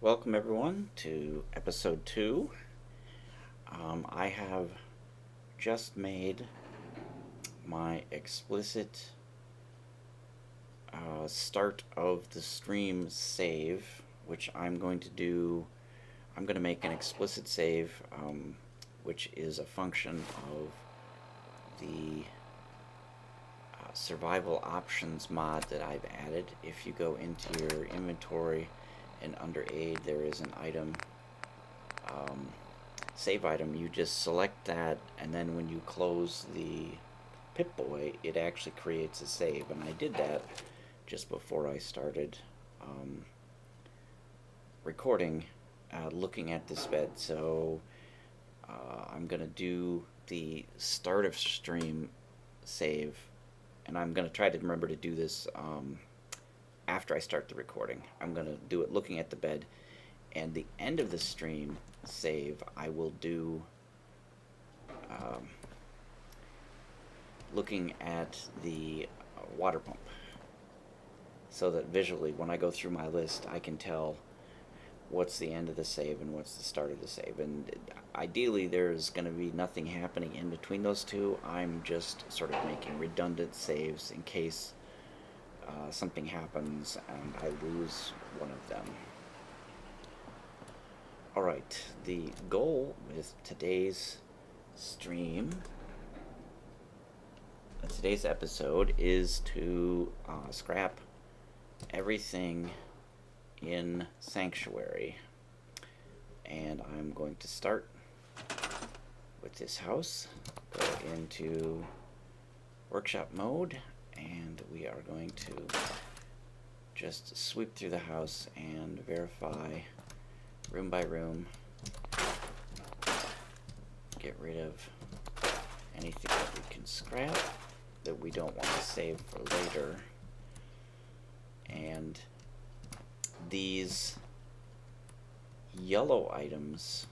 Welcome everyone to episode 2. I have just made my explicit start of the stream save, which I'm going to do. I'm going to make an explicit save, which is a function of the survival options mod that I've added. If you go into your inventory and under aid there is an item, save item, you just select that, and then when you close the Pip-Boy it actually creates a save, and I did that just before I started recording, looking at this bed. So I'm gonna do the start of stream save, and I'm gonna try to remember to do this after I start the recording. I'm going to do it looking at the bed, and the end of the stream save I will do looking at the water pump, so that visually when I go through my list I can tell what's the end of the save and what's the start of the save. And ideally there's going to be nothing happening in between those two. I'm just sort of making redundant saves in case something happens and I lose one of them. Alright, the goal with today's stream, today's episode, is to scrap everything in Sanctuary. And I'm going to start with this house, go into workshop mode, and we are going to just sweep through the house and verify room by room, get rid of anything that we can scrap that we don't want to save for later. And these yellow items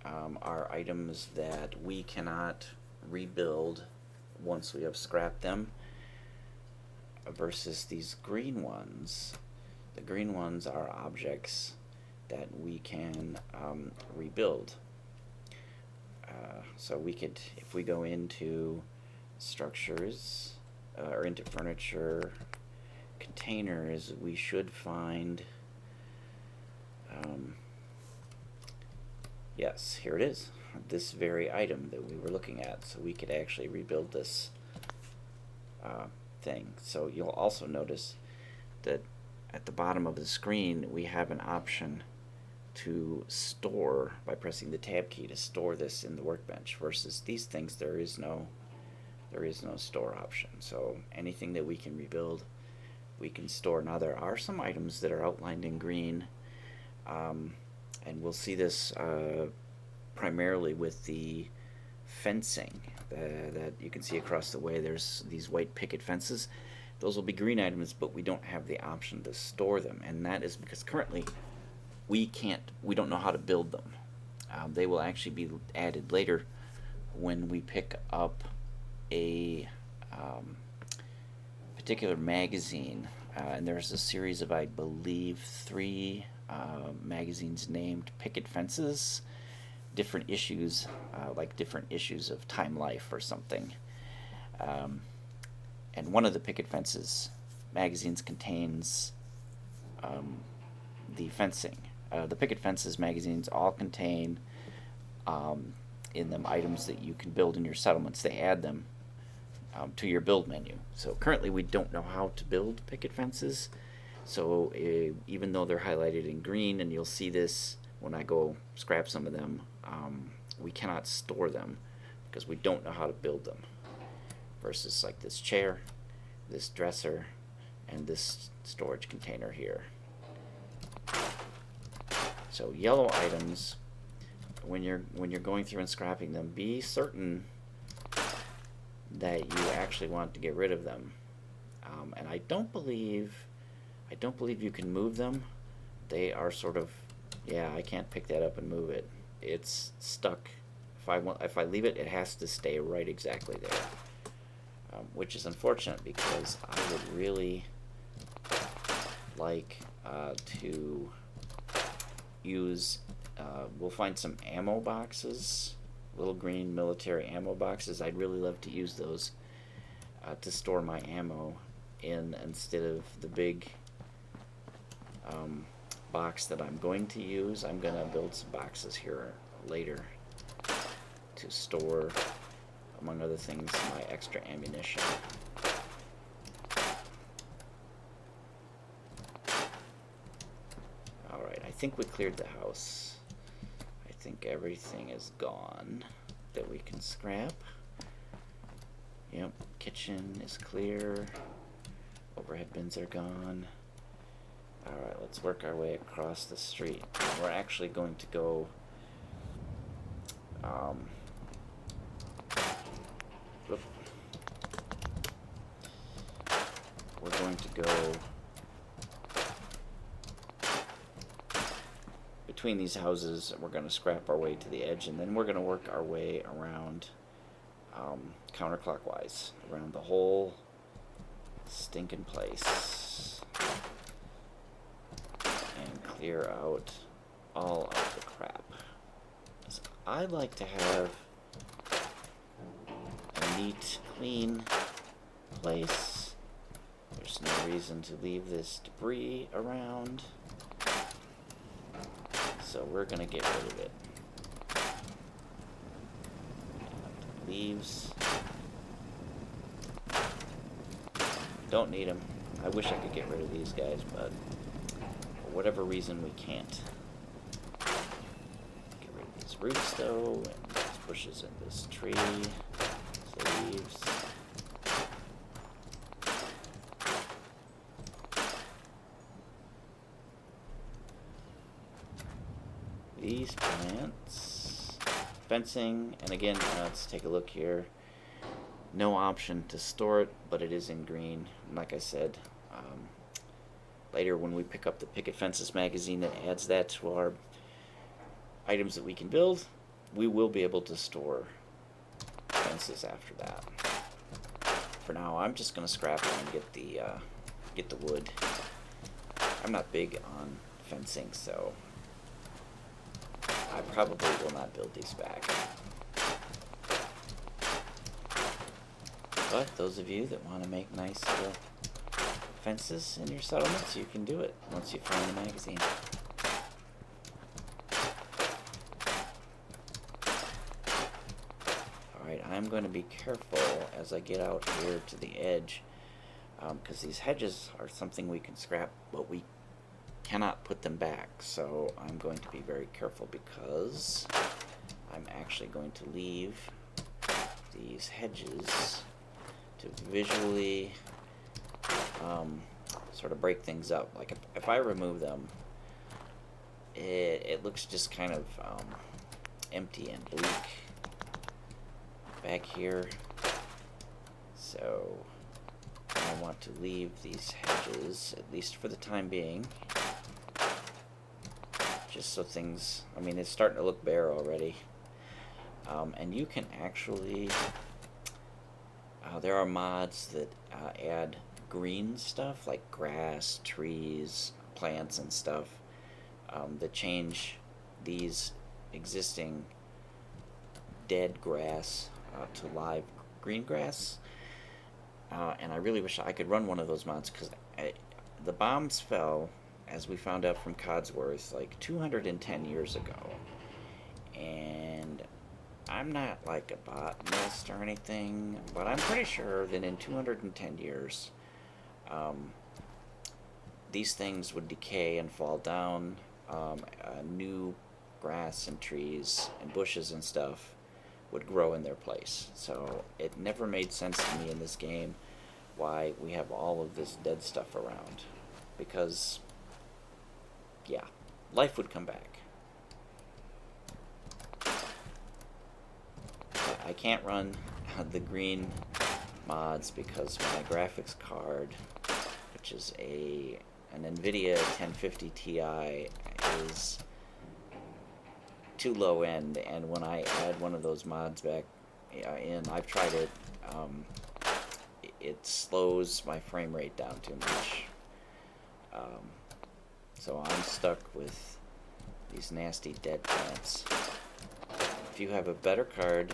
are items that we cannot rebuild once we have scrapped them, versus these green ones. The green ones are objects that we can rebuild. So we could, if we go into structures or into furniture containers, we should find, yes, here it is, this very item that we were looking at. So we could actually rebuild this thing. So you'll also notice that at the bottom of the screen we have an option to store, by pressing the tab key, to store this in the workbench, versus these things there is no store option. So anything that we can rebuild we can store. Now there are some items that are outlined in green, and we'll see this primarily with the fencing that you can see across the way. There's these white picket fences. Those will be green items, but we don't have the option to store them, and that is because currently we don't know how to build them. They will actually be added later when we pick up a particular magazine, and there's a series of, I believe, 3 magazines named Picket Fences, different issues, like different issues of Time Life or something. And one of the Picket Fences magazines contains the fencing. The Picket Fences magazines all contain in them items that you can build in your settlements. They add them to your build menu. So currently we don't know how to build picket fences, so even though they're highlighted in green, and you'll see this when I go scrap some of them, we cannot store them because we don't know how to build them, versus like this chair, this dresser, and this storage container here. So yellow items, when you're going through and scrapping them, be certain that you actually want to get rid of them. And I don't believe you can move them. They are sort of, yeah, I can't pick that up and move it. It's stuck. If I leave it, it has to stay right exactly there, which is unfortunate because I would really like to use, we'll find some ammo boxes, little green military ammo boxes. I'd really love to use those to store my ammo in instead of the big box that I'm going to use. I'm going to build some boxes here later to store, among other things, my extra ammunition. Alright, I think we cleared the house. I think everything is gone that we can scrap. Yep, kitchen is clear. Overhead bins are gone. Alright, let's work our way across the street. We're actually going to go we're going to go between these houses. We're going to scrap our way to the edge, and then we're going to work our way around counterclockwise around the whole stinking place and clear out all of the crap. So I like to have a neat, clean place. There's no reason to leave this debris around, so we're gonna get rid of it. Leaves. Don't need them. I wish I could get rid of these guys, but for whatever reason we can't. Get rid of these roots though, and these bushes in this tree. These leaves. These plants. Fencing, and again, let's take a look here. No option to store it, but it is in green. Like I said, later when we pick up the Picket Fences magazine that adds that to our items that we can build, we will be able to store fences after that. For now, I'm just going to scrap them and get the wood. I'm not big on fencing, so I probably will not build these back. But those of you that want to make nice little fences in your settlements, you can do it once you find the magazine. Alright, I'm going to be careful as I get out here to the edge, because these hedges are something we can scrap, but we cannot put them back. So I'm going to be very careful, because I'm actually going to leave these hedges to visually sort of break things up. Like if I remove them, it looks just kind of empty and bleak back here. So I want to leave these hedges, at least for the time being, just so things, I mean, it's starting to look bare already. And you can actually, there are mods that add green stuff like grass, trees, plants and stuff that change these existing dead grass to live green grass. And I really wish I could run one of those mods, because the bombs fell, as we found out from Codsworth, like 210 years ago. And I'm not like a botanist or anything, but I'm pretty sure that in 210 years, these things would decay and fall down. New grass and trees and bushes and stuff would grow in their place. So it never made sense to me in this game why we have all of this dead stuff around, because yeah, life would come back. I can't run the green mods because my graphics card, which is an NVIDIA 1050 Ti, is too low end, and when I add one of those mods back in, I've tried it, it slows my frame rate down too much. So I'm stuck with these nasty dead plants. If you have a better card,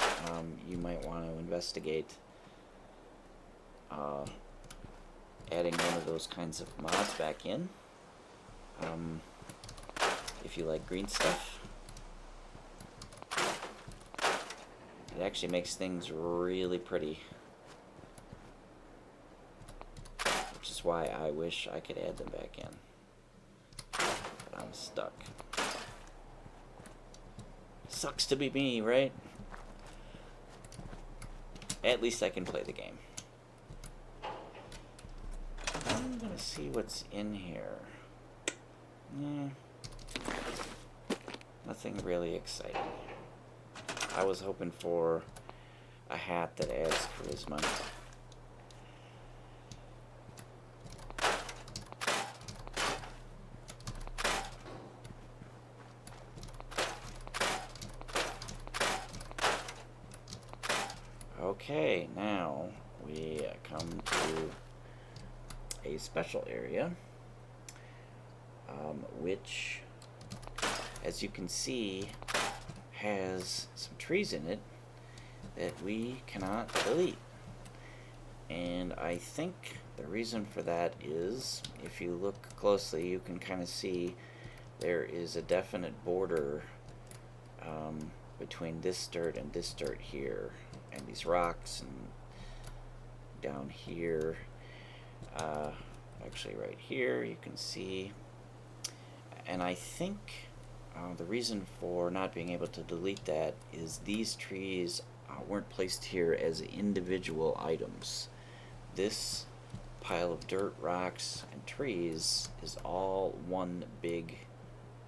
you might want to investigate adding one of those kinds of mods back in. If you like green stuff, it actually makes things really pretty, which is why I wish I could add them back in, but I'm stuck. Sucks to be me, right? At least I can play the game. I'm gonna see what's in here. Nothing really exciting. I was hoping for a hat that adds charisma. Okay, now we come to a special area, which, as you can see, has some trees in it that we cannot delete. And I think the reason for that is, if you look closely, you can kind of see there is a definite border between this dirt and this dirt here, and these rocks, and down here, actually right here you can see. And I think the reason for not being able to delete that is these trees weren't placed here as individual items. This pile of dirt, rocks, and trees is all one big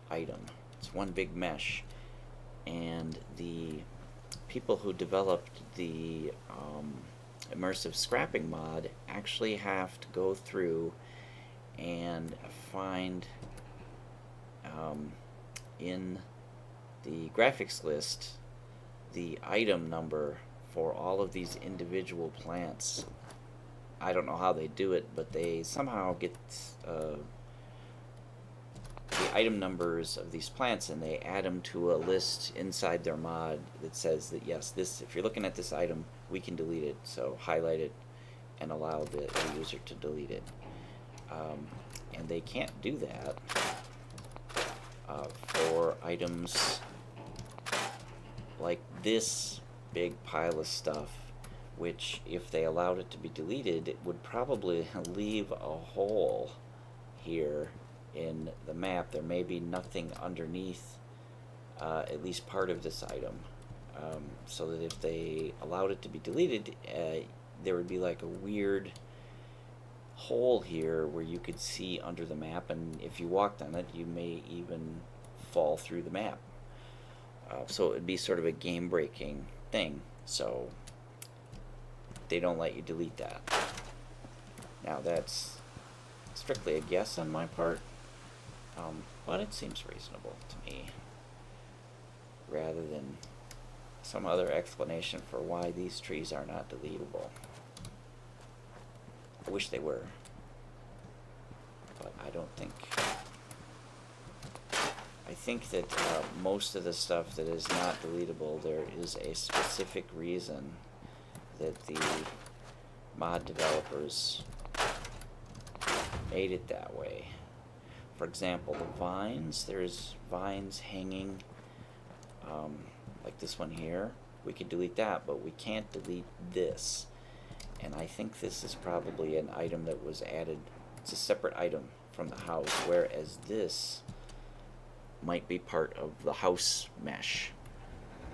item. It's one big mesh. And the people who developed the immersive scrapping mod actually have to go through and find in the graphics list the item number for all of these individual plants. I don't know how they do it, but they somehow get the item numbers of these plants, and they add them to a list inside their mod that says that yes, this, if you're looking at this item, we can delete it, so highlight it and allow the user to delete it. And they can't do that for items like this big pile of stuff, which, if they allowed it to be deleted, it would probably leave a hole here in the map. There may be nothing underneath at least part of this item, so that if they allowed it to be deleted, there would be like a weird hole here where you could see under the map, and if you walked on it, you may even fall through the map. So it would be sort of a game-breaking thing, so they don't let you delete that. Now that's strictly a guess on my part, but it seems reasonable to me, rather than some other explanation for why these trees are not deletable. I wish they were, but I don't think. I think that most of the stuff that is not deletable, there is a specific reason that the mod developers made it that way. For example, the vines, there's vines hanging like this one here. We could delete that, but we can't delete this. And I think this is probably an item that was added. It's a separate item from the house, whereas this might be part of the house mesh.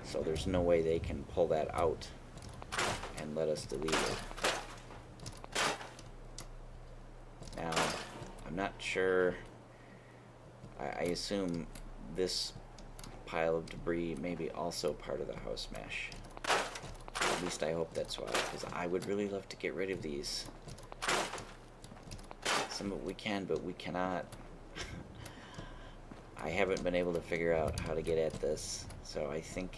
So there's no way they can pull that out and let us delete it. Now, I'm not sure. I assume this pile of debris may be also part of the house mesh. At least I hope that's why, because I would really love to get rid of these. Some of it we can, but we cannot. I haven't been able to figure out how to get at this, so I think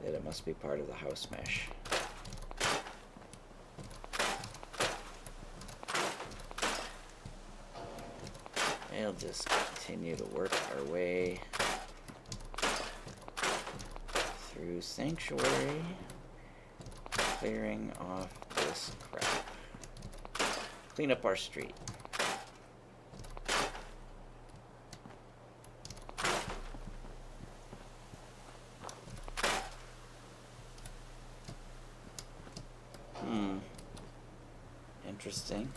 that it must be part of the house mesh. We'll just continue to work our way through Sanctuary, clearing off this crap. Clean up our street. Interesting.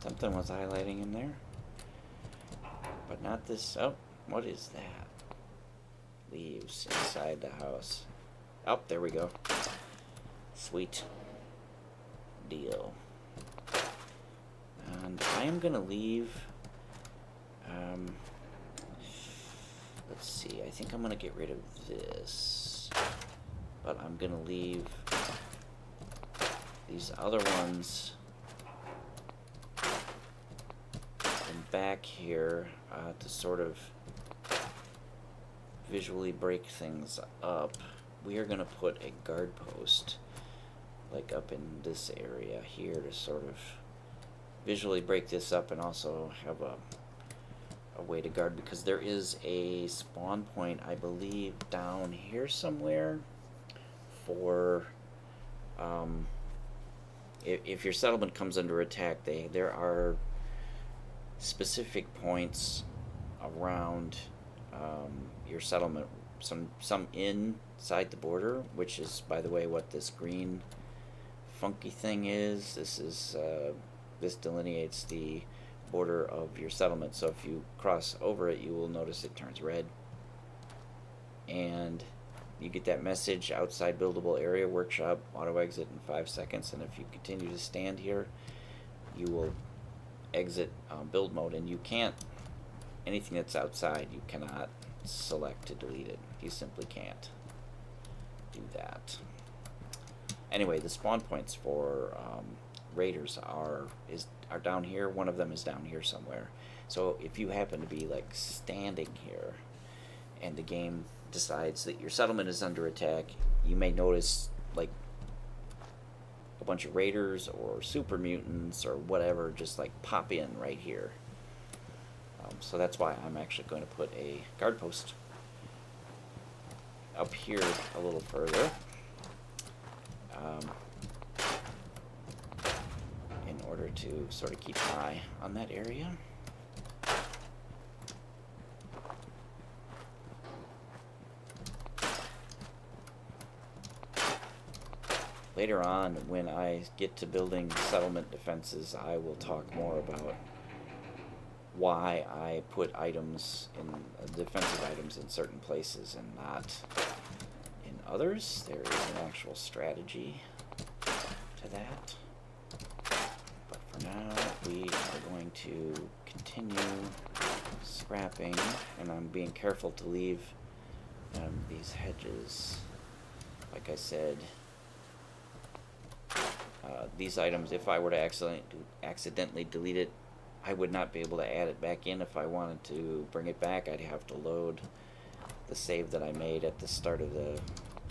Something was highlighting in there. But not this. Oh, what is that? Leaves inside the house. Oh, there we go. Sweet deal. And I am going to leave. Let's see. I think I'm going to get rid of this. But I'm going to leave these other ones in back here to sort of visually break things up. We are going to put a guard post like up in this area here to sort of visually break this up and also have a way to guard, because there is a spawn point, I believe, down here somewhere for if your settlement comes under attack. There are specific points around your settlement, some inside the border, which is, by the way, what this green funky thing is. This delineates the border of your settlement, so if you cross over it, you will notice it turns red, and you get that message: outside buildable area, workshop, auto exit in 5 seconds. And if you continue to stand here, you will exit build mode, and you can't, anything that's outside, you cannot select to delete it. You simply can't do that. Anyway, the spawn points for raiders are down here. One of them is down here somewhere. So if you happen to be like standing here and the game decides that your settlement is under attack, you may notice like a bunch of raiders or super mutants or whatever just like pop in right here. So that's why I'm actually going to put a guard post up here a little further. In order to sort of keep an eye on that area. Later on, when I get to building settlement defenses, I will talk more about why I put items in defensive items in certain places and not in others. There is an actual strategy to that. But for now, we are going to continue scrapping, and I'm being careful to leave these hedges. Like I said, these items, if I were to accidentally delete it, I would not be able to add it back in. If I wanted to bring it back, I'd have to load the save that I made at the start of the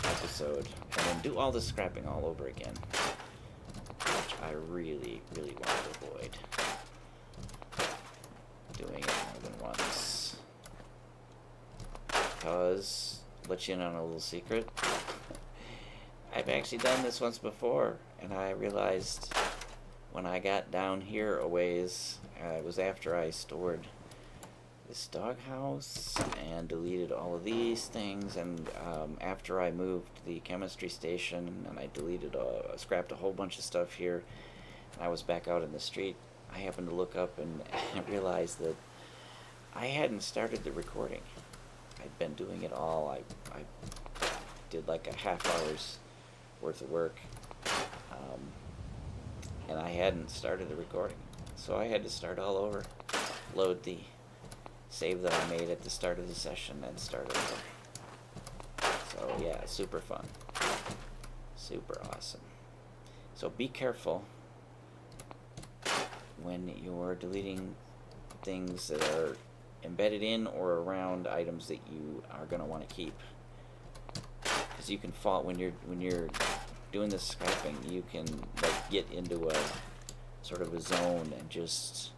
episode and then do all the scrapping all over again, which I really, really want to avoid doing it more than once. Because, let you in on a little secret, I've actually done this once before, and I realized when I got down here a ways, it was after I stored this doghouse and deleted all of these things, and after I moved the chemistry station and I deleted, scrapped a whole bunch of stuff here, and I was back out in the street, I happened to look up and realized that I hadn't started the recording. I'd been doing it all. I did like a half hour's worth of work, and I hadn't started the recording, so I had to start all over, load the save that I made at the start of the session, and start over. So yeah, super fun, super awesome. So be careful when you're deleting things that are embedded in or around items that you are going to want to keep, because you can fall when you're doing this scrapping, you can like get into a sort of a zone and just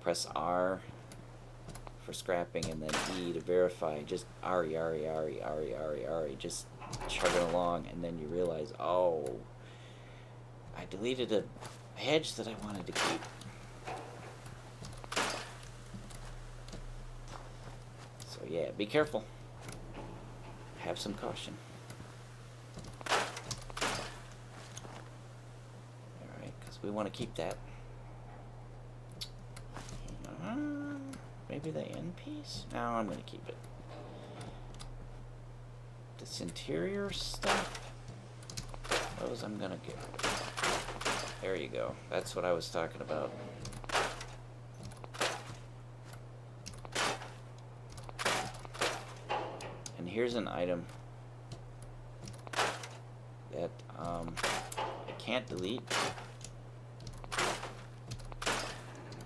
press R for scrapping and then E to verify. Just Ari, just chugging along, and then you realize, oh, I deleted a hedge that I wanted to keep. So yeah, be careful. Have some caution. Alright, because we want to keep that. Maybe the end piece? No, I'm going to keep it. This interior stuff, those I'm going to get. There you go. That's what I was talking about. And here's an item that I can't delete.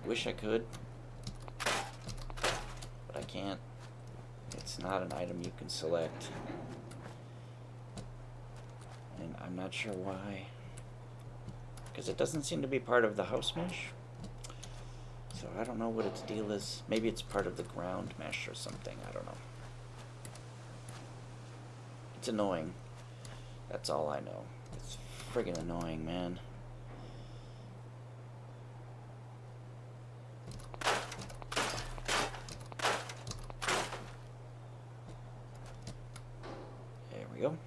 Wish I could, but I can't. It's not an item you can select, and I'm not sure why, because it doesn't seem to be part of the house mesh. So I don't know what its deal is. Maybe it's part of the ground mesh or something. I don't know. It's annoying. That's all I know. It's friggin' annoying, man. There we go.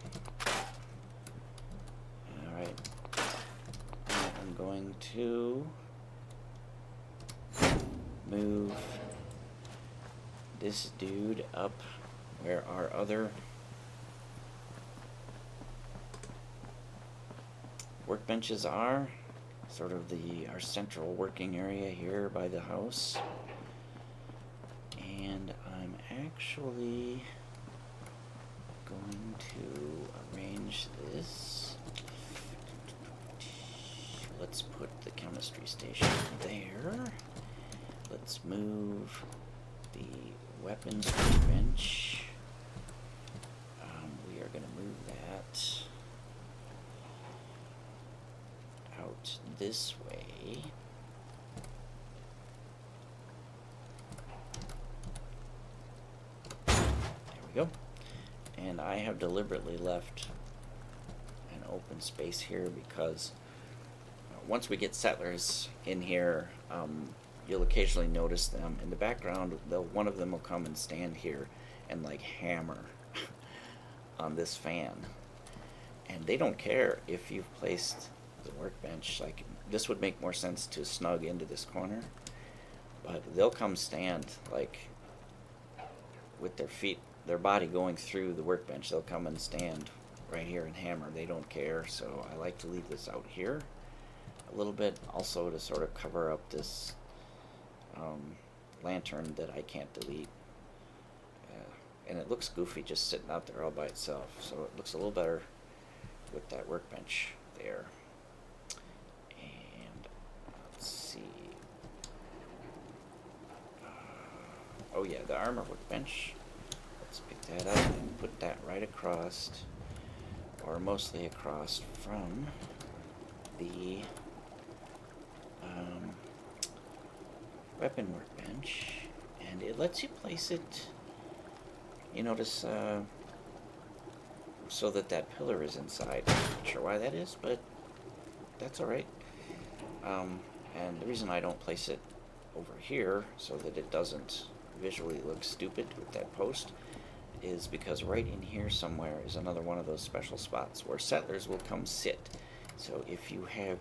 Alright. I'm going to move this dude up where our other workbenches are, sort of our central working area here by the house. And I'm actually going to arrange this. Let's put the chemistry station there. Let's move the weapons workbench. We are going to move that out this way. There we go. And I have deliberately left an open space here because once we get settlers in here, you'll occasionally notice them in the background. One of them will come and stand here and like hammer on this fan, and they don't care if you've placed the workbench. Like, this would make more sense to snug into this corner, but they'll come stand like with their feet, their body going through the workbench. They'll come and stand right here and hammer. They don't care. So I like to leave this out here a little bit, also to sort of cover up this lantern that I can't delete. And it looks goofy just sitting out there all by itself, so it looks a little better with that workbench there. And let's see. Oh yeah, the armor workbench. Let's pick that up and put that right across, or mostly across from the weapon workbench, and it lets you place it, you notice, so that that pillar is inside. Not sure why that is, but that's alright. And the reason I don't place it over here so that it doesn't visually look stupid with that post is because right in here somewhere is another one of those special spots where settlers will come sit. So if you have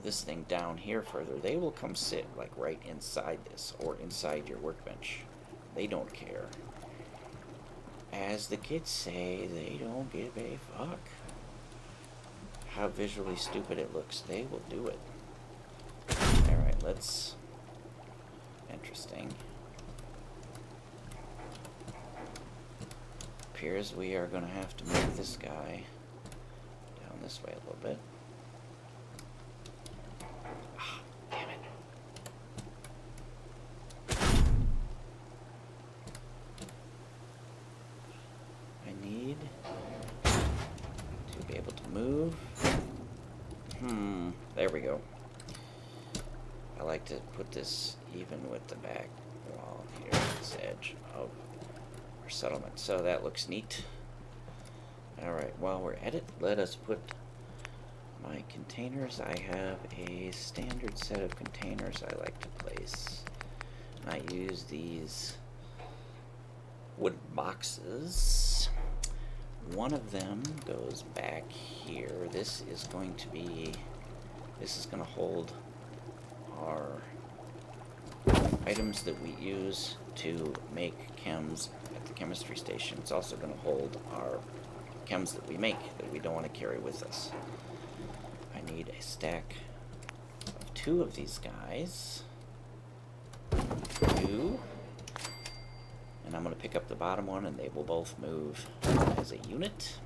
this thing down here further, they will come sit like right inside this or inside your workbench. They don't care. As the kids say, they don't give a fuck how visually stupid it looks. They will do it. Alright, let's... Interesting. Appears we are going to have to move this guy down this way a little bit. Ah, damn it. I need move. There we go. I like to put this even with the back wall here, this edge of our settlement. So that looks neat. Alright, while we're at it, let us put my containers. I have a standard set of containers I like to place. And I use these wood boxes. One of them goes back here. This is going to hold our items that we use to make chems at the chemistry station. It's also going to hold our chems that we make that we don't want to carry with us. I need a stack of 2 of these guys. 2. And I'm going to pick up the bottom one, and they will both move as a unit.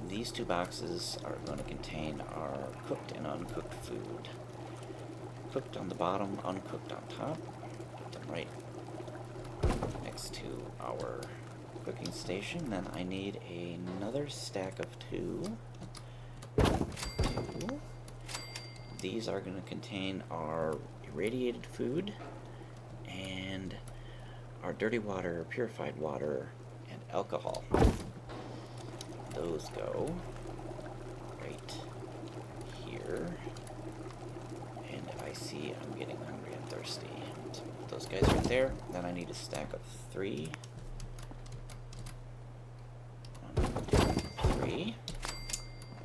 These 2 boxes are going to contain our cooked and uncooked food. Cooked on the bottom, uncooked on top. Put them right next to our cooking station. Then I need another stack of 2. These are going to contain our irradiated food and our dirty water, purified water, and alcohol. Those go right here. And I see I'm getting hungry and thirsty. So put those guys right there. Then I need a stack of 3. 1, 2, 3.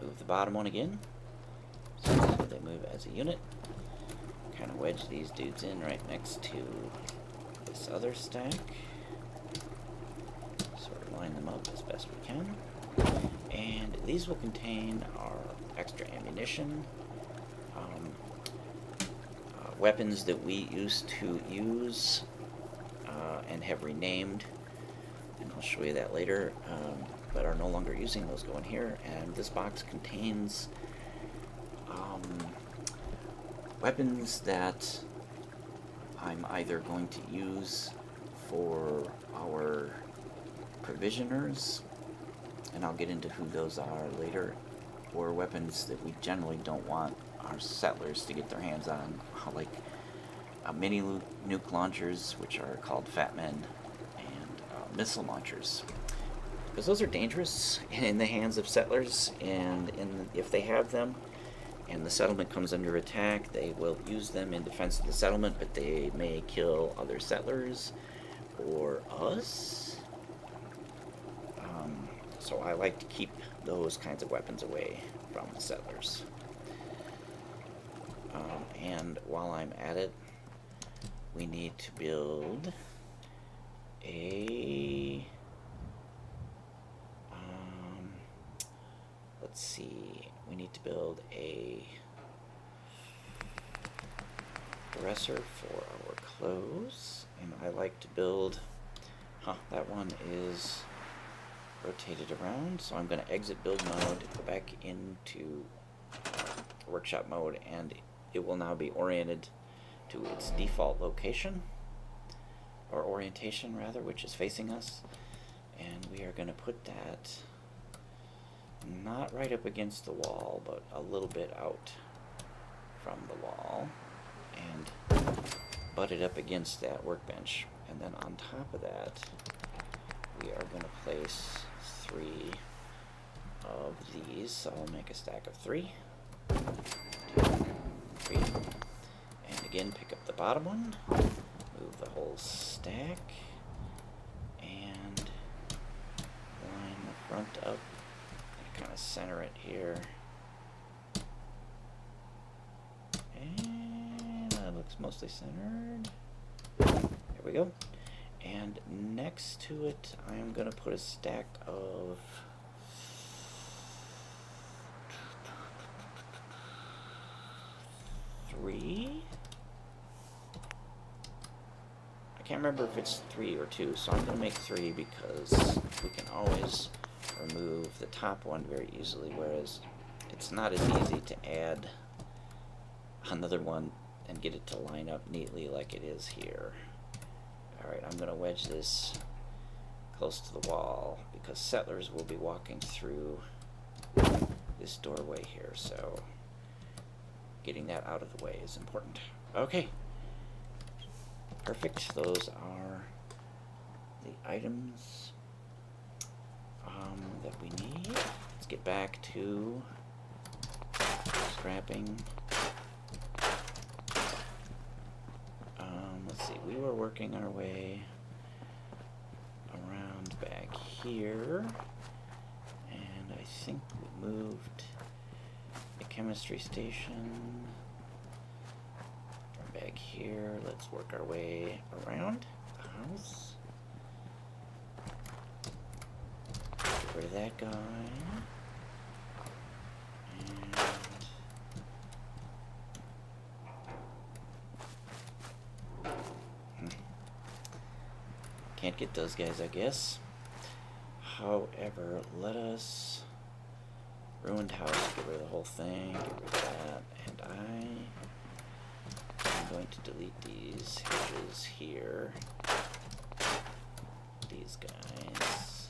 Move the bottom one again. So they move as a unit. Kind of wedge these dudes in right next to this other stack. Sort of line them up as best we can. And these will contain our extra ammunition, weapons that we used to use and have renamed, and I'll show you that later, but are no longer using. Those go in here. And this box contains weapons that I'm either going to use for our provisioners, and I'll get into who those are later, or weapons that we generally don't want our settlers to get their hands on, like mini nuke launchers, which are called Fat Men, and missile launchers, because those are dangerous in the hands of settlers, and if they have them and the settlement comes under attack, they will use them in defense of the settlement, but they may kill other settlers or us. So I like to keep those kinds of weapons away from the settlers. And while I'm at it, we need to build a... let's see, we need to build a dresser for our clothes, and I like to build, that one is rotated around, so I'm going to exit build mode, go back into workshop mode, and it will now be oriented to its default location, or orientation rather, which is facing us, and we are going to put that not right up against the wall, but a little bit out from the wall, and butt it up against that workbench. And then on top of that, we are going to place 3 of these, so I'll make a stack of 3. 2, 3. And again, pick up the bottom one, move the whole stack, and line the front up. Kind of center it here, and that looks mostly centered. There we go. And next to it, I am going to put a stack of three. I can't remember if it's 3 or 2, so I'm going to make 3 because we can always remove the top one very easily, whereas it's not as easy to add another one and get it to line up neatly like it is here. Alright, I'm going to wedge this close to the wall because settlers will be walking through this doorway here, so getting that out of the way is important. Okay, perfect. Those are the items that we need. Let's get back to scrapping. Let's see, we were working our way around back here, and I think we moved the chemistry station from back here. Let's work our way around the house. Get rid of that guy. Can't get those guys, I guess. However, let us... Ruined house, get rid of the whole thing, get rid of that, and I'm going to delete these hedges here. These guys.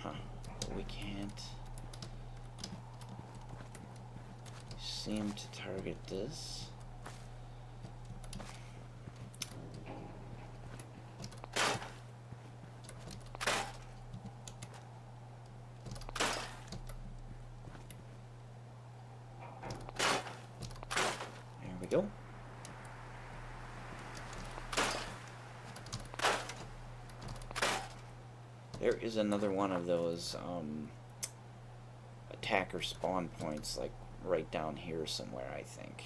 Huh, we can't seem to target this. Go. There is another one of those attacker spawn points, like right down here somewhere, I think.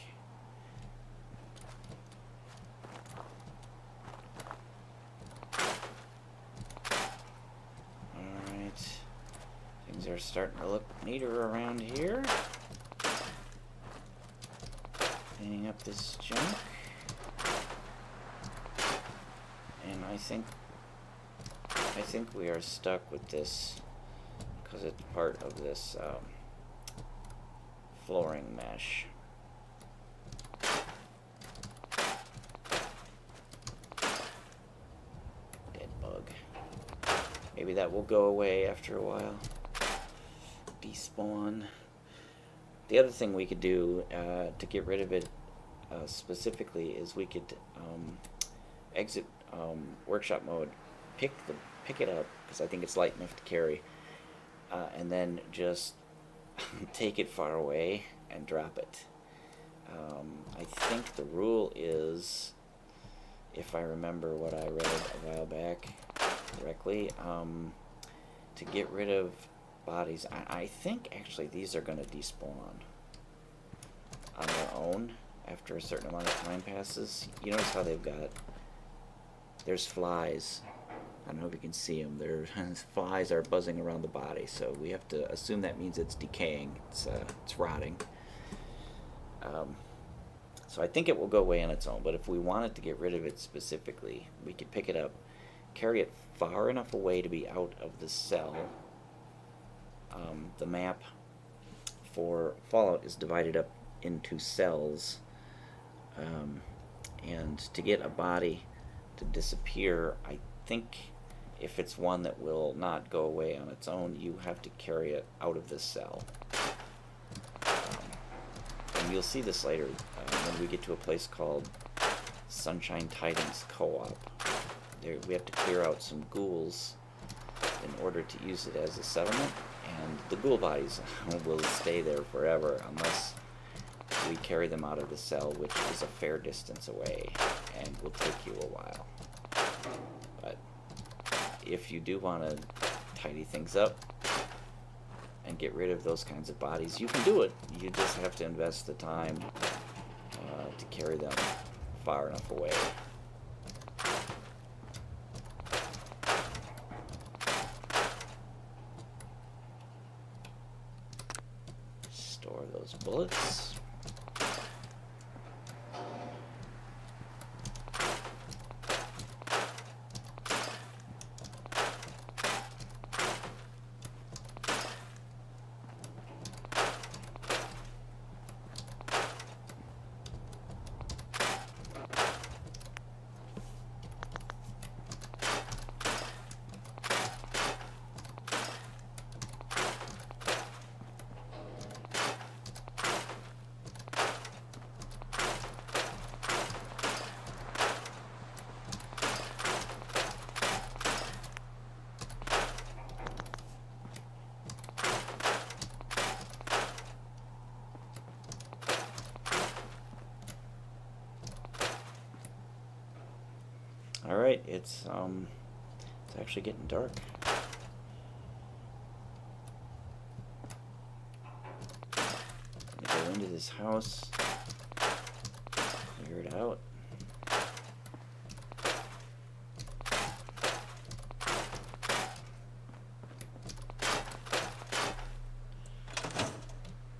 Alright. Things are starting to look neater around here. Cleaning up this junk, and I think we are stuck with this because it's part of this flooring mesh. Dead bug. Maybe that will go away after a while. Despawn. The other thing we could do to get rid of it specifically is we could exit workshop mode, pick it up because I think it's light enough to carry, and then just take it far away and drop it. I think the rule is, if I remember what I read a while back correctly, to get rid of bodies, I think actually these are going to despawn on their own after a certain amount of time passes. You notice how there's flies. I don't know if you can see them. Flies are buzzing around the body, so we have to assume that means it's decaying. It's rotting. So I think it will go away on its own, but if we wanted to get rid of it specifically, we could pick it up, carry it far enough away to be out of the cell. The map for Fallout is divided up into cells, and to get a body to disappear, I think if it's one that will not go away on its own, you have to carry it out of this cell. And you'll see this later when we get to a place called Sunshine Tidings Co-op. We have to clear out some ghouls in order to use it as a settlement, and the ghoul bodies will stay there forever unless we carry them out of the cell, which is a fair distance away and will take you a while. But if you do want to tidy things up and get rid of those kinds of bodies, you can do it. You just have to invest the time to carry them far enough away. Store those bullets. All right, it's actually getting dark. I'm gonna go into this house, clear it out.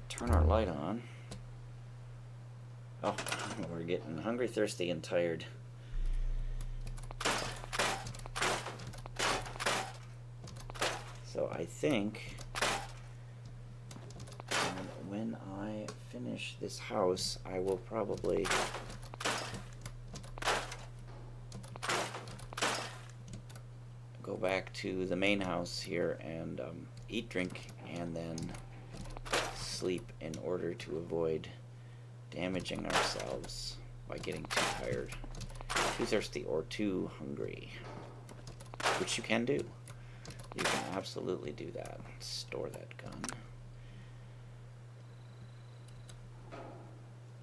Turn our light on. Oh, we're getting hungry, thirsty, and tired. So I think when I finish this house, I will probably go back to the main house here and eat, drink, and then sleep in order to avoid damaging ourselves by getting too tired, too thirsty, or too hungry, which you can do. You can absolutely do that. Store that gun.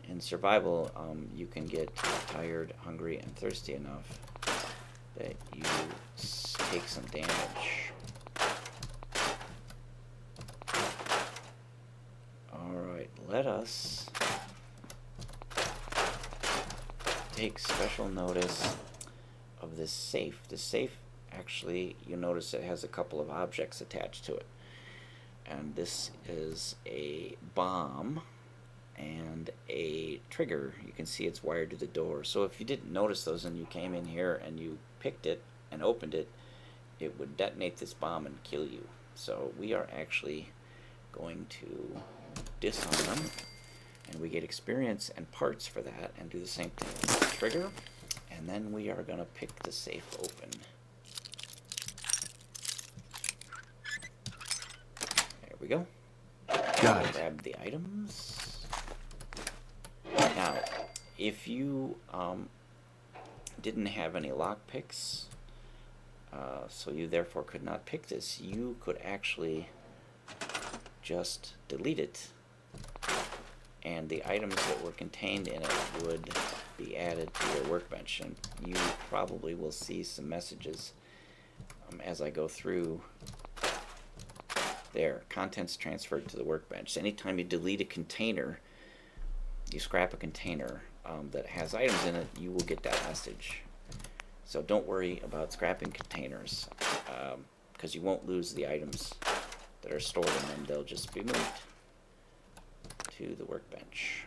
In survival, you can get tired, hungry, and thirsty enough that you take some damage. Alright, let us take special notice of this safe. The safe, actually, you notice it has a couple of objects attached to it. And this is a bomb and a trigger. You can see it's wired to the door. So if you didn't notice those and you came in here and you picked it and opened it, it would detonate this bomb and kill you. So we are actually going to disarm, and we get experience and parts for that, and do the same thing with the trigger. And then we are going to pick the safe open. There we go. Got it. Grab the items. Now, if you didn't have any lock picks, so you therefore could not pick this, you could actually just delete it, and the items that were contained in it would be added to your workbench. And you probably will see some messages as I go through. There, contents transferred to the workbench. Anytime you delete a container, you scrap a container that has items in it, you will get that message. So don't worry about scrapping containers, because you won't lose the items that are stored in them. They'll just be moved to the workbench.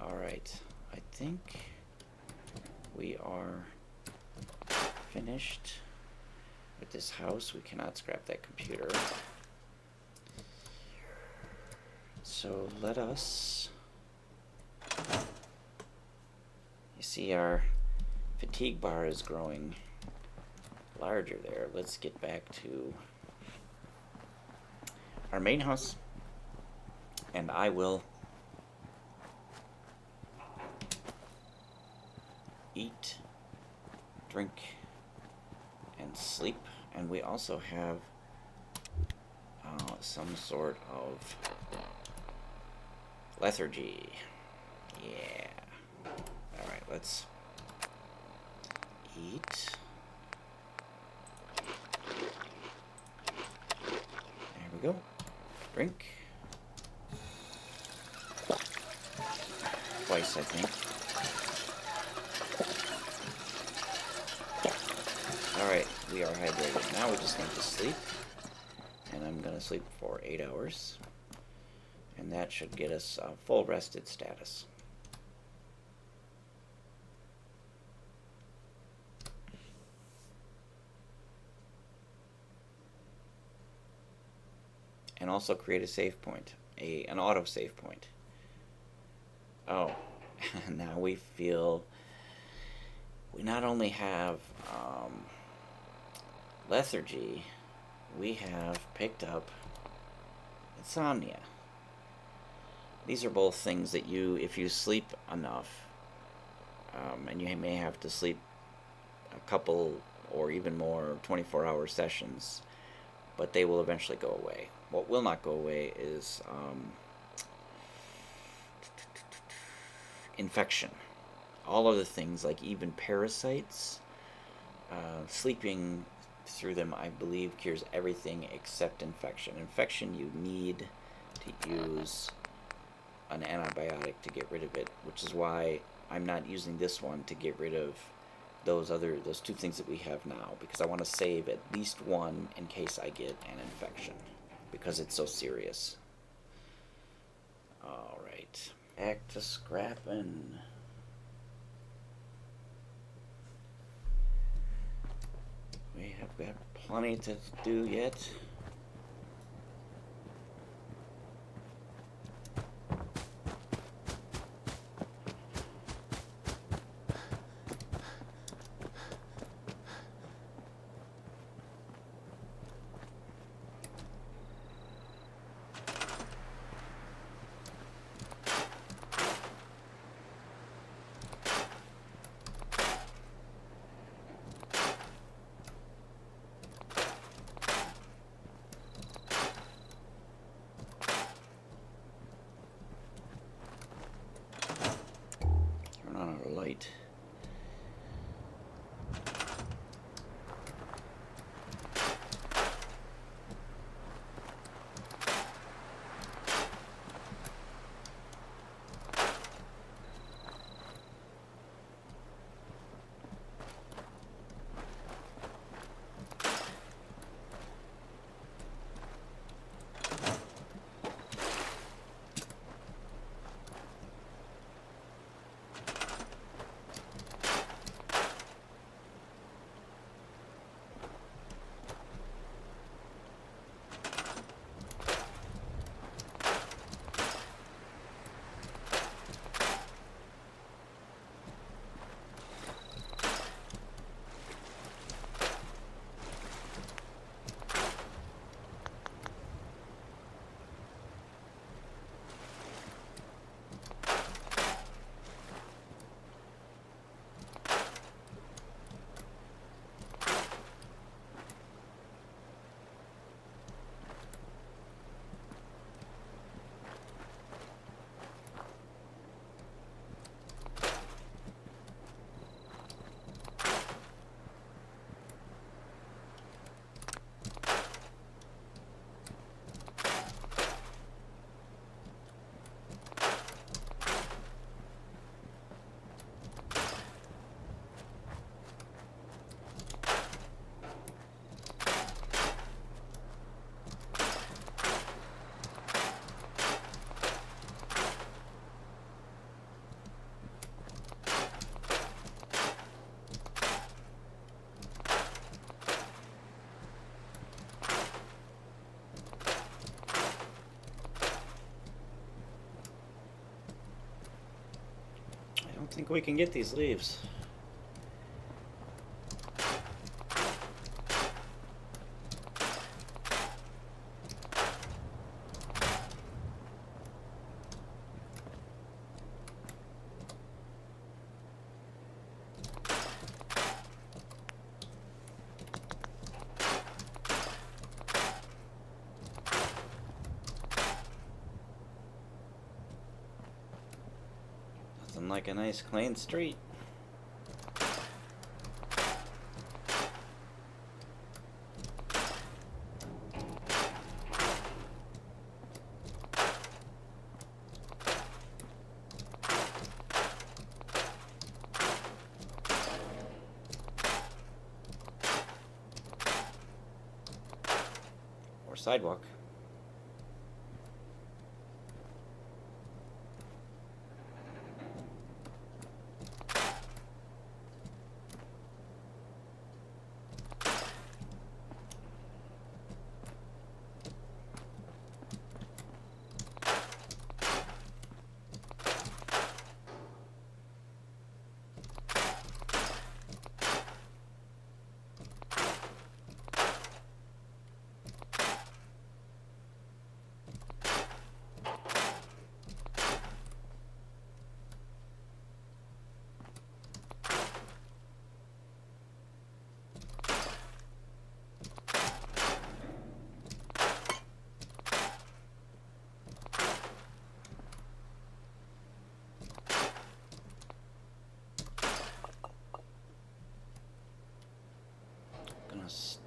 Alright, I think we are finished with this house. We cannot scrap that computer. So let us... You see our fatigue bar is growing larger there. Let's get back to our main house, and I will eat, drink, and sleep. And we also have some sort of lethargy. Yeah. Alright, let's eat. There we go. Drink. Twice, I think. Alright, we are hydrated. Now we just need to sleep. And I'm going to sleep for 8 hours. And that should get us full rested status. And also create a save point, an auto save point. Oh, now we feel we not only have lethargy, we have picked up insomnia. These are both things that you, if you sleep enough, and you may have to sleep a couple or even more 24-hour sessions, but they will eventually go away. What will not go away is infection. All other things, like even parasites, sleeping through them, I believe, cures everything except infection. Infection, you need to use an antibiotic to get rid of it, which is why I'm not using this one to get rid of those two things that we have now, because I want to save at least one in case I get an infection, because it's so serious. Alright, back to scrapping. We have got plenty to do yet. Light. I think we can get these leaves. Like a nice clean street. Or sidewalk.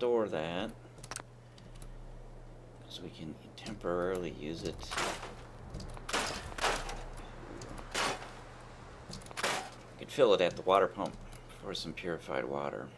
store that, because we can temporarily use it. We could fill it at the water pump for some purified water.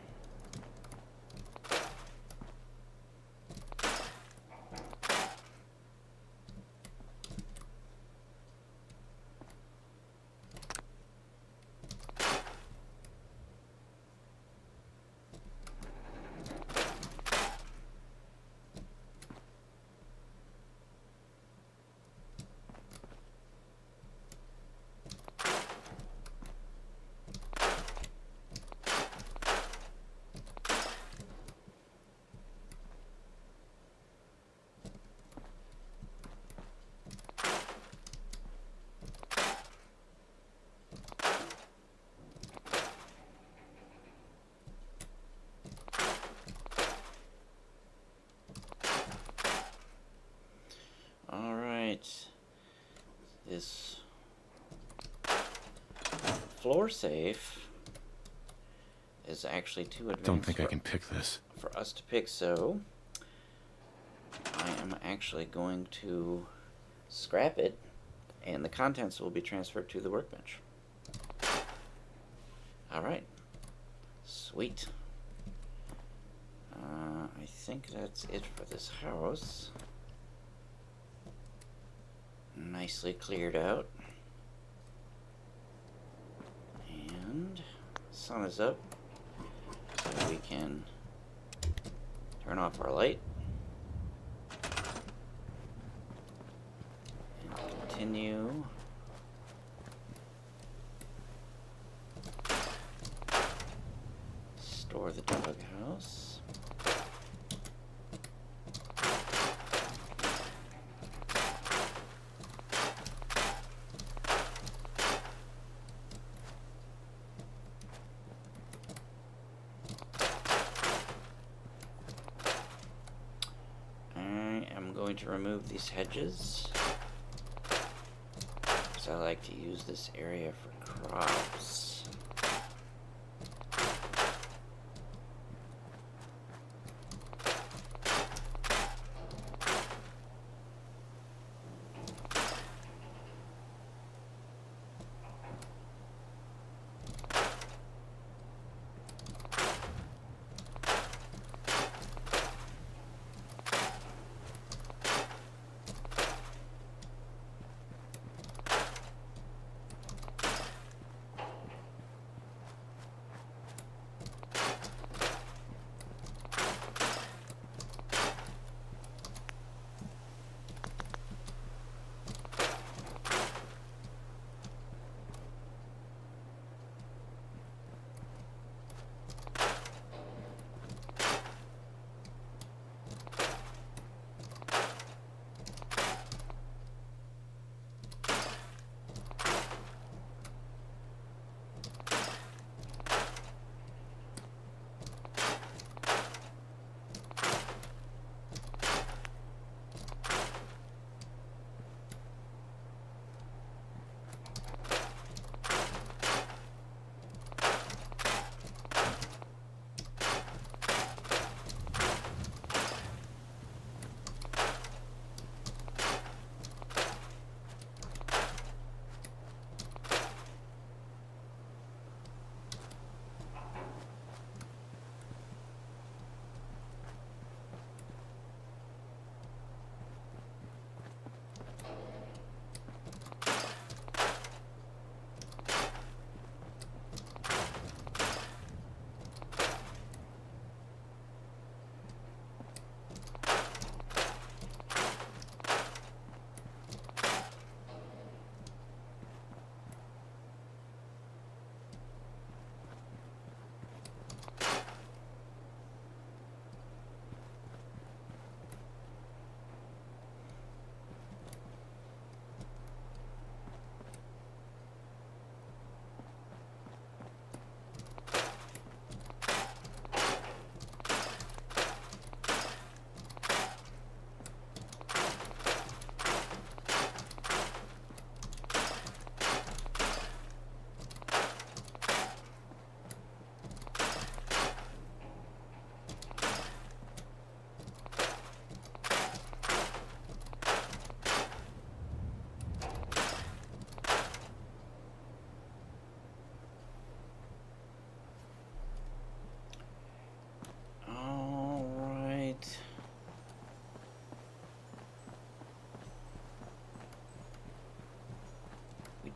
This floor safe is actually too advanced. I don't think I can pick this. For us to pick, so I am actually going to scrap it, and the contents will be transferred to the workbench. Alright. Sweet. I think that's it for this house. Nicely cleared out. And sun is up, so we can turn off our light and continue store the doghouse. To remove these hedges, because I like to use this area for crops.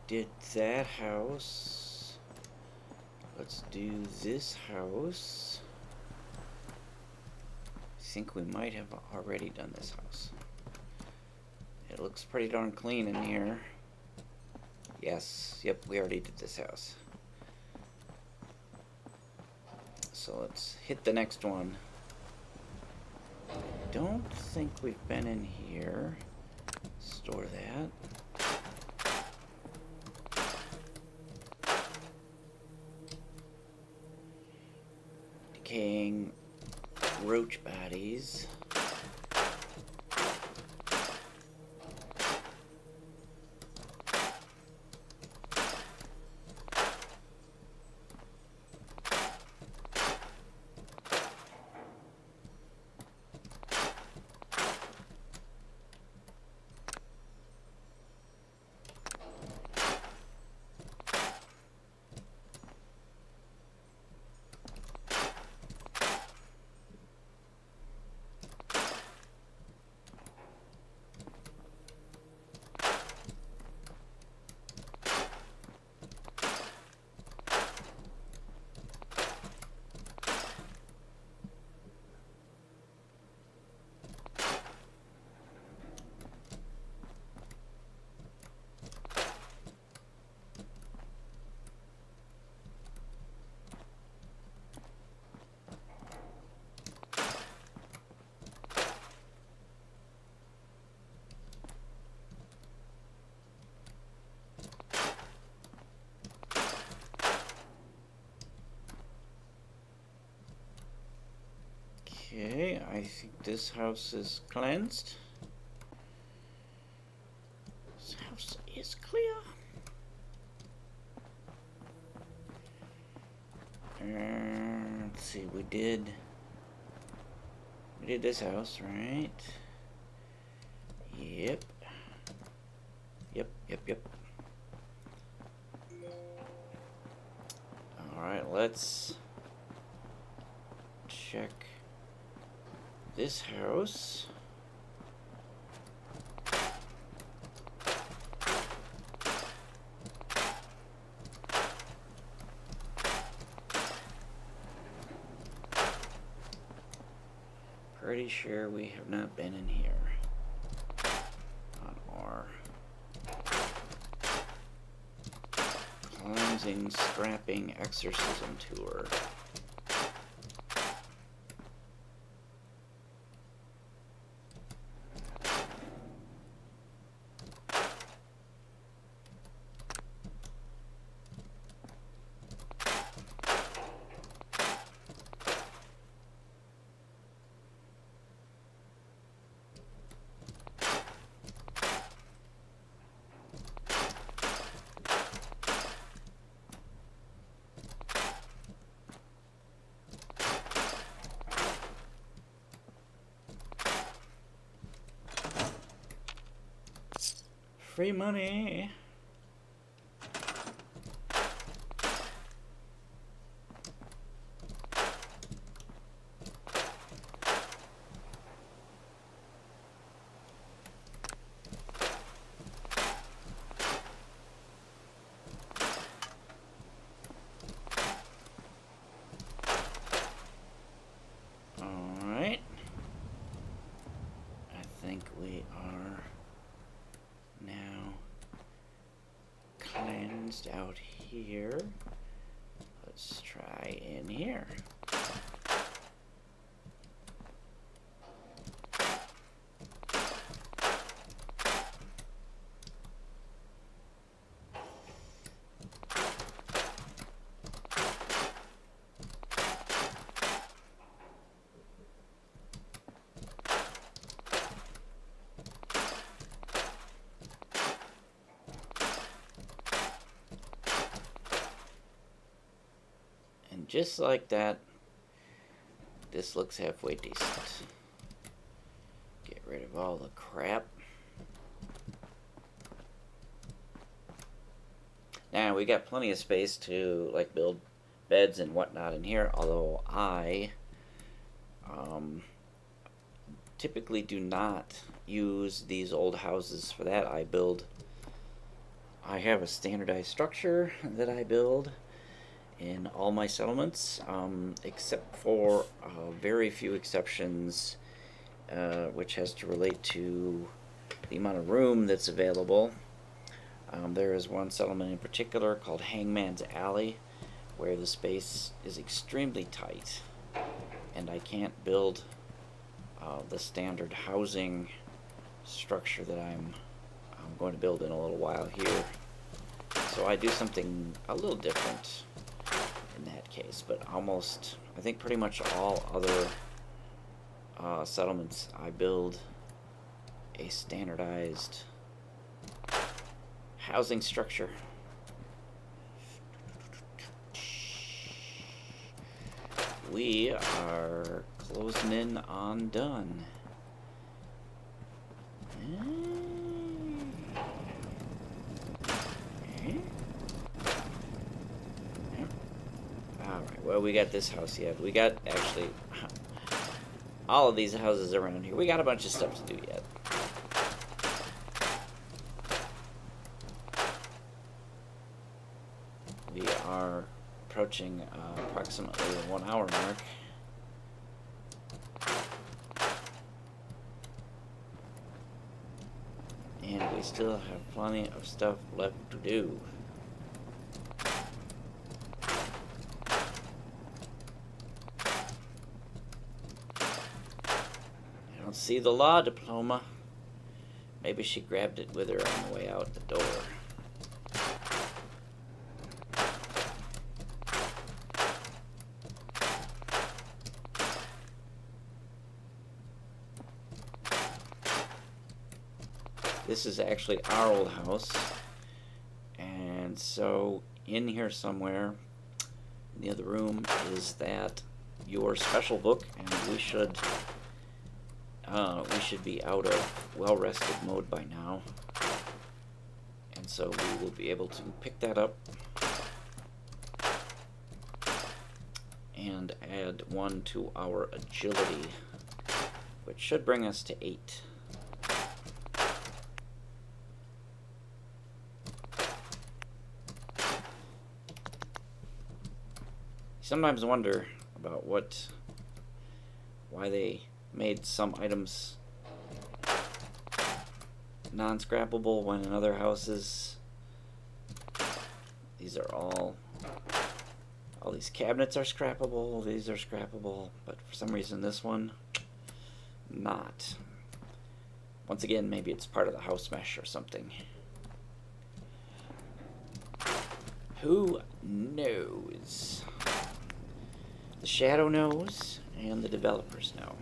did that house. Let's do this house. I think we might have already done this house. It looks pretty darn clean in here. Yes, yep, we already did this house. So let's hit the next one. Don't think we've been in here. Store that. Decaying roach bodies. Okay, I think this house is cleansed. This house is clear. Let's see, we did this house, right? Yep. Yep. Alright, let's check this house. Pretty sure we have not been in here on our cleansing, scrapping, exorcism tour. Free money. All right. I think we are now cleansed out here. Let's try in here. Just like that, this looks halfway decent. Get rid of all the crap. Now we got plenty of space to like build beds and whatnot in here, although I typically do not use these old houses for that. I build I have a standardized structure that I build in all my settlements, except for very few exceptions, which has to relate to the amount of room that's available. There is one settlement in particular called Hangman's Alley, where the space is extremely tight, and I can't build the standard housing structure that I'm going to build in a little while here. So I do something a little different in that case, but almost, I think pretty much all other settlements I build a standardized housing structure. We are closing in on done. Alright, well, we got this house yet. We got, actually, all of these houses around here. We got a bunch of stuff to do yet. We are approaching approximately the 1 hour mark. And we still have plenty of stuff left to do. I don't see the law diploma. Maybe she grabbed it with her on the way out the door. This is actually our old house, and so in here somewhere in the other room is that your special book, and we should be out of well-rested mode by now, and so we will be able to pick that up and add 1 to our agility, which should bring us to 8. Sometimes wonder about why they made some items non-scrappable when in other houses these are all these cabinets are scrappable, these are scrappable, but for some reason this one not. Once again, maybe it's part of the house mesh or something. Who knows? The shadow knows, and the developers know.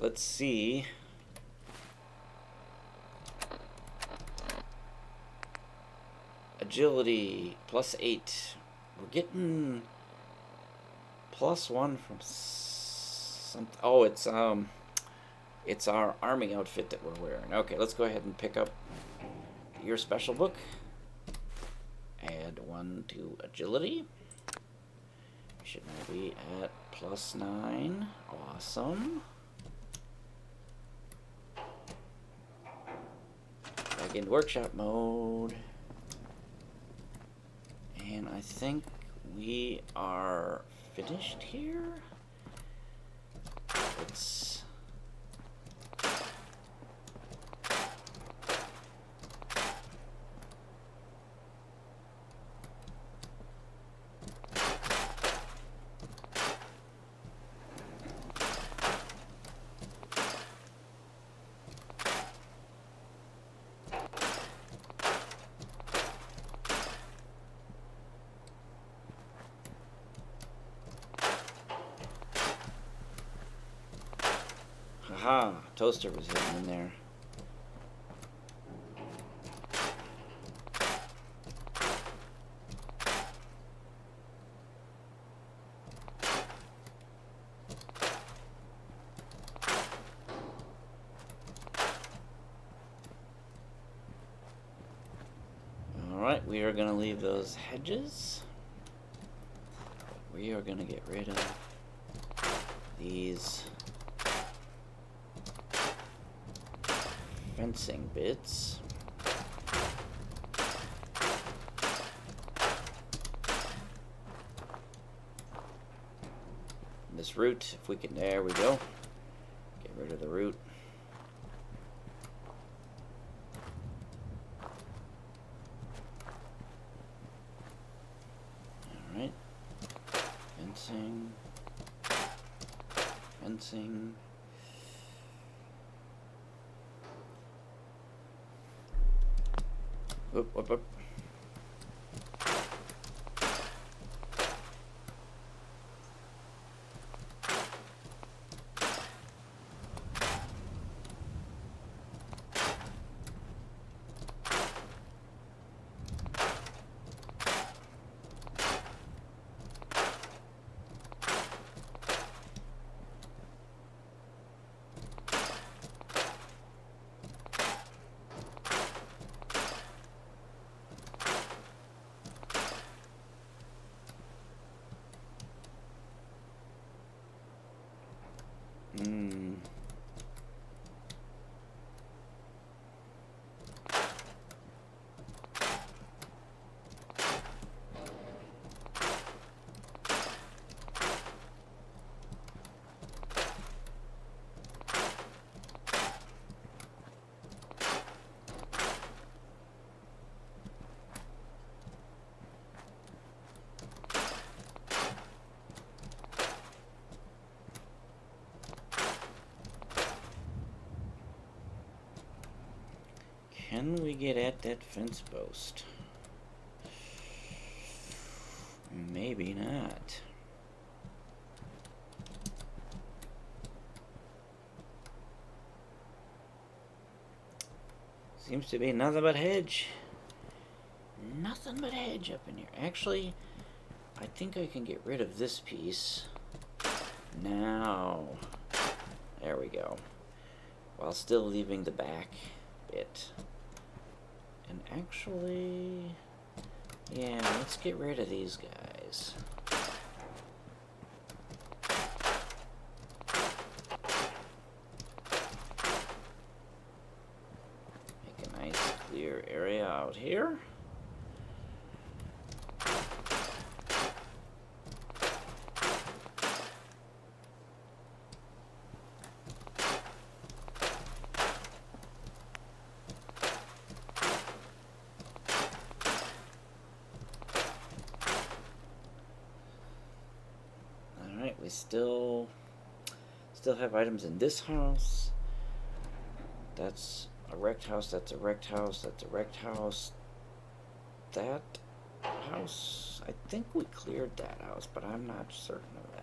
Let's see. Agility +8. We're getting +1 from some. Oh, it's our army outfit that we're wearing. Okay, let's go ahead and pick up your special book. Add 1 to agility. We should now be at +9. Awesome. Back in workshop mode. And I think we are finished here. Let's... Haha, toaster was hidden in there. Alright, we are going to leave those hedges. We are going to get rid of these fencing bits. This root, if we can, there we go. Get rid of the root. Alright. Fencing. Fencing. Whoop, whoop, whoop. Can we get at that fence post? Maybe not. Seems to be nothing but hedge. Nothing but hedge up in here. Actually, I think I can get rid of this piece. Now, there we go. While still leaving the back bit. And actually, yeah, let's get rid of these guys. Make a nice clear area out here. We still have items in this house. That's a wrecked house, that's a wrecked house, that's a wrecked house. That house, I think we cleared that house, but I'm not certain of that.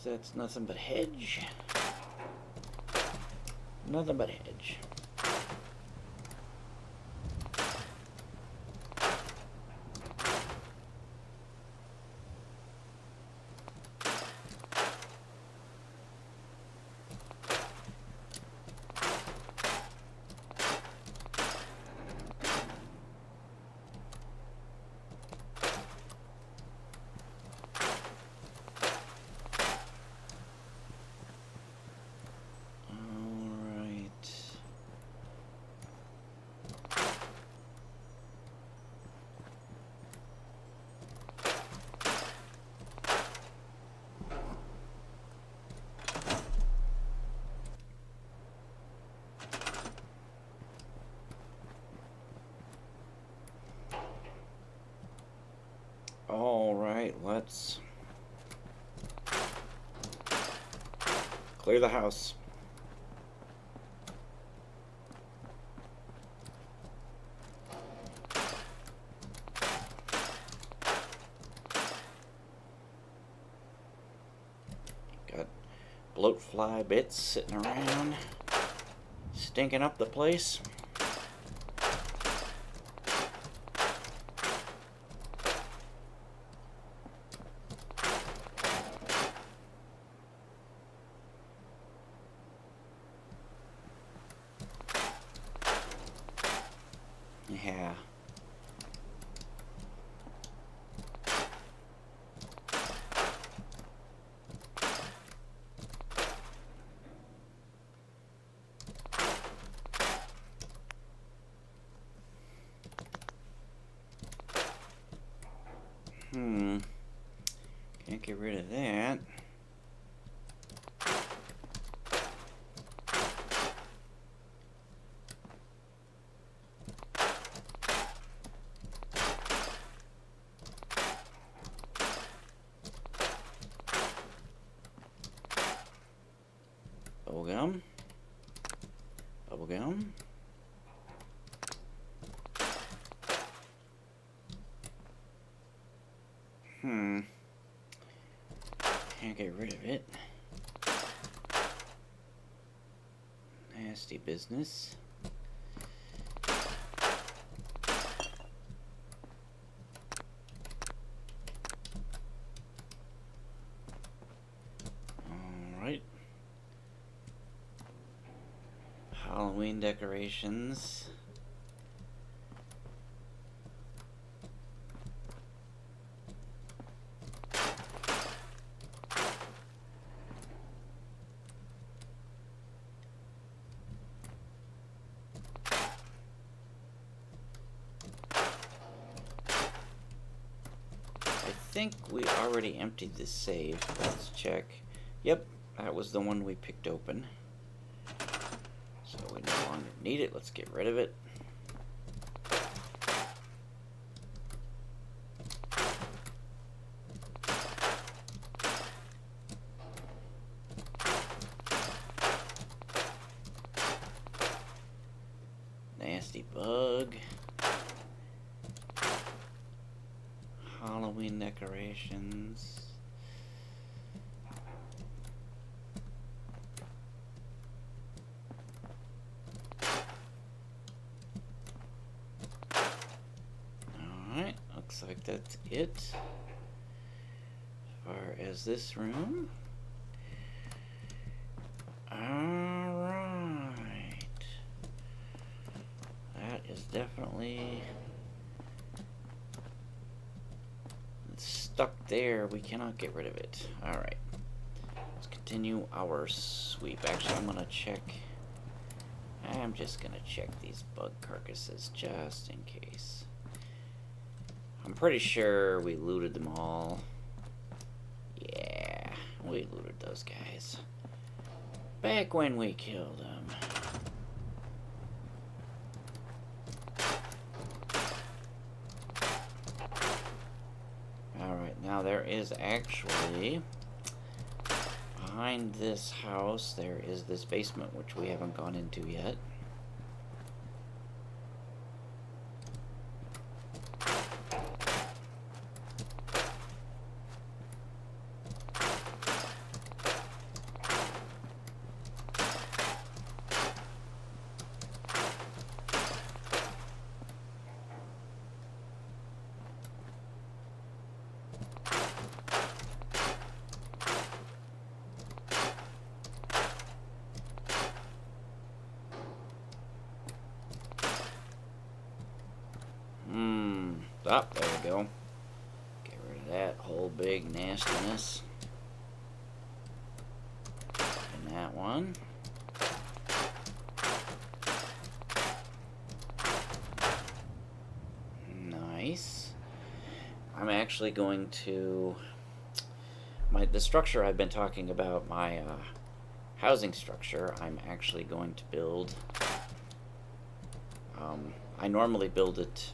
That's nothing but hedge. Nothing but hedge. let's clear the house. Got bloatfly bits sitting around, stinking up the place. Yeah. Can't get rid of that. Bubblegum. Bubblegum. Can't get rid of it. Nasty business. Alright. Halloween decorations. I think we already emptied this save. Let's check. Yep, that was the one we picked open. So we no longer need it. Let's get rid of it. Nasty bug. Halloween decorations. Alright, looks like that's it. As far as this room. Alright. That is definitely stuck there. We cannot get rid of it. Alright. Let's continue our sweep. Actually, I'm gonna check. I'm just gonna check these bug carcasses just in case. I'm pretty sure we looted them all. Yeah, we looted those guys. Back when we killed them. Alright, now there is actually, behind this house, there is this basement which we haven't gone into yet. Oh, there we go. Get rid of that whole big nastiness. And that one. Nice. I'm actually going to... the structure I've been talking about, my housing structure, I'm actually going to build... I normally build it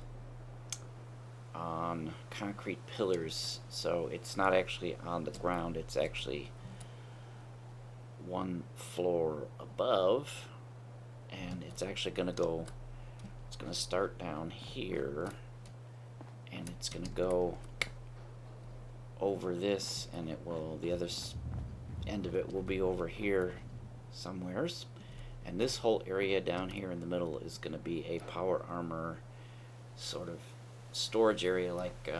on concrete pillars, so it's not actually on the ground, it's actually one floor above, and it's actually going to go, it's going to start down here, and it's going to go over this, and it will, the other end of it will be over here somewheres, and this whole area down here in the middle is going to be a power armor sort of storage area. Like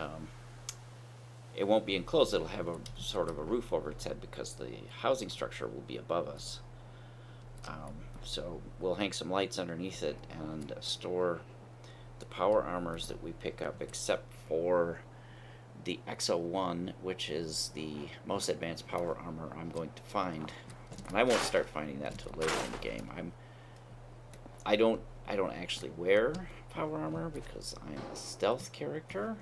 it won't be enclosed, it'll have a sort of a roof over its head because the housing structure will be above us. So we'll hang some lights underneath it and store the power armors that we pick up, except for the XO1, which is the most advanced power armor I'm going to find. And I won't start finding that till later in the game. I don't actually wear power armor because I'm a stealth character.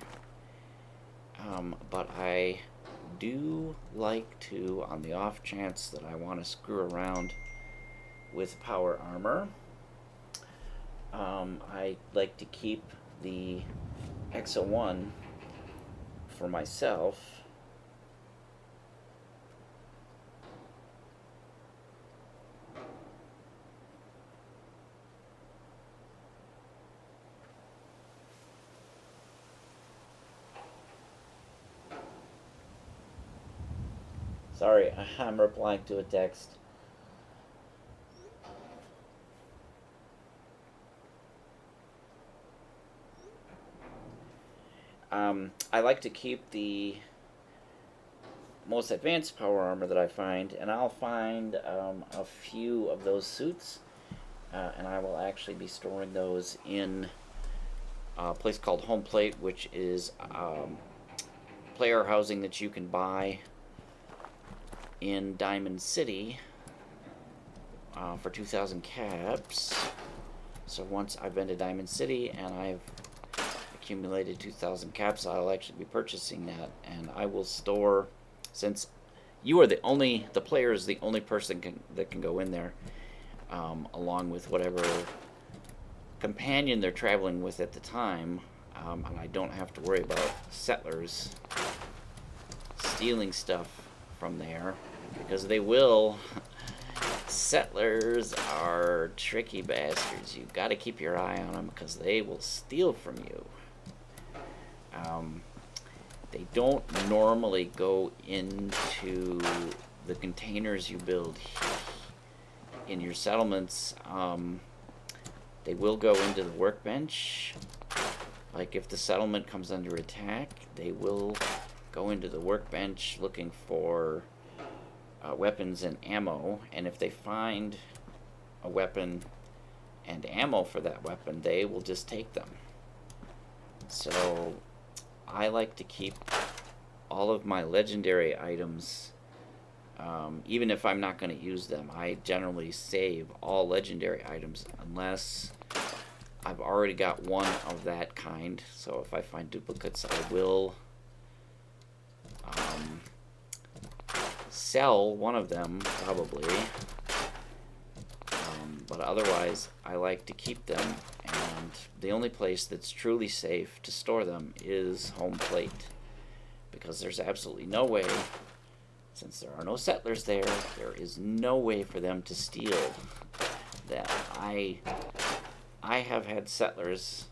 But I do like to, on the off chance that I want to screw around with power armor, I like to keep the XO1 for myself. Sorry, I'm replying to a text. I like to keep the most advanced power armor that I find, and I'll find a few of those suits, and I will actually be storing those in a place called Home Plate, which is player housing that you can buy in Diamond City for 2,000 caps. So once I've been to Diamond City and I've accumulated 2,000 caps, I'll actually be purchasing that, and I will store, since you are the player is the only person that can go in there, along with whatever companion they're traveling with at the time, and I don't have to worry about settlers stealing stuff from there, because they will. Settlers are tricky bastards. You've got to keep your eye on them because they will steal from you. They don't normally go into the containers you build in your settlements. They will go into the workbench. Like if the settlement comes under attack, they will go into the workbench looking for weapons and ammo, and if they find a weapon and ammo for that weapon, they will just take them. So I like to keep all of my legendary items, even if I'm not going to use them. I generally save all legendary items unless I've already got one of that kind. So if I find duplicates, I will sell one of them, probably. But otherwise, I like to keep them, and the only place that's truly safe to store them is Home Plate, because there's absolutely no way, since there are no settlers there, there is no way for them to steal them. I have had settlers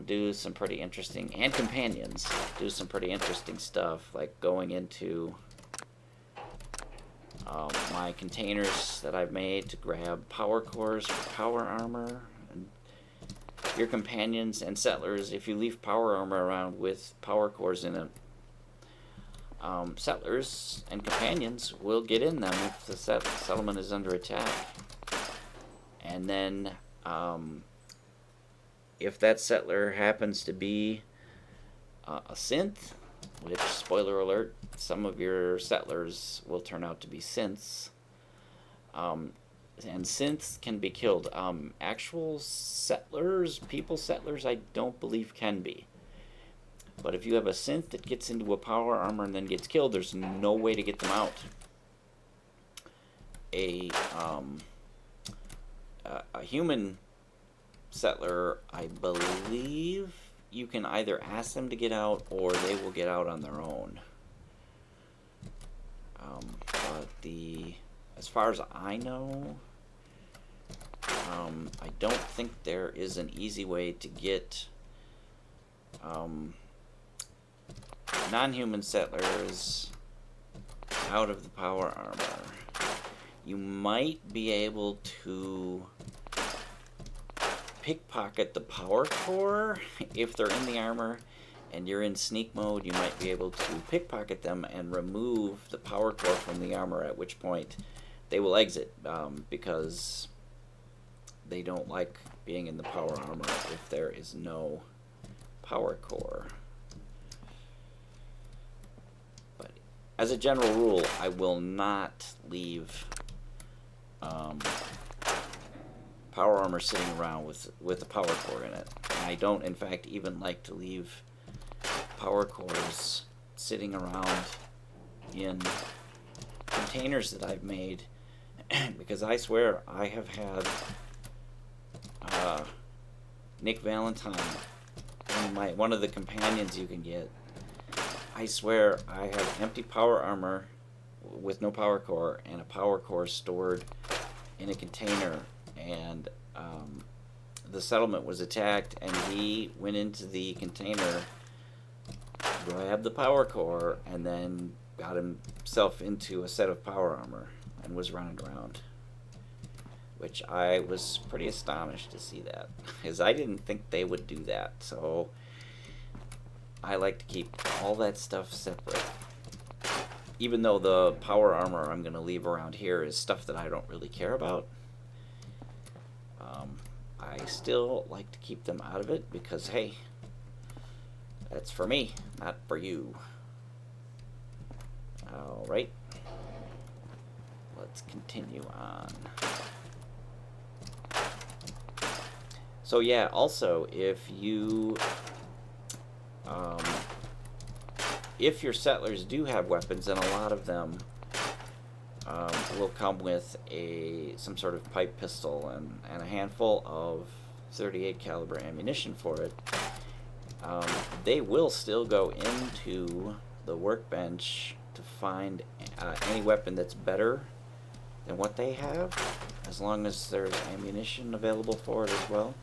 do some pretty interesting, and companions do some pretty interesting stuff, like going into my containers that I've made to grab power cores for power armor. And your companions and settlers, if you leave power armor around with power cores in it, settlers and companions will get in them if the settlement is under attack. And then if that settler happens to be a synth, which, spoiler alert, some of your settlers will turn out to be synths. And synths can be killed. Actual settlers, people settlers, I don't believe can be. But if you have a synth that gets into a power armor and then gets killed, there's no way to get them out. A human settler, I believe you can either ask them to get out or they will get out on their own. But as far as I know, I don't think there is an easy way to get non-human settlers out of the power armor. You might be able to pickpocket the power core if they're in the armor and you're in sneak mode. You might be able to pickpocket them and remove the power core from the armor, at which point they will exit because they don't like being in the power armor if there is no power core. But as a general rule, I will not leave power armor sitting around with a power core in it. And I don't, in fact, even like to leave power cores sitting around in containers that I've made because I swear I have had Nick Valentine, one of the companions you can get. I swear I have empty power armor with no power core and a power core stored in a container, and the settlement was attacked and he went into the container, grabbed the power core, and then got himself into a set of power armor and was running around, which I was pretty astonished to see that, because I didn't think they would do that. So I like to keep all that stuff separate. Even though the power armor I'm going to leave around here is stuff that I don't really care about, I still like to keep them out of it because, hey, that's for me, not for you. Alright, let's continue on. So yeah, also, if your settlers do have weapons, and a lot of them will come with some sort of pipe pistol and a handful of .38 caliber ammunition for it, they will still go into the workbench to find any weapon that's better than what they have, as long as there's ammunition available for it as well.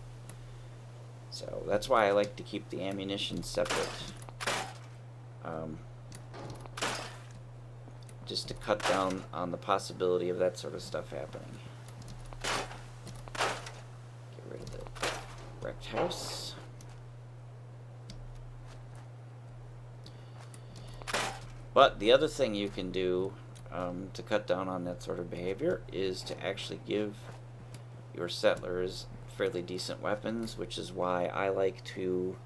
So that's why I like to keep the ammunition separate. Just to cut down on the possibility of that sort of stuff happening. Get rid of the wrecked house. But the other thing you can do to cut down on that sort of behavior is to actually give your settlers fairly decent weapons, which is why I like to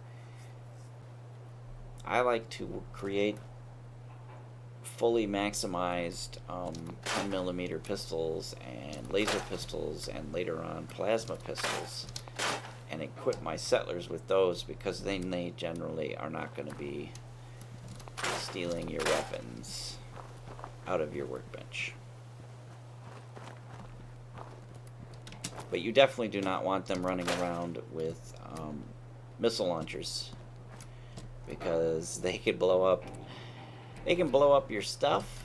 create fully maximized 10mm pistols and laser pistols, and later on plasma pistols, and equip my settlers with those, because then they generally are not going to be stealing your weapons out of your workbench. But you definitely do not want them running around with missile launchers, because they could blow up. They can blow up your stuff,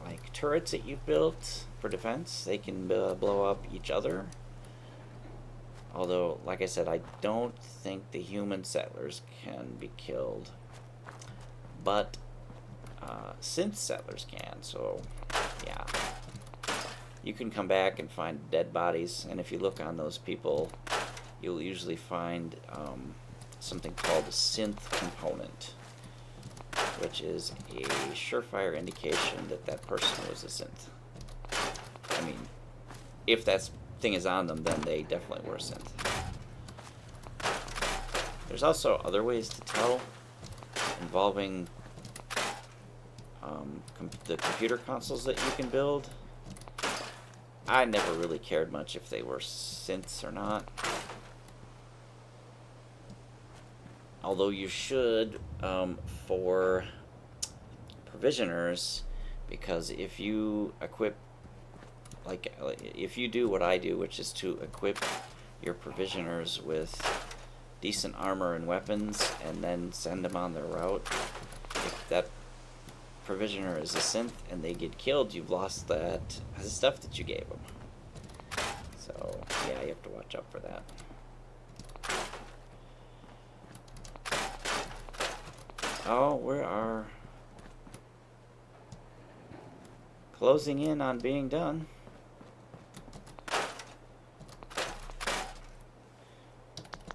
like turrets that you've built for defense. They can blow up each other. Although, like I said, I don't think the human settlers can be killed, but synth settlers can. So, yeah, you can come back and find dead bodies, and if you look on those people, you'll usually find something called a synth component, which is a surefire indication that that person was a synth. I mean, if that thing is on them, then they definitely were a synth. There's also other ways to tell, involving the computer consoles that you can build. I never really cared much if they were synths or not. Although you should for provisioners, because if you equip, if you do what I do, which is to equip your provisioners with decent armor and weapons and then send them on their route. If that provisioner is a synth and they get killed, you've lost that stuff that you gave them. So yeah, you have to watch out for that. Oh, we are closing in on being done.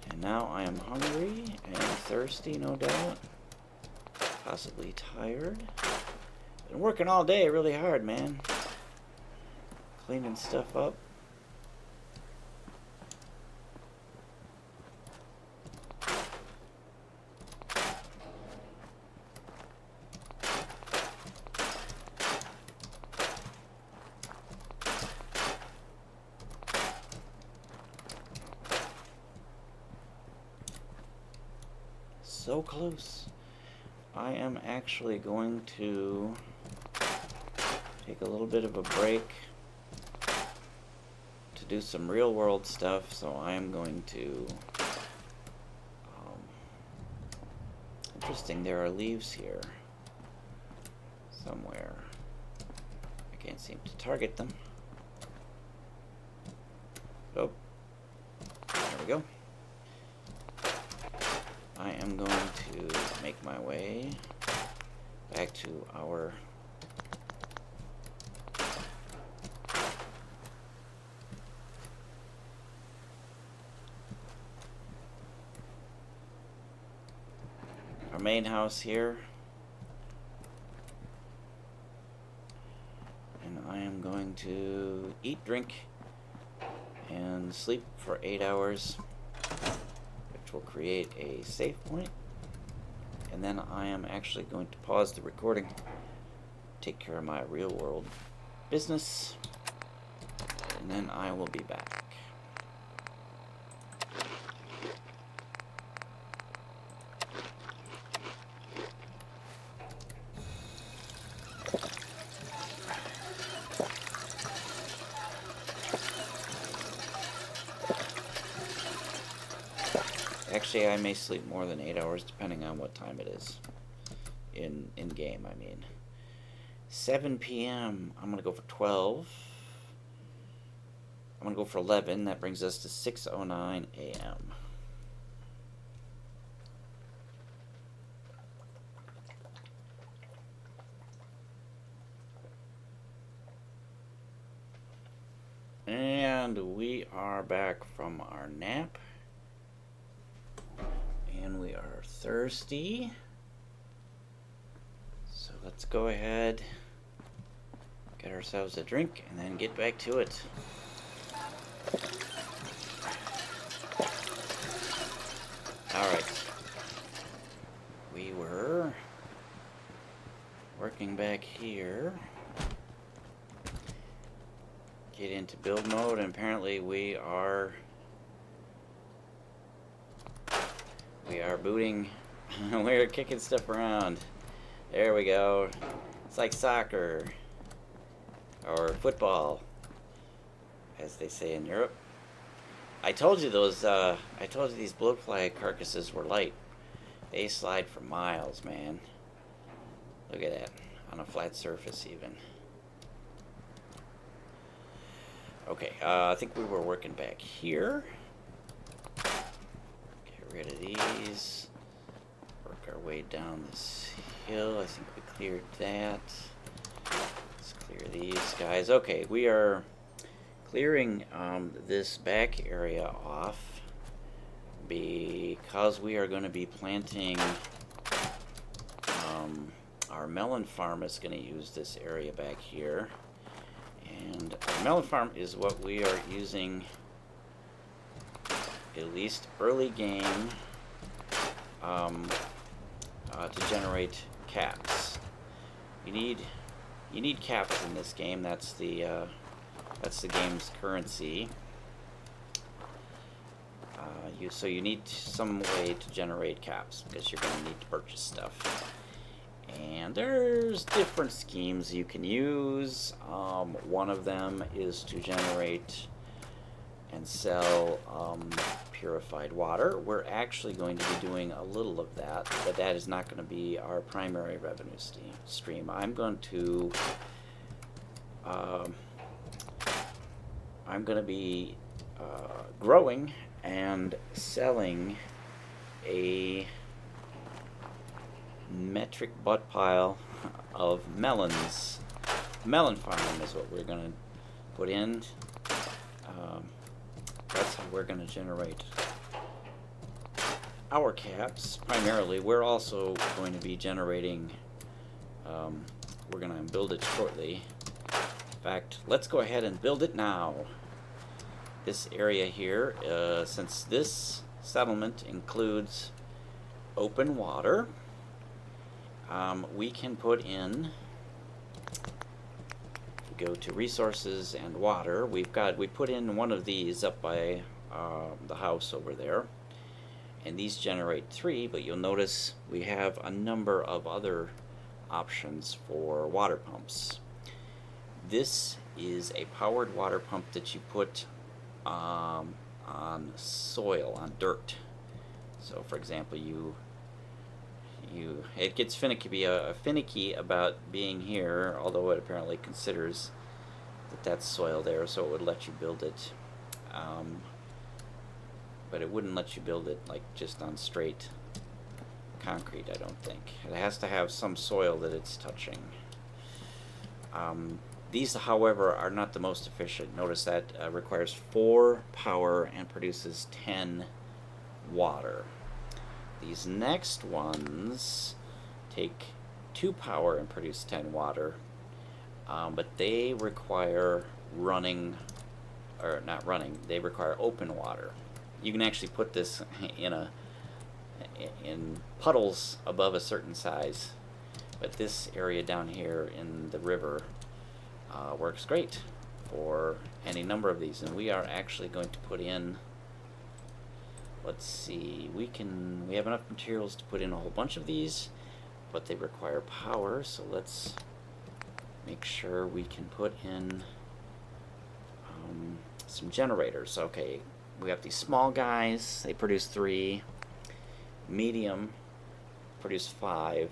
And now I am hungry and thirsty, no doubt. Possibly tired. Been working all day really hard, man. Cleaning stuff up. So close. I am actually going to take a little bit of a break to do some real world stuff, so I am going to interesting, there are leaves here somewhere. I can't seem to target them. Oh, there we go. I am going to make my way back to our main house here, and I am going to eat, drink, and sleep for 8 hours, which will create a save point. And then I am actually going to pause the recording, take care of my real world business, and then I will be back. Actually, I may sleep more than 8 hours depending on what time it is in game. I mean, 7 p.m. I'm gonna go for 12. I'm gonna go for 11. That brings us to 6:09 a.m. And we are back from our nap. And we are thirsty. So let's go ahead, get ourselves a drink, and then get back to it. Alright. We were working back here. Get into build mode, and apparently we are booting. We're kicking stuff around. There we go. It's like soccer or football, as they say in Europe. I told you those. I told you these blowfly carcasses were light. They slide for miles, man. Look at that, on a flat surface even. Okay, I think we were working back here. Rid of these. Work our way down this hill. I think we cleared that. Let's clear these guys. Okay, we are clearing this back area off because we are going to be planting. Our melon farm is going to use this area back here, and our melon farm is what we are using, at least early game, to generate caps. You need caps in this game. That's the game's currency. So you need some way to generate caps because you're going to need to purchase stuff. And there's different schemes you can use. One of them is to generate and and sell purified water. We're actually going to be doing a little of that, but that is not going to be our primary revenue stream. I'm going to be growing and selling a metric butt pile of melons. Melon farm is what we're going to put in. That's how we're going to generate our caps. Primarily, we're also going to be generating, we're going to build it shortly. In fact, let's go ahead and build it now. This area here, since this settlement includes open water, we can put in, go to resources and water. We put in one of these up by the house over there, and these generate 3, but you'll notice we have a number of other options for water pumps. This is a powered water pump that you put on soil, on dirt. So for example, it gets finicky about being here, although it apparently considers that that's soil there, so it would let you build it. But it wouldn't let you build it like just on straight concrete, I don't think. It has to have some soil that it's touching. These, however, are not the most efficient. Notice that requires 4 power and produces 10 water. These next ones take 2 power and produce 10 water, but they require they require open water. You can actually put this in puddles above a certain size, but this area down here in the river works great for any number of these, and we are actually going to put in, let's see, we have enough materials to put in a whole bunch of these, but they require power, so let's make sure we can put in some generators. Okay, we have these small guys, they produce 3, medium produce 5,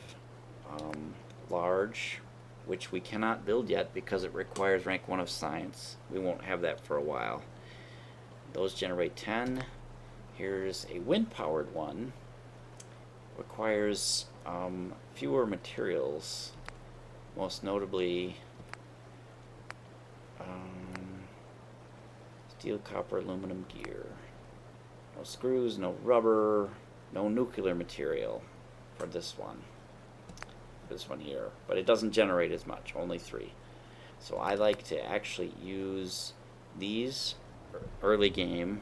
large, which we cannot build yet because it requires rank 1 of science. We won't have that for a while. Those generate 10. Here's a wind-powered one. Requires fewer materials, most notably steel, copper, aluminum gear. No screws, no rubber, no nuclear material for this one. This one here, but it doesn't generate as much, only 3. So I like to actually use these early game,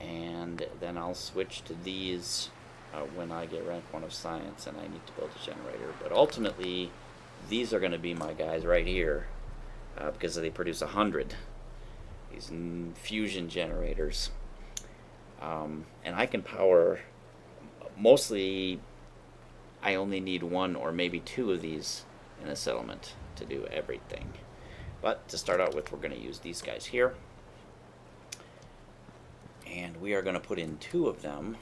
and then I'll switch to these when I get rank 1 of science and I need to build a generator. But ultimately, these are going to be my guys right here because they produce 100. These fusion generators, and I can power mostly. I only need 1 or maybe 2 of these in a settlement to do everything. But to start out with, we're going to use these guys here. And we are going to put in 2 of them.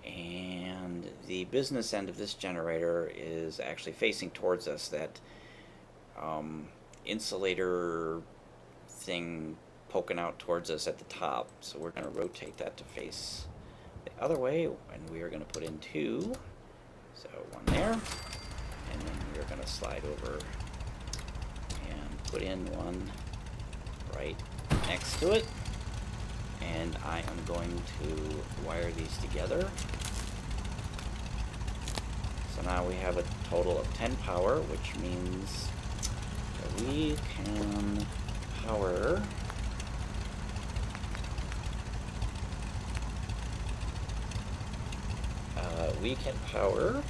And the business end of this generator is actually facing towards us. That insulator thing poking out towards us at the top, so we're going to rotate that to face the other way, and we are going to put in 2, so 1 there, and then we're going to slide over and put in 1 right next to it, and I am going to wire these together. So now we have a total of 10 power, which means that we can power we can power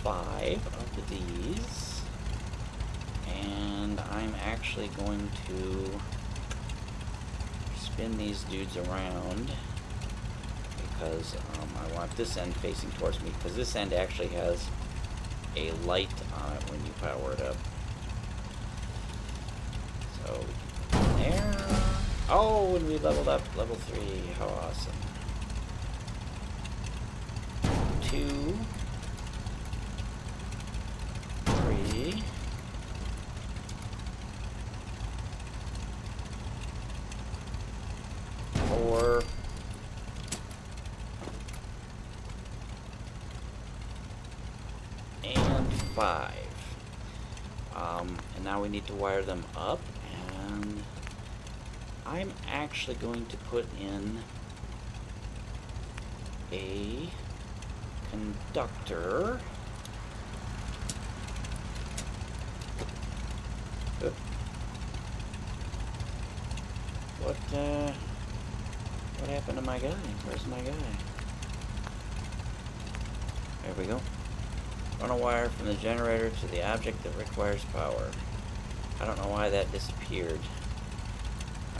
5 of these, and I'm actually going to spin these dudes around because I want this end facing towards me, because this end actually has a light on it when you power it up. Oh, and we leveled up level 3. How awesome. 2, 3. 4. And 5. And now we need to wire them up, and I'm actually going to put in a conductor. What happened to my guy? Where's my guy? There we go. Run a wire from the generator to the object that requires power. I don't know why that disappeared.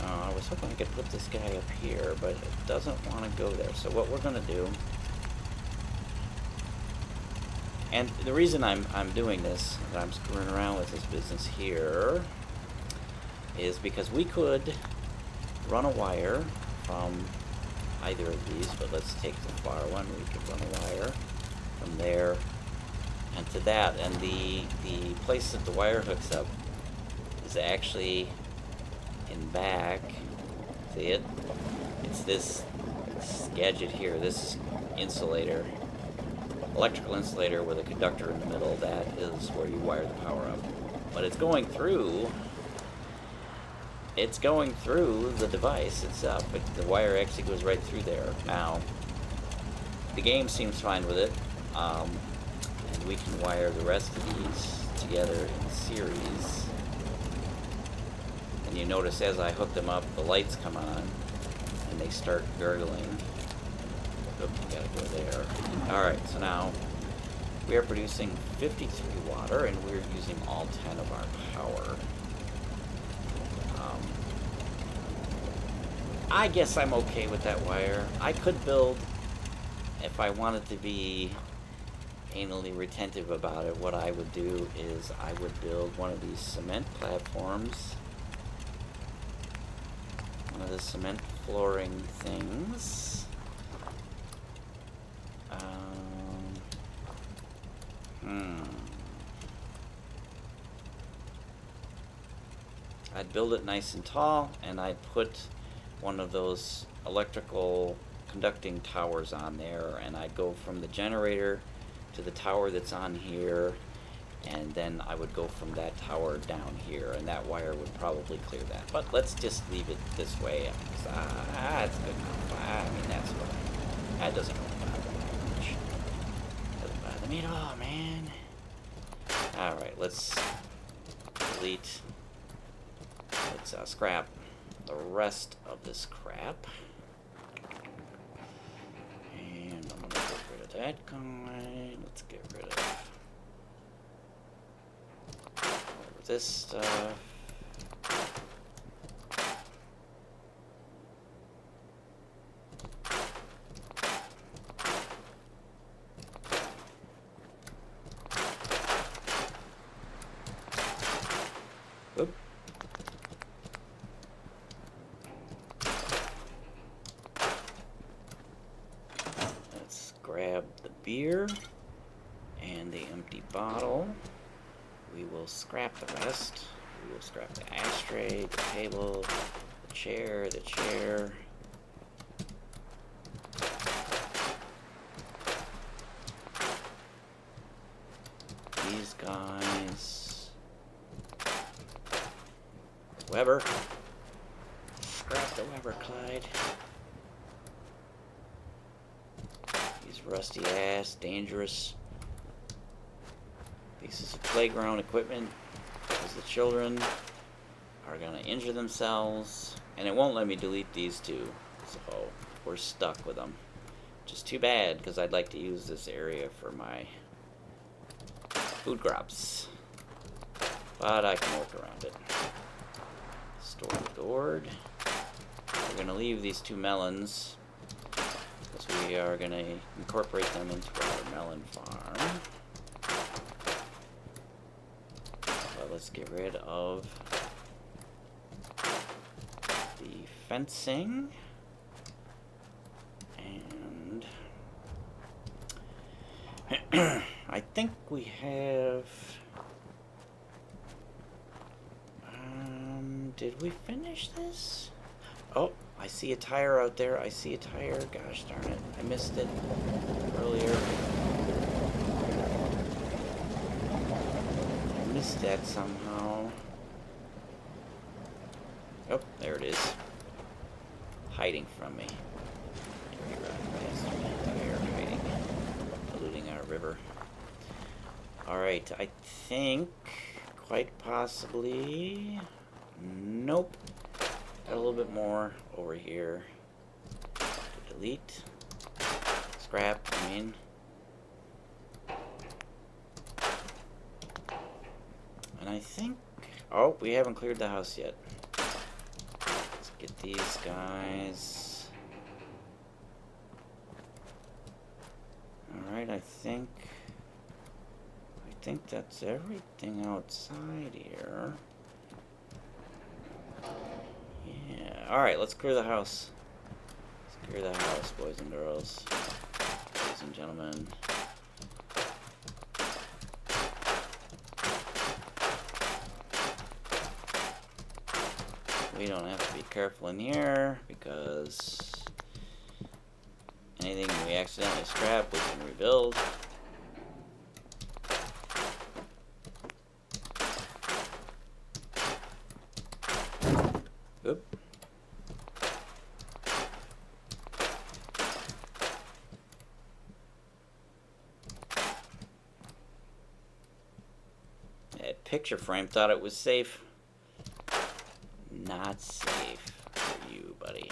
I was hoping I could put this guy up here, but it doesn't want to go there. So what we're going to do, and the reason I'm doing this, that I'm screwing around with this business here, is because we could run a wire from either of these, but let's take the far one. We could run a wire from there and to that, and the place that the wire hooks up is actually in back. See it? It's this gadget here, this insulator, electrical insulator with a conductor in the middle. That is where you wire the power up. But it's going through the device itself. The wire actually goes right through there. Now, the game seems fine with it, and we can wire the rest of these together in series. And you notice as I hook them up, the lights come on, and they start gurgling. Oops, we gotta go there. Alright, so now we are producing 53 water, and we're using all 10 of our power. I guess I'm okay with that wire. I could build, if I wanted to be anally retentive about it, what I would do is I would build one of these cement platforms, one of the cement flooring things. I'd build it nice and tall, and I'd put one of those electrical conducting towers on there, and I'd go from the generator to the tower that's on here, and then I would go from that tower down here, and that wire would probably clear that. But let's just leave it this way. That's good enough. I mean, that's what that doesn't really bother me much. Doesn't bother me at all, man. Alright, let's delete. Let's scrap the rest of this crap. And I'm going to get rid of that guy. Let's get rid of all of this stuff. Oop. Grab the beer and the empty bottle. We will scrap the rest. We will scrap the ashtray, the table, the chair, these guys. Weber. Scrap the Weber, Clyde. Rusty ass, dangerous pieces of playground equipment, because the children are going to injure themselves, and it won't let me delete these two, so we're stuck with them. Just too bad, because I'd like to use this area for my food crops, but I can work around it. Stored. We're going to leave these two melons. We are going to incorporate them into our melon farm. But let's get rid of the fencing. And I think we have... did we finish this? Oh, I see a tire out there. I see a tire. Gosh darn it. I missed it earlier. I missed that somehow. Oh, there it is. Hiding from me. Tire hiding. Polluting our river. Alright, I think quite possibly... Nope. Got a little bit more over here. Delete. Scrap, I mean. And I think... Oh, we haven't cleared the house yet. Let's get these guys. Alright, I think that's everything outside here. Yeah. Alright, let's clear the house. Let's clear the house, boys and girls. Ladies and gentlemen. We don't have to be careful in here because anything we accidentally scrap, we can rebuild. Oop. That picture frame thought it was safe. Not safe for you, buddy.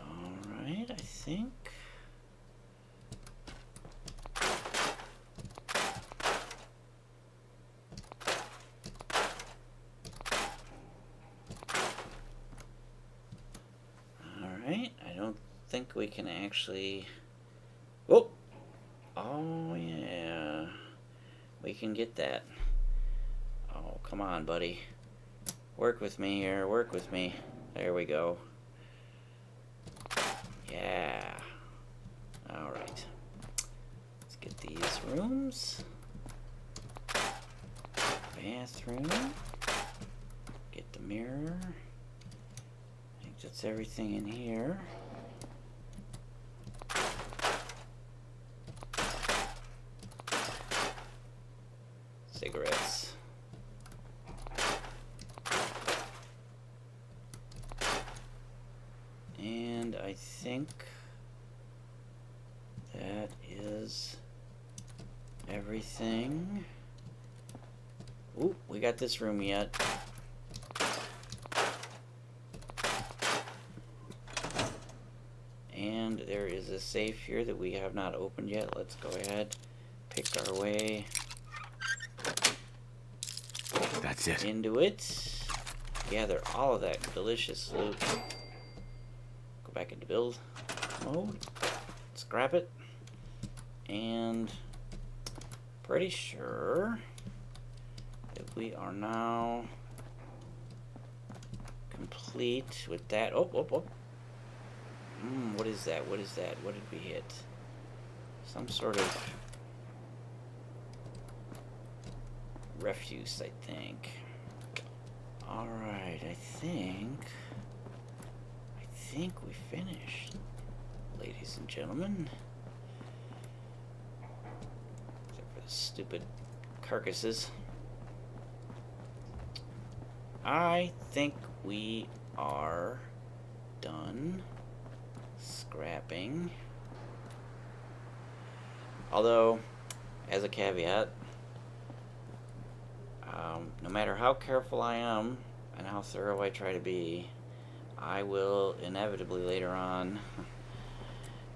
Alright, I think. Alright, I don't think we can actually... Oh! Oh, yeah. We can get that. Oh, come on, buddy. Work with me here. Work with me. There we go. Yeah. Alright. Let's get these rooms. Bathroom. Get the mirror. I think that's everything in here. Cigarettes. And I think that is everything. Ooh, we got this room yet. And there is a safe here that we have not opened yet. Let's go ahead, pick our way. That's it. Into it. Gather all of that delicious loot. Go back into build mode. Scrap it. And pretty sure that we are now complete with that. Oh, oh, oh. What is that? What is that? What did we hit? Some sort of refuse, I think. Alright, I think we finished, ladies and gentlemen. Except for the stupid carcasses. I think we are done scrapping. Although, as a caveat, no matter how careful I am and how thorough I try to be, I will inevitably later on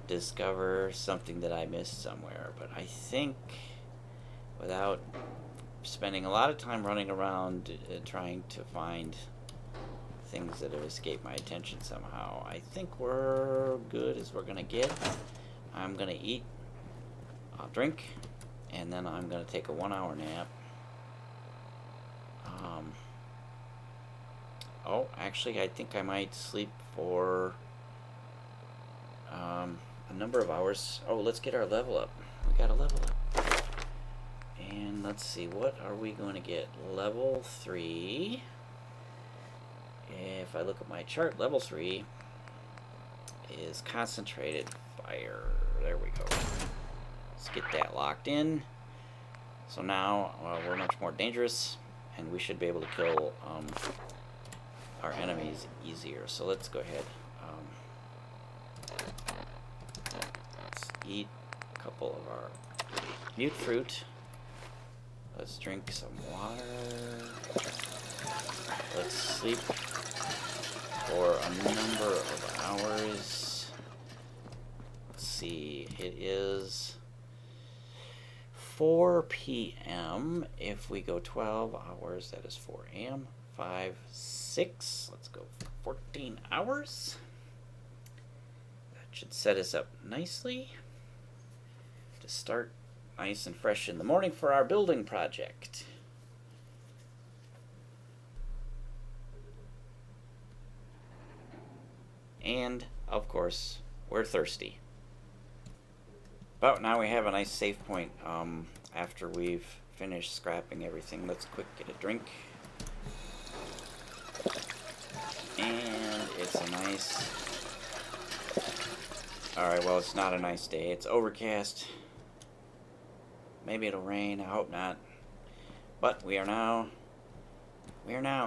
discover something that I missed somewhere. But I think, without spending a lot of time running around trying to find things that have escaped my attention somehow, I think we're good as we're gonna get. I'm gonna eat, I'll drink, and then I'm gonna take a 1-hour nap. Oh, actually, I think I might sleep for a number of hours. Oh, let's get our level up. We got a level up. And let's see, what are we going to get? Level 3. If I look at my chart, level 3 is concentrated fire. There we go. Let's get that locked in. So now we're much more dangerous, and we should be able to kill our enemies easier. So let's go ahead. Let's eat a couple of our mute fruit. Let's drink some water. Let's sleep for a number of hours. Let's see, it is 4 p.m. If we go 12 hours, that is 4 a.m. 5, 6. Let's go 14 hours. That should set us up nicely to start nice and fresh in the morning for our building project. And, of course, we're thirsty. But now we have a nice save point after we've finished scrapping everything. Let's quick get a drink. And it's a nice... Alright, well, it's not a nice day. It's overcast. Maybe it'll rain. I hope not. But we are now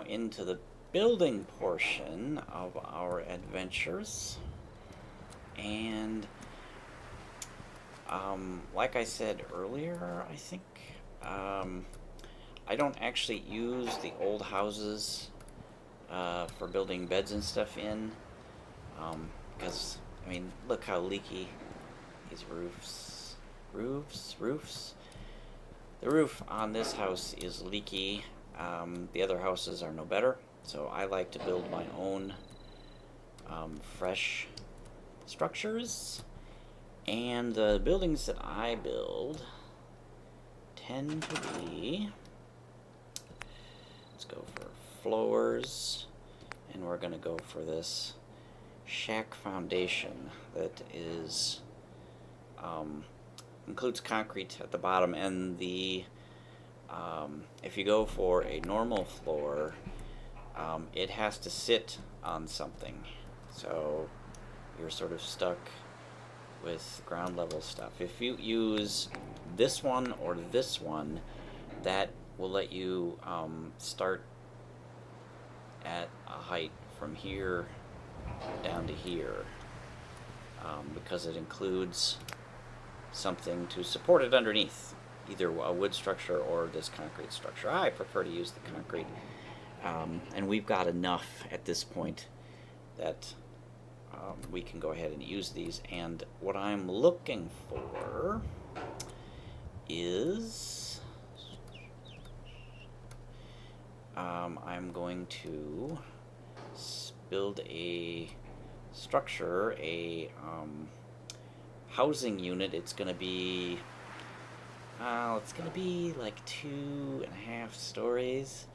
into the building portion of our adventures. And like I said earlier, I think I don't actually use the old houses for building beds and stuff in, because I mean, look how leaky these roofs. The roof on this house is leaky. The other houses are no better, so I like to build my own fresh structures. And the buildings that I build tend to be, let's go for floors, and we're going to go for this shack foundation that is includes concrete at the bottom, and the if you go for a normal floor, it has to sit on something, so you're sort of stuck with ground level stuff. If you use this one or this one, that will let you start at a height from here down to here, because it includes something to support it underneath, either a wood structure or this concrete structure. I prefer to use the concrete, and we've got enough at this point that we can go ahead and use these. And what I'm looking for is I'm going to build a structure, a housing unit. It's going to be like 2.5 stories.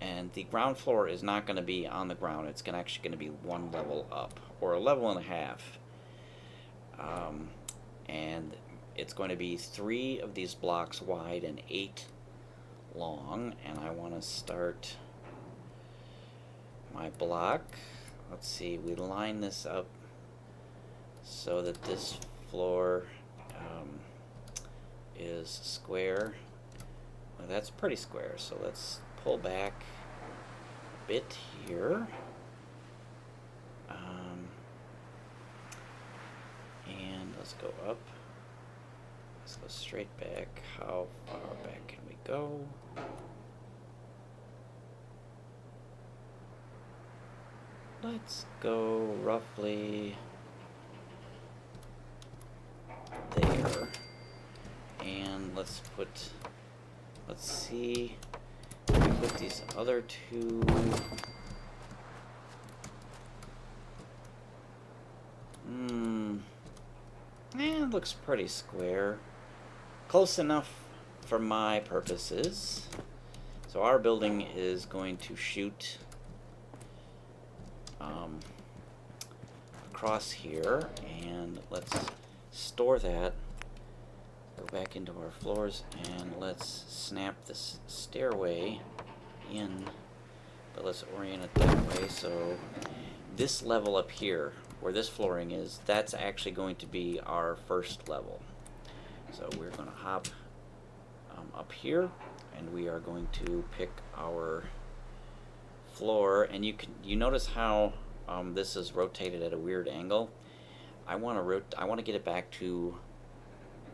And the ground floor is not going to be on the ground. It's actually going to be one level up, or a level and a half. And it's going to be 3 of these blocks wide and 8 long. And I want to start my block. Let's see, we line this up so that this floor is square. Well, that's pretty square, so let's pull back a bit here, and let's go up. Let's go straight back. How far back can we go? Let's go roughly there, and let's see, we put these other 2, it looks pretty square, close enough for my purposes. So our building is going to shoot across here, and let's store that. Go back into our floors, and let's snap this stairway in, but let's orient it that way. So this level up here, where this flooring is, that's actually going to be our first level. So we're going to hop up here, and we are going to pick our floor. And you notice how this is rotated at a weird angle. I want to get it back to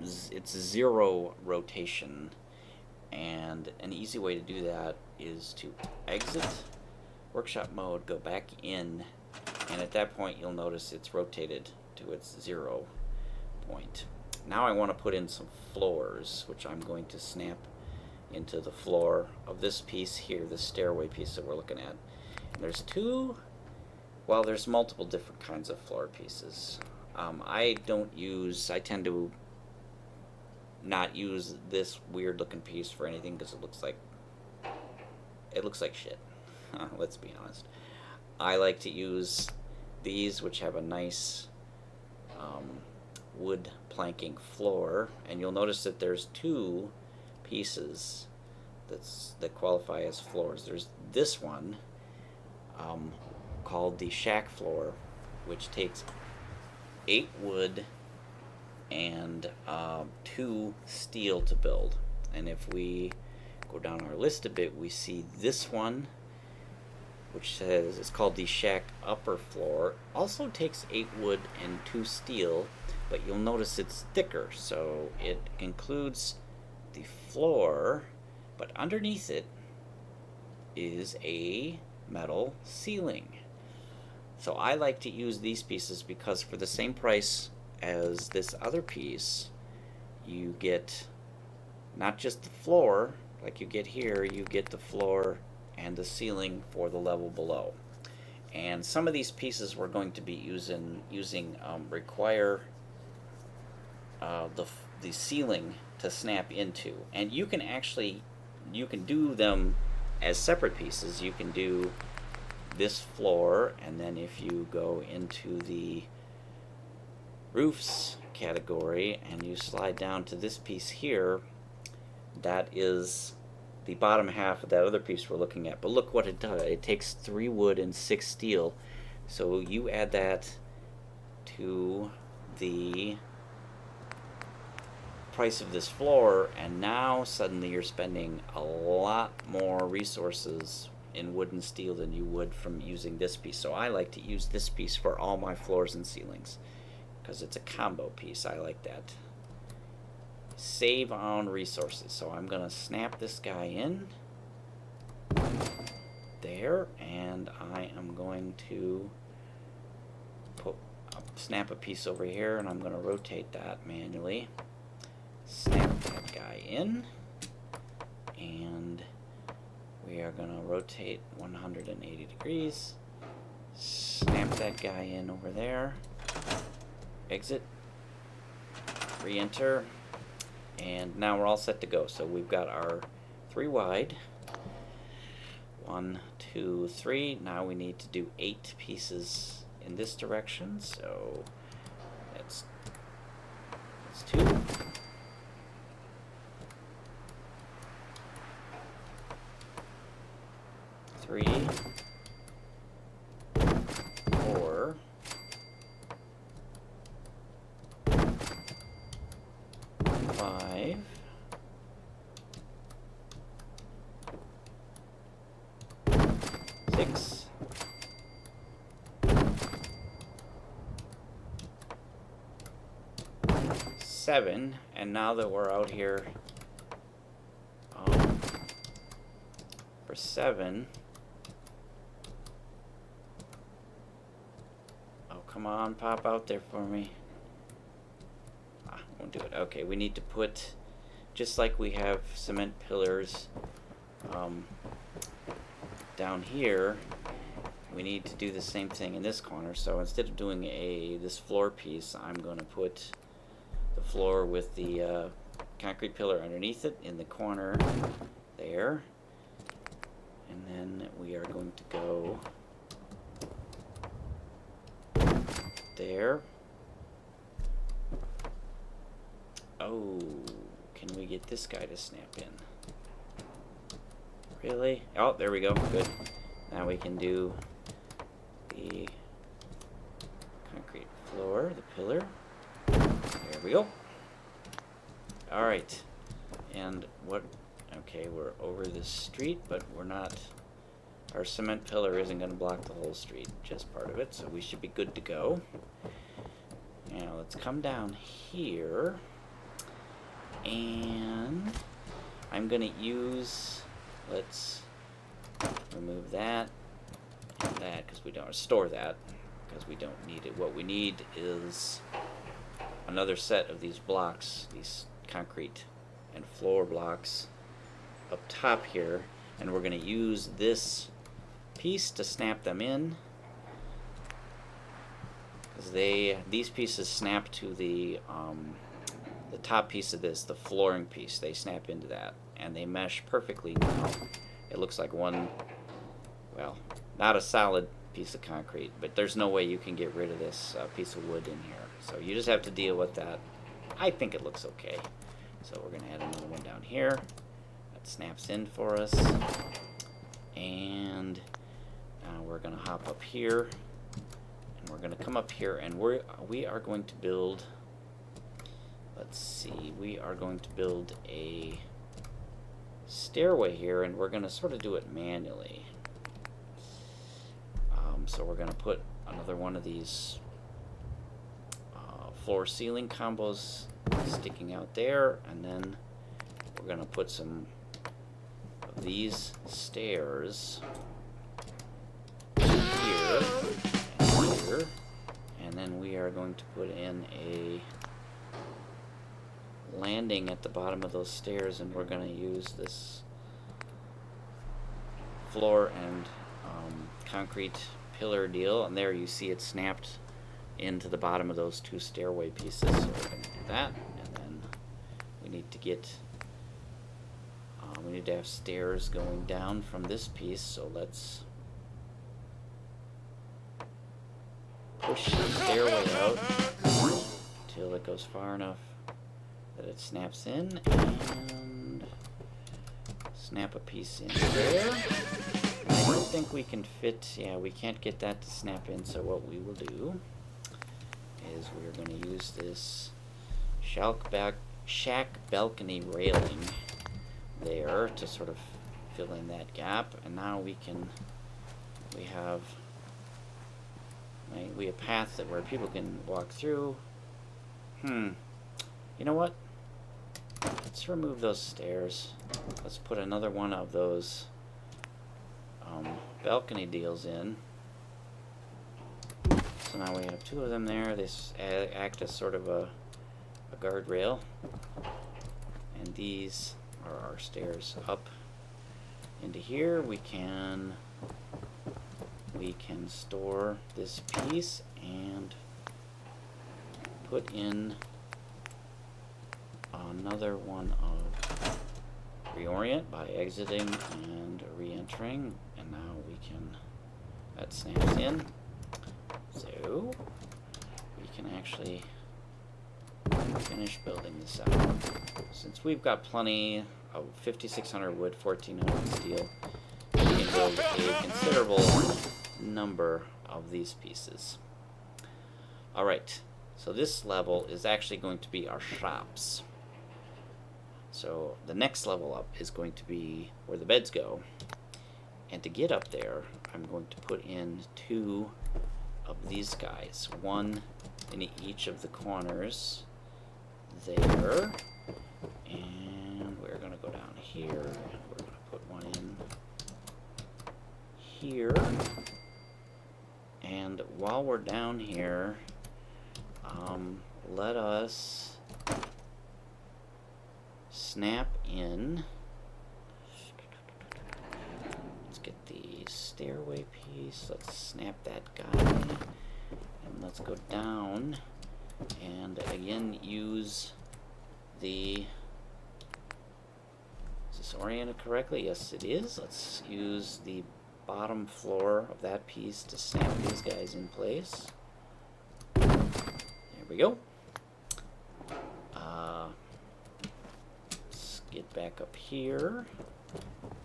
it's 0 rotation, and an easy way to do that is to exit workshop mode, go back in, and at that point you'll notice it's rotated to its 0 point. Now I want to put in some floors, which I'm going to snap into the floor of this piece here, this stairway piece that we're looking at. And there's there's multiple different kinds of floor pieces. I tend to not use this weird looking piece for anything because it looks like shit. Let's be honest. I like to use these, which have a nice wood planking floor, and you'll notice that there's 2 pieces that qualify as floors. There's this one called the shack floor, which takes 8 wood and 2 steel to build. And if we go down our list a bit, we see this one, which says it's called the shack upper floor. Also takes 8 wood and 2 steel, but you'll notice it's thicker, so it includes the floor, but underneath it is a metal ceiling. So I like to use these pieces because for the same price as this other piece, you get not just the floor like you get here, you get the floor and the ceiling for the level below. And some of these pieces we're going to be using require the ceiling to snap into, and you can do them as separate pieces. You can do this floor, and then if you go into the roofs category and you slide down to this piece here, that is the bottom half of that other piece we're looking at. But look what it does. It takes 3 wood and 6 steel. So you add that to the price of this floor, and now suddenly you're spending a lot more resources in wood and steel than you would from using this piece. So I like to use this piece for all my floors and ceilings because it's a combo piece. I like that. Save on resources. So I'm going to snap this guy in there, and I am going to snap a piece over here, and I'm going to rotate that manually. Snap that guy in, and we are going to rotate 180 degrees. Snap that guy in over there. Exit. Re-enter. And now we're all set to go. So we've got our 3 wide. 1, 2, 3. Now we need to do 8 pieces in this direction. So that's 2. 3, 4, 5, 6, 7, and now that we're out here for 7, come on, pop out there for me. Won't do it. Okay, we need to put, just like we have cement pillars down here, we need to do the same thing in this corner. So instead of doing this floor piece, I'm going to put the floor with the concrete pillar underneath it in the corner there. And then we are going to go there. Oh, can we get this guy to snap in? Really? Oh, there we go. Good. Now we can do the concrete floor, the pillar. There we go. Alright. And what... Okay, we're over this street, but we're not... Our cement pillar isn't going to block the whole street, just part of it, so we should be good to go. Now, let's come down here. And I'm going to use... Let's remove that and that, because we don't store that, because we don't need it. What we need is another set of these blocks, these concrete and floor blocks up top here, and we're going to use this piece to snap them in, because these pieces snap to the top piece of this, the flooring piece. They snap into that, and they mesh perfectly now. It looks like one, well, not a solid piece of concrete, but there's no way you can get rid of this piece of wood in here. So you just have to deal with that. I think it looks okay. So we're going to add another one down here. That snaps in for us. And we're going to hop up here. And we're going to come up here, and we are going to build... Let's see, we are going to build a stairway here, and we're going to sort of do it manually. So we're going to put another one of these floor-ceiling combos sticking out there, and then we're going to put some of these stairs here and here, and then we are going to put in a landing at the bottom of those stairs, and we're going to use this floor and concrete pillar deal, and there you see it snapped into the bottom of those two stairway pieces. So we're going to do that, and then we need to get we need to have stairs going down from this piece, so let's push the stairway out until it goes far enough that it snaps in, and snap a piece in there. I don't think we can fit, yeah, we can't get that to snap in, so what we will do is we're going to use this shack balcony railing there to sort of fill in that gap, and now we have a path that where people can walk through. You know what? Let's remove those stairs. Let's put another one of those balcony deals in. So now we have two of them there. They act as sort of a guardrail. And these are our stairs up into here. We can store this piece and put in another one of reorient by exiting and re-entering, and now we can, that snaps in, so we can actually finish building this out. Since we've got plenty of 5,600 wood, 1,400 steel, we can build a considerable number of these pieces. Alright, so this level is actually going to be our shops. So the next level up is going to be where the beds go. And to get up there, I'm going to put in two of these guys. One in each of the corners there. And we're going to go down here. And we're going to put one in here. And while we're down here, let us snap in. Let's get the stairway piece. Let's snap that guy. And let's go down and again use the Is this oriented correctly? Yes, it is. Let's use the bottom floor of that piece to snap these guys in place. There we go. Let's get back up here.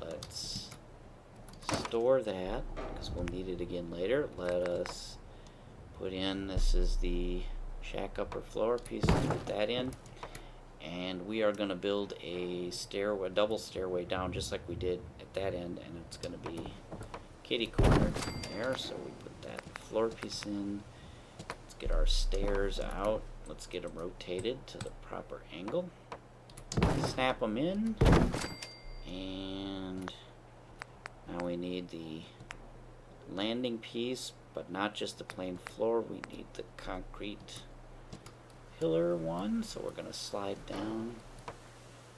Let's store that because we'll need it again later. Let us put in, this is the shack upper floor piece, put that in. And we are going to build a stairway, double stairway down just like we did at that end, and it's going to be kitty corner there. So we put that floor piece in. Let's get our stairs out. Let's get them rotated to the proper angle. Snap them in. And now we need the landing piece, but not just the plain floor. We need the concrete pillar one, so we're going to slide down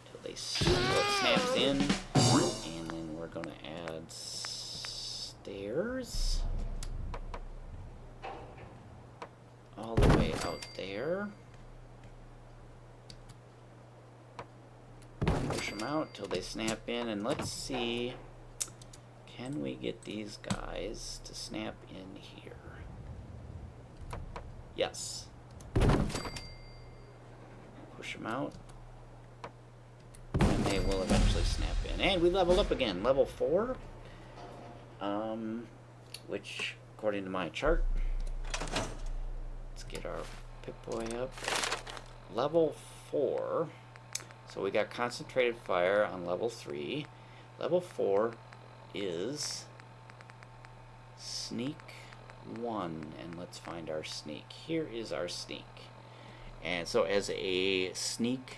till it snaps in, and then we're going to add stairs all the way out there. Push them out till they snap in, and let's see, can we get these guys to snap in here? Yes. Push them out, and they will eventually snap in. And we leveled up again, level 4, which according to my chart, let's get our Pip-Boy up. Level 4, so we got concentrated fire on level 3. Level 4 is sneak 1, and let's find our sneak. Here is our sneak. And so as a sneak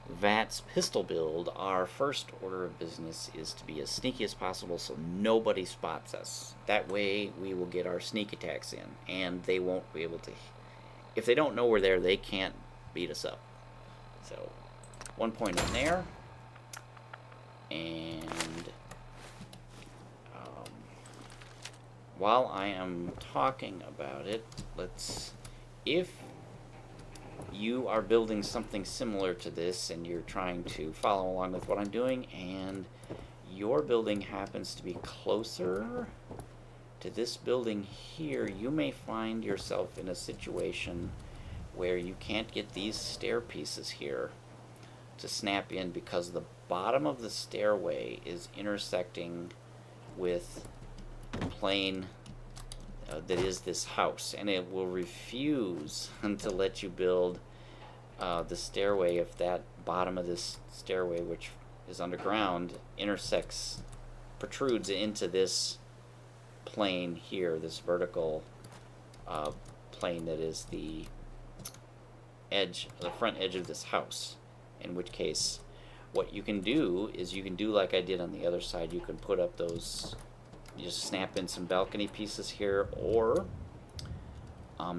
VATS pistol build, our first order of business is to be as sneaky as possible so nobody spots us. That way we will get our sneak attacks in, and they won't be able to, if they don't know we're there, they can't beat us up. So 1 point in there, and while I am talking about it, if you are building something similar to this and you're trying to follow along with what I'm doing, and your building happens to be closer to this building here, you may find yourself in a situation where you can't get these stair pieces here to snap in because the bottom of the stairway is intersecting with the plane that is this house, and it will refuse to let you build the stairway if that bottom of this stairway, which is underground, protrudes into this plane here, this vertical plane that is the front edge of this house. In which case, what you can do is you can do like I did on the other side. You can put up those, you just snap in some balcony pieces here, or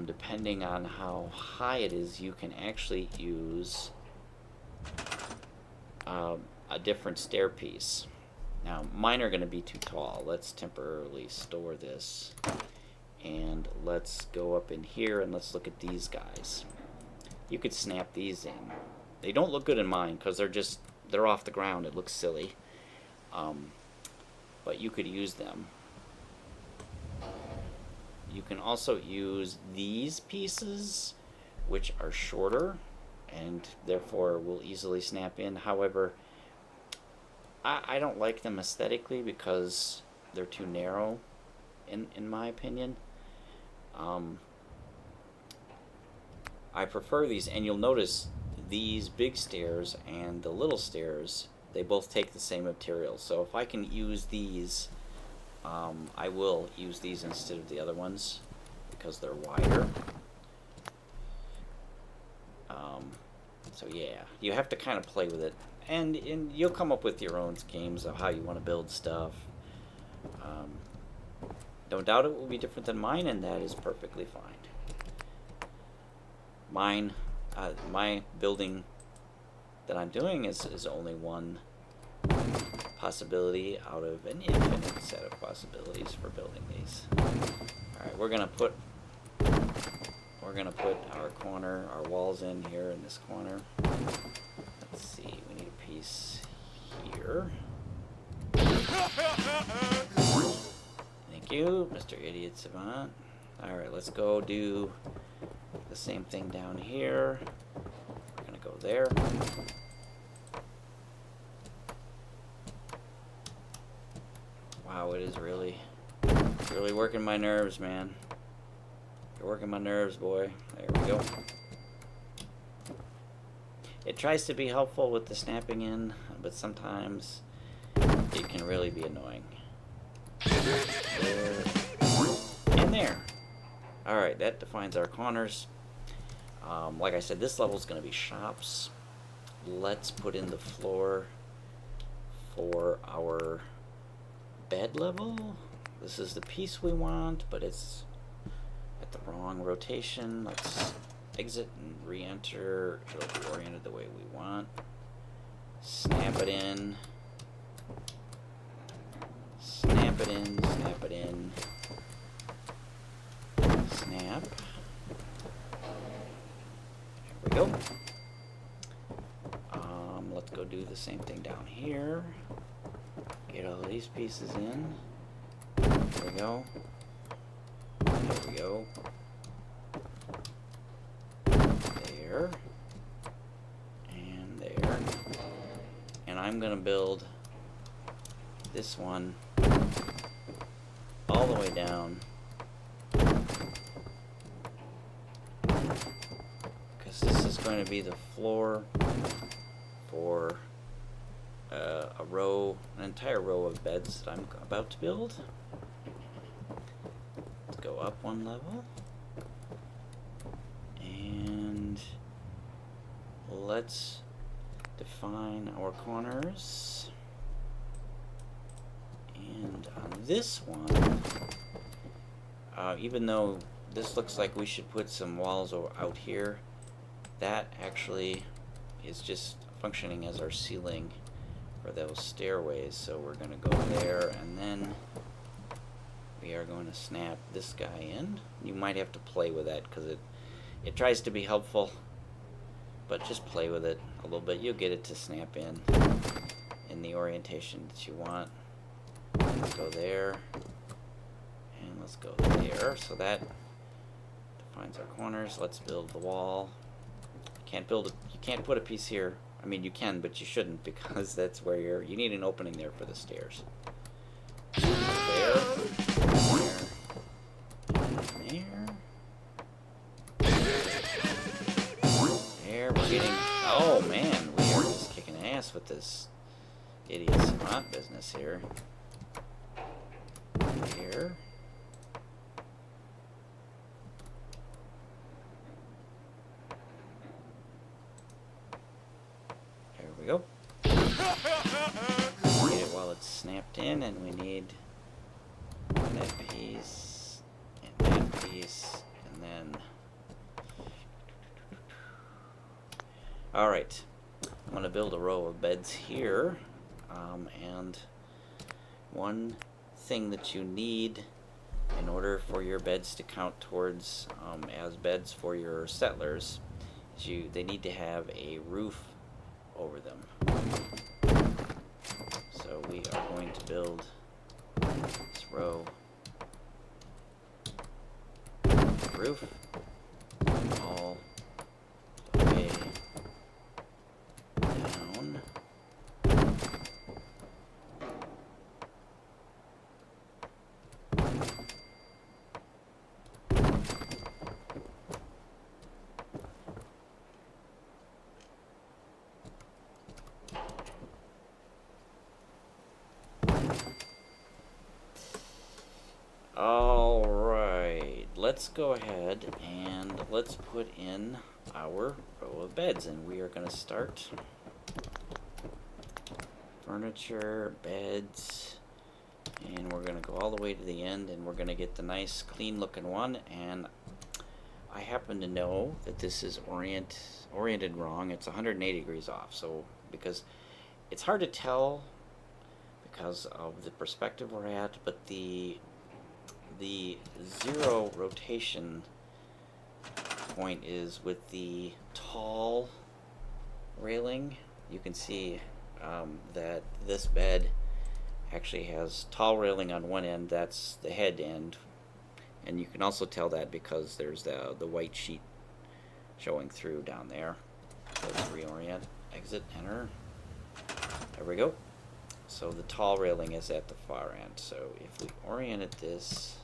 depending on how high it is, you can actually use a different stair piece. Now mine are going to be too tall. Let's temporarily store this, and let's go up in here and let's look at these guys. You could snap these in. They don't look good in mine because they're off the ground. It looks silly, but you could use them. You can also use these pieces, which are shorter and therefore will easily snap in. However, I don't like them aesthetically because they're too narrow, in my opinion. I prefer these, and you'll notice these big stairs and the little stairs, they both take the same material. So if I can use these, I will use these instead of the other ones because they're wider. So yeah, you have to kind of play with it, and you'll come up with your own schemes of how you want to build stuff. Don't doubt it will be different than mine, and that is perfectly fine. My building that I'm doing is only one possibility out of an infinite set of possibilities for building these. Alright, we're gonna put our walls in here in this corner. Let's see, we need a piece there. Thank you, Mr. Idiot Savant. Alright, let's go do the same thing down here. We're gonna go there. Wow, it is really working my nerves, man. You're working my nerves, boy. There we go. It tries to be helpful with the snapping in, but sometimes it can really be annoying. There. And there. Alright, that defines our corners. Like I said, this level is going to be shops. Let's put in the floor for our bed level. This is the piece we want, but it's at the wrong rotation. Let's exit and re-enter. It'll be oriented the way we want. Snap it in. Snap it in. Snap it in. Snap. There we go. Let's go do the same thing down here. Get all these pieces in. There we go. There we go. There. And there. And I'm gonna build this one all the way down. Because this is going to be the floor for an entire row of beds that I'm about to build. Let's go up one level. And let's define our corners. And on this one, even though this looks like we should put some walls out here, that actually is just functioning as our ceiling for those stairways. So we're going to go there, and then we are going to snap this guy in. You might have to play with that because it tries to be helpful, but just play with it a little bit. You'll get it to snap in the orientation that you want. Let's go there, and let's go there. So that defines our corners. Let's build the wall. You can't put a piece here. I mean, you can, but you shouldn't, because that's where you need an opening there for the stairs. There, there, there. We're getting. Oh man, we are just kicking ass with this idiot savant business here. Here. There we go. Get it while it's snapped in, and we need that piece, and that piece, and then... Alright, I'm going to build a row of beds here, and one thing that you need in order for your beds to count towards as beds for your settlers is they need to have a roof over them. So we are going to build this row roof all the way down. Alright, let's go ahead and let's put in our row of beds, and we are going to start furniture, beds, and we're going to go all the way to the end, and we're going to get the nice clean looking one. And I happen to know that this is oriented wrong. It's 180 degrees off, so because it's hard to tell because of the perspective we're at, but the zero rotation point is with the tall railing. You can see that this bed actually has tall railing on one end. That's the head end, and you can also tell that because there's the white sheet showing through down there. So let's reorient, exit, enter. There we go. So the tall railing is at the far end. So if we oriented this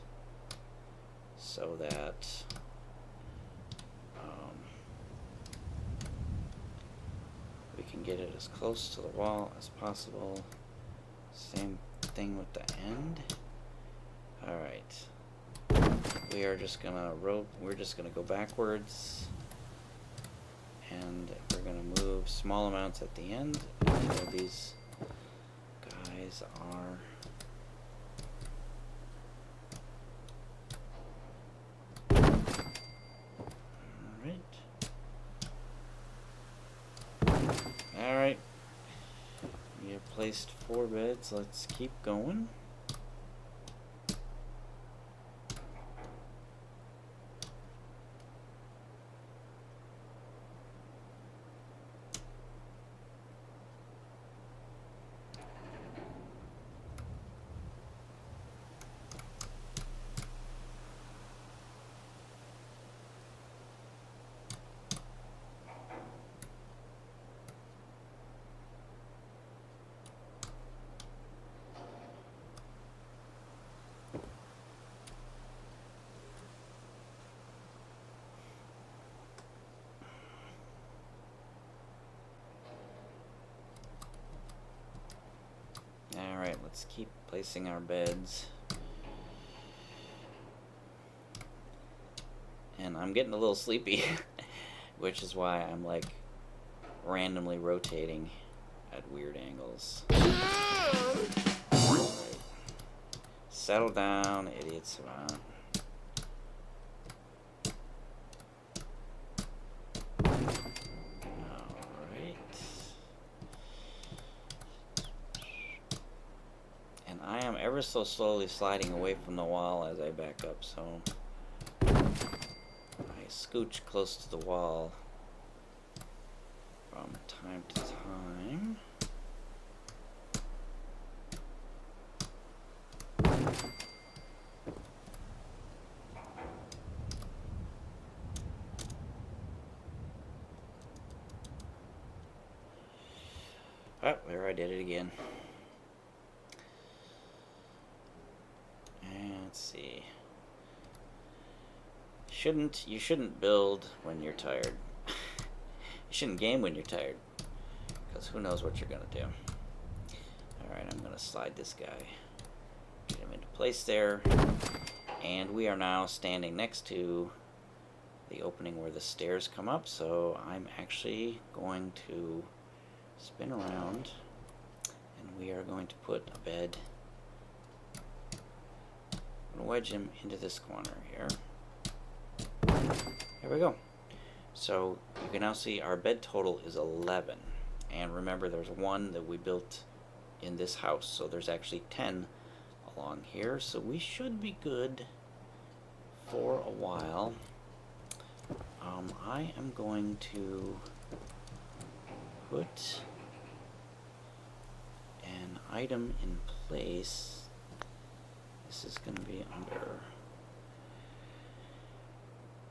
so that we can get it as close to the wall as possible. Same thing with the end. All right. We are just gonna we're just gonna go backwards, and we're gonna move small amounts at the end until these guys are Alright, we have placed 4 beds. Let's keep going. Alright, let's keep placing our beds. And I'm getting a little sleepy, which is why I'm like randomly rotating at weird angles. Alright. Settle down, idiot savant. Ever so slowly sliding away from the wall as I back up, so I scooch close to the wall from time to time. Oh, there I did it again. Let's see. You shouldn't build when you're tired. You shouldn't game when you're tired, because who knows what you're gonna do. Alright, I'm gonna slide this guy, get him into place there, and we are now standing next to the opening where the stairs come up, so I'm actually going to spin around, and we are going to put a bed. I'm going to wedge him into this corner here. There we go. So you can now see our bed total is 11. And remember, there's 1 that we built in this house. So there's actually 10 along here. So we should be good for a while. I am going to put an item in place. This is going to be under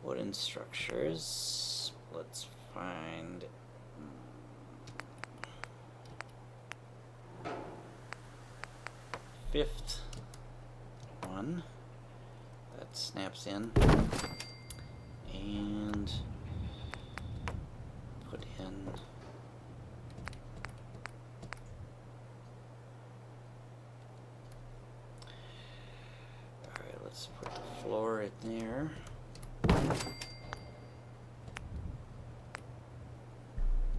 wooden structures. Let's find fifth one that snaps in, and put in let's put the floor in there.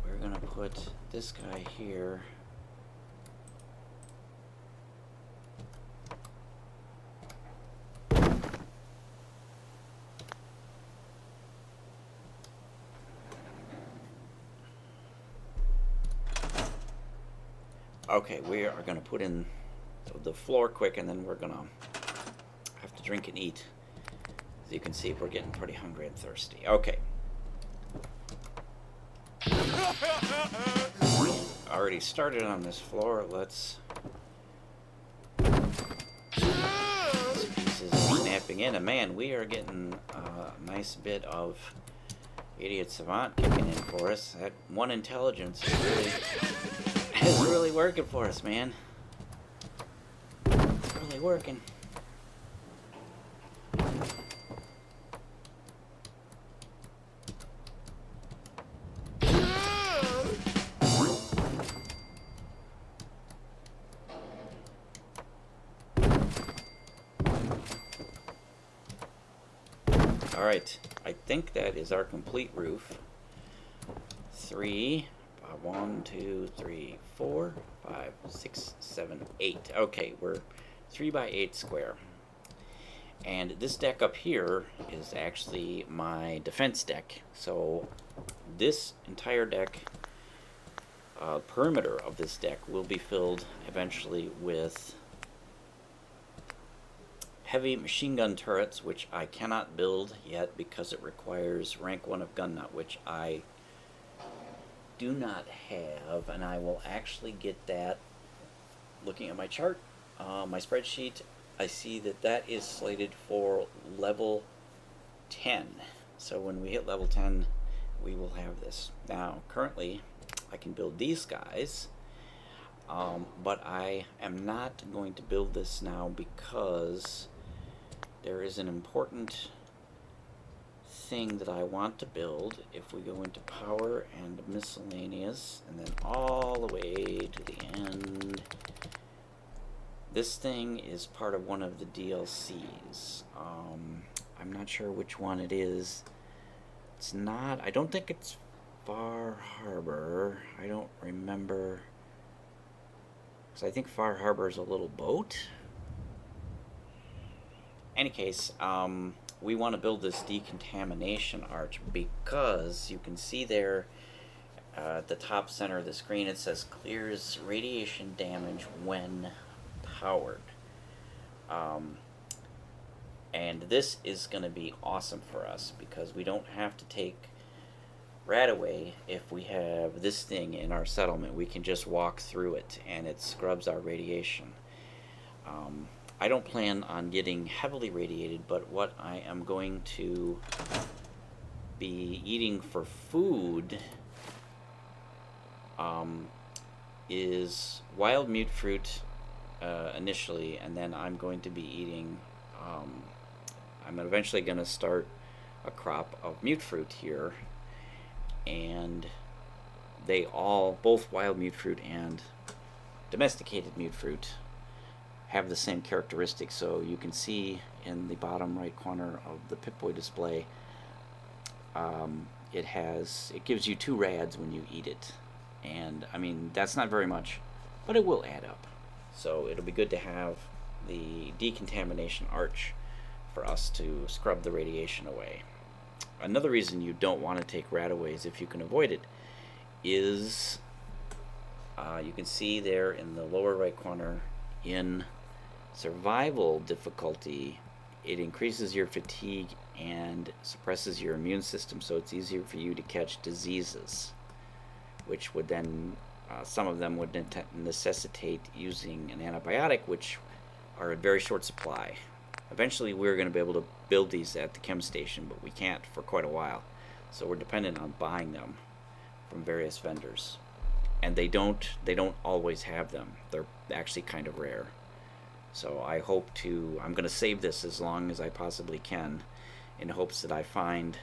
We're gonna put this guy here. Okay, we are gonna put in the floor quick, and then we're gonna have to drink and eat. As you can see, we're getting pretty hungry and thirsty. Okay. already started on this floor. Let's... These pieces are snapping in. And man, we are getting a nice bit of Idiot Savant kicking in for us. That one intelligence is really working for us, man. It's really working. Alright, I think that is our complete roof. 1, 2, 3, 4, 5, 6, 7, 8. Okay, we're 3 by 8 square. And this deck up here is actually my defense deck. So this entire deck, perimeter of this deck, will be filled eventually with heavy machine gun turrets, which I cannot build yet because it requires rank 1 of gun nut, which I do not have, and I will actually get that. Looking at my chart, my spreadsheet, I see that that is slated for level 10. So when we hit level 10, we will have this. Now, currently, I can build these guys, but I am not going to build this now because there is an important thing that I want to build. If we go into power and miscellaneous, and then all the way to the end, this thing is part of one of the DLCs. I'm not sure which one it is. It's not, I don't think it's Far Harbor. I don't remember, because I think Far Harbor is a little boat. Any case, we want to build this decontamination arch because you can see there at the top center of the screen it says clears radiation damage when powered. And this is going to be awesome for us because we don't have to take Radaway if we have this thing in our settlement. We can just walk through it and it scrubs our radiation. I don't plan on getting heavily radiated, but what I am going to be eating for food is wild mute fruit initially, and then I'm going to be eating, I'm eventually going to start a crop of mute fruit here, and they all, both wild mute fruit and domesticated mute fruit, have the same characteristics. So you can see in the bottom right corner of the Pip-Boy display, it gives you 2 rads when you eat it, and I mean that's not very much, but it will add up. So it'll be good to have the decontamination arch for us to scrub the radiation away. Another reason you don't want to take Radaways if you can avoid it is you can see there in the lower right corner, in survival difficulty, it increases your fatigue and suppresses your immune system, so it's easier for you to catch diseases, which would then, some of them would necessitate using an antibiotic, which are in very short supply. Eventually we're going to be able to build these at the chem station, but we can't for quite a while, so we're dependent on buying them from various vendors, and they don't always have them. They're actually kind of rare. So I'm going to save this as long as I possibly can in hopes that I find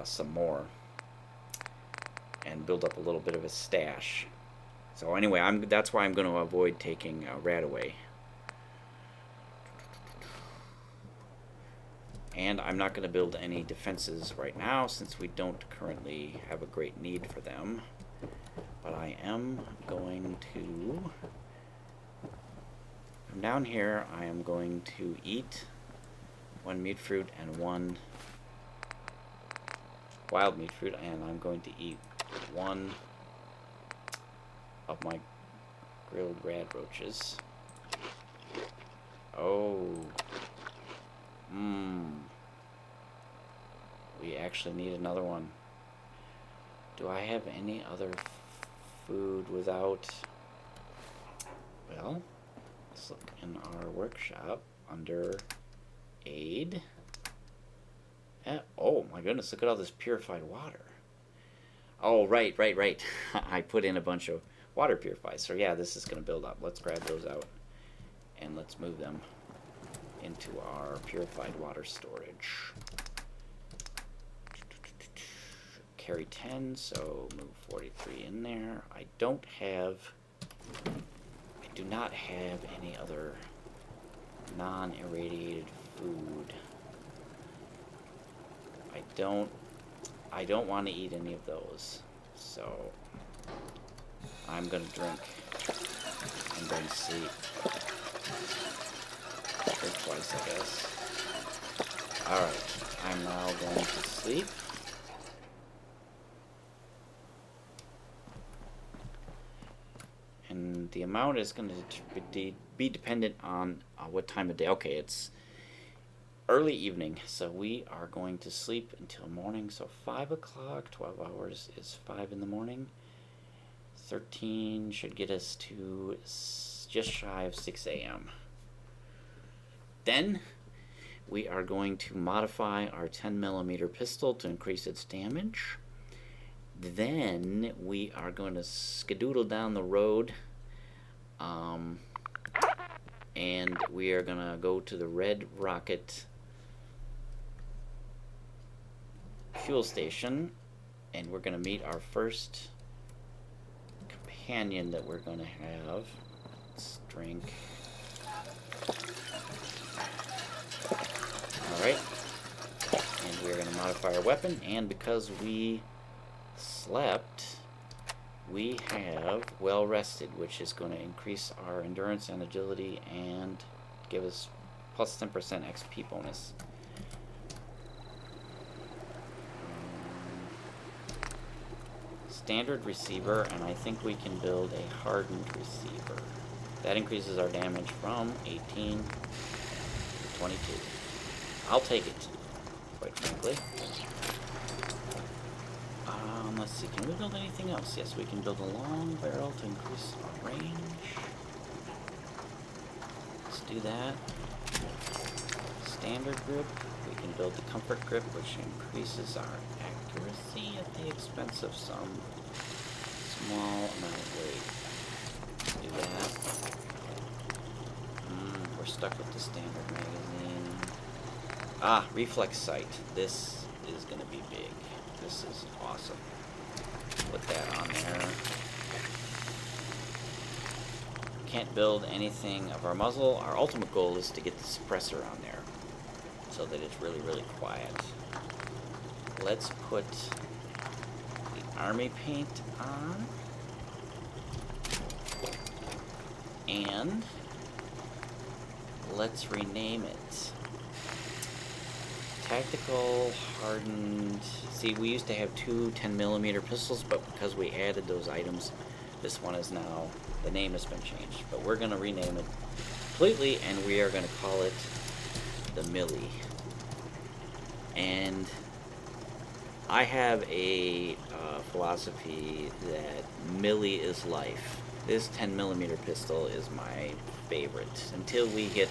some more and build up a little bit of a stash. So anyway, that's why I'm going to avoid taking Radaway. And I'm not going to build any defenses right now since we don't currently have a great need for them. But I am going to... From down here, I am going to eat 1 mute fruit and 1 wild mute fruit, and I'm going to eat 1 of my grilled rad roaches. Oh. We actually need another one. Do I have any other food without... Well, let's look in our workshop under aid. Oh my goodness, look at all this purified water. Oh, right. I put in a bunch of water purifiers. So yeah, this is going to build up. Let's grab those out and let's move them into our purified water storage. Carry 10, so move 43 in there. I do not have any other non-irradiated food. I don't want to eat any of those, so I'm gonna drink. I'm going to sleep. Drink twice, I guess. Alright, I'm now going to sleep. And the amount is going to be dependent on what time of day. Okay, it's early evening, so we are going to sleep until morning. So 5 o'clock, 12 hours is 5 in the morning. 13 should get us to just shy of 6 a.m. Then we are going to modify our 10mm pistol to increase its damage. Then we are going to skedoodle down the road, and we are going to go to the Red Rocket fuel station, and we're going to meet our first companion that we're going to have. Let's drink. Alright, and we're going to modify our weapon, and because we slept, we have well rested, which is going to increase our endurance and agility and give us plus 10% XP bonus. Standard receiver, and I think we can build a hardened receiver. That increases our damage from 18 to 22. I'll take it, quite frankly. Let's see, can we build anything else? Yes, we can build a long barrel to increase our range. Let's do that. Standard grip. We can build the comfort grip, which increases our accuracy at the expense of some small amount of weight. Let's do that. We're stuck with the standard magazine. Ah, reflex sight. This is going to be big. This is awesome. Put that on there. Can't build anything of our muzzle. Our ultimate goal is to get the suppressor on there so that it's really, really quiet. Let's put the army paint on. And let's rename it. Tactical Hardened. See, we used to have two 10mm pistols, but because we added those items, this one is now, the name has been changed. But we're going to rename it completely, and we are going to call it the Millie. And I have a philosophy that Millie is life. This 10mm pistol is my favorite until we hit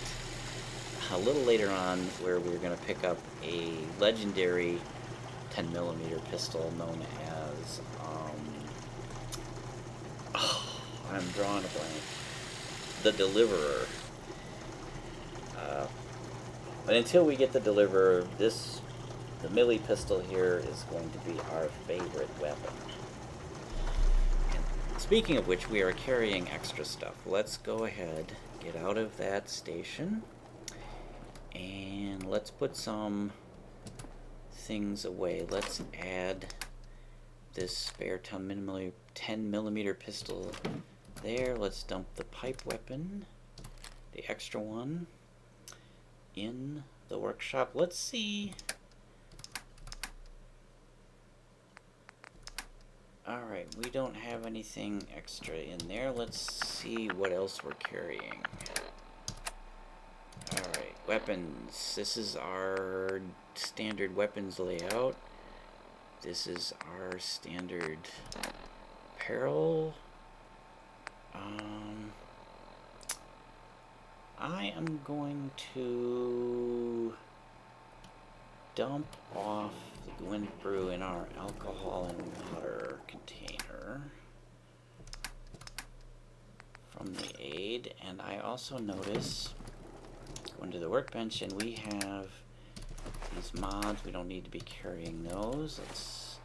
a little later on where we're going to pick up a legendary 10mm pistol known as I'm drawing a blank. The Deliverer. But until we get the Deliverer, the Millie pistol here is going to be our favorite weapon. And speaking of which, we are carrying extra stuff. Let's go ahead, get out of that station, and let's put some things away. Let's add this spare 10mm pistol there. Let's dump the pipe weapon, the extra one, in the workshop. Let's see. Alright, we don't have anything extra in there. Let's see what else we're carrying. Alright, weapons. This is our standard weapons layout. This is our standard apparel. I am going to dump off the Gwent brew in our alcohol and water container from the aid, and I also notice, go into the workbench, and we have these mods. We don't need to be carrying those. Let's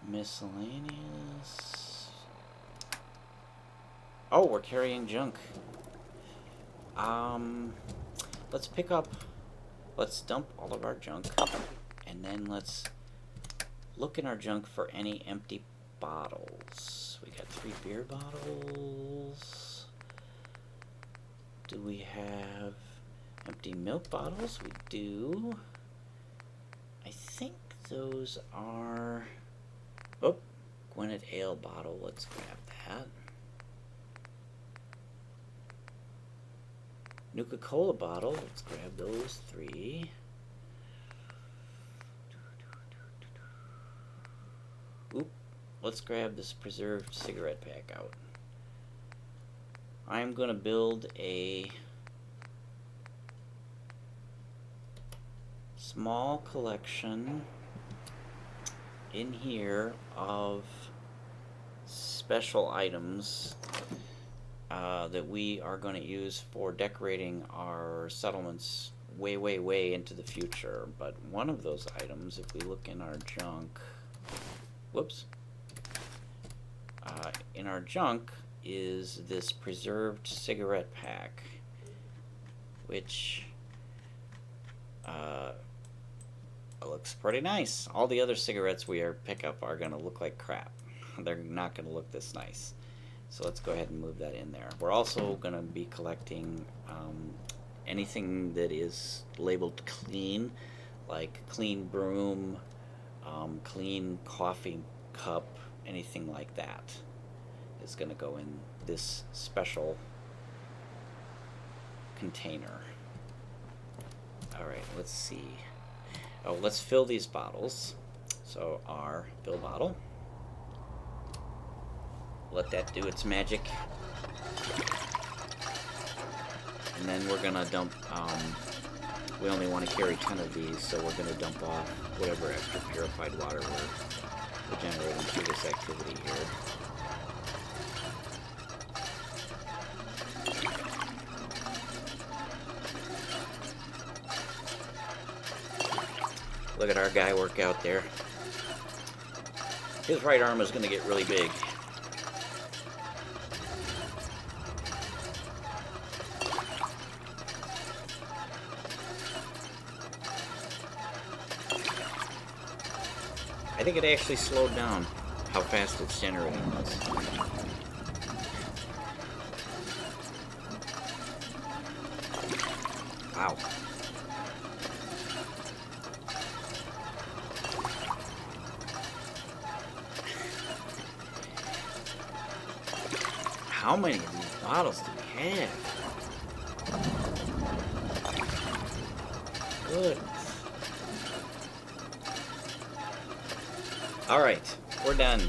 miscellaneous. Oh, we're carrying junk. Let's dump all of our junk, and then let's look in our junk for any empty bottles. We got 3 beer bottles. Do we have empty milk bottles? We do. I think those are... Oh, Gwinnett ale bottle. Let's grab that. Nuka-Cola bottle. Let's grab those 3. Oop. Let's grab this preserved cigarette pack out. I'm going to build a small collection in here of special items that we are going to use for decorating our settlements way, way, way into the future. But one of those items, if we look in our junk, whoops, in our junk is this preserved cigarette pack, which looks pretty nice. All the other cigarettes we pick up are going to look like crap. They're not going to look this nice. So let's go ahead and move that in there. We're also going to be collecting anything that is labeled clean, like clean broom, clean coffee cup, anything like that is going to go in this special container. All right, let's see. Oh, let's fill these bottles. So our fill bottle. Let that do its magic. And then we're gonna dump, we only want to carry 10 of these, so we're gonna dump off whatever extra purified water we're generating through this activity here. Look at our guy work out there. His right arm is gonna get really big. I think it actually slowed down how fast it's generating this. Wow. How many of these bottles do we have? Good. Alright, we're done.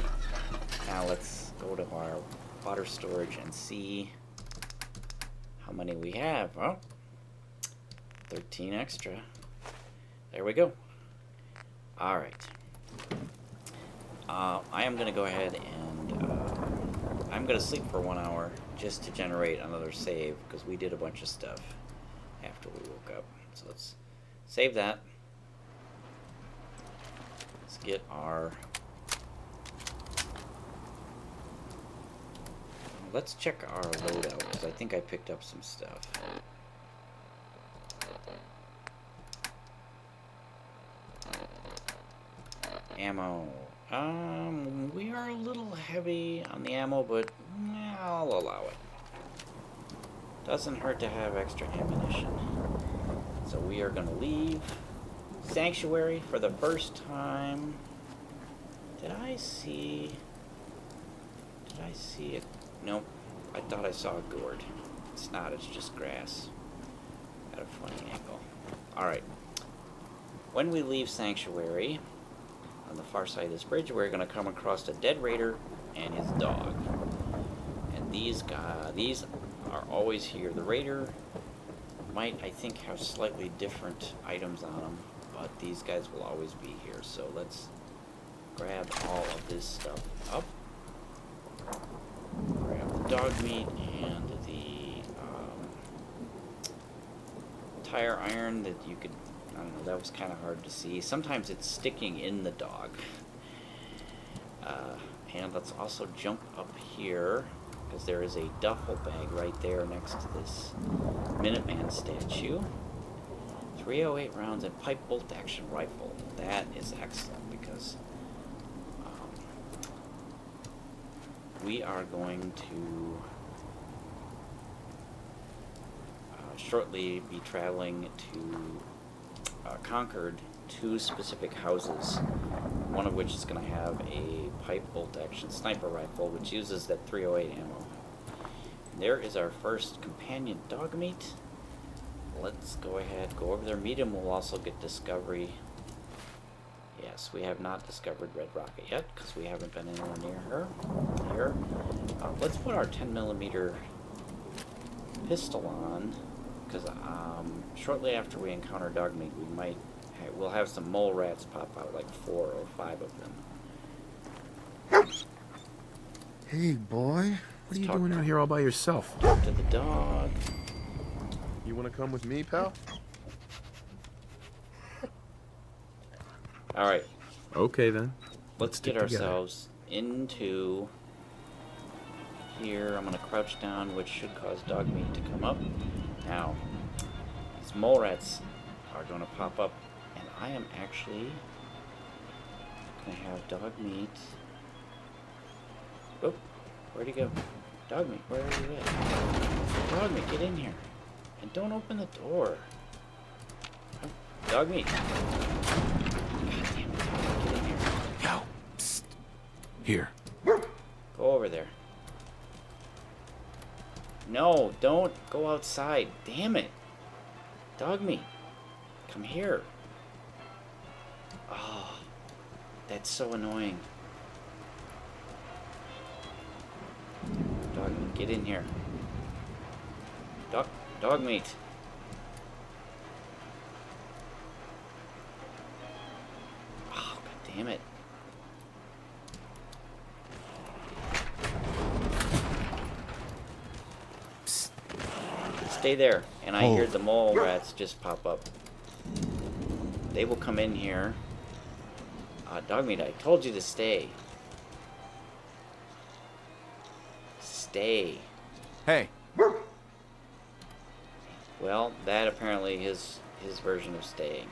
Now let's go to our water storage and see how many we have. Oh, 13 extra. There we go. Alright. I am going to go ahead and I'm going to sleep for 1 hour just to generate another save because we did a bunch of stuff after we woke up. So let's save that. Let's get our... Let's check our loadout, because I think I picked up some stuff. Ammo. We are a little heavy on the ammo, but I'll allow it. Doesn't hurt to have extra ammunition. So we are going to leave Sanctuary for the first time. Did I see it? Nope. I thought I saw a gourd. It's not, it's just grass. At a funny angle. Alright. When we leave Sanctuary, on the far side of this bridge, we're going to come across a dead raider and his dog. And these are always here. The raider might, I think, have slightly different items on them, but these guys will always be here. So let's grab all of this stuff up. Grab the dog meat and the tire iron that you could, I don't know, that was kind of hard to see. Sometimes it's sticking in the dog. And let's also jump up here, because there is a duffel bag right there next to this Minuteman statue. 308 rounds and pipe bolt action rifle. That is excellent, because we are going to shortly be traveling to Concord, 2 specific houses, one of which is going to have a pipe bolt action sniper rifle, which uses that 308 ammo. There is our first companion Dogmeat. Let's go ahead, go over there, meet him. We'll also get discovery. Yes, we have not discovered Red Rocket yet, because we haven't been anywhere near her. Here. Let's put our 10mm pistol on, because shortly after we encounter Dogmeat, we'll have some mole rats pop out, like 4 or 5 of them. Hey, boy. What are you doing out here all by yourself? Talk to the dog. You want to come with me, pal? All right. Okay, then. Let's get ourselves into here. I'm going to crouch down, which should cause Dogmeat to come up. Now, these mole rats are going to pop up, and I am actually going to have Dogmeat. Oh, where'd he go? Dogmeat, where are you at? Dogmeat, get in here. And don't open the door. Oh, Dogmeat. God damn it, Dogmeat, get in here. Yo, psst. Here. Go over there. No, don't go outside. Damn it. Dogmeat, come here. Oh, that's so annoying. Dogmeat, get in here. Dogmeat. Oh, god damn it. Psst. Stay there. And I hear the mole rats just pop up. They will come in here. Dogmeat, I told you to stay. Stay. Hey. Well, that apparently is his version of staying.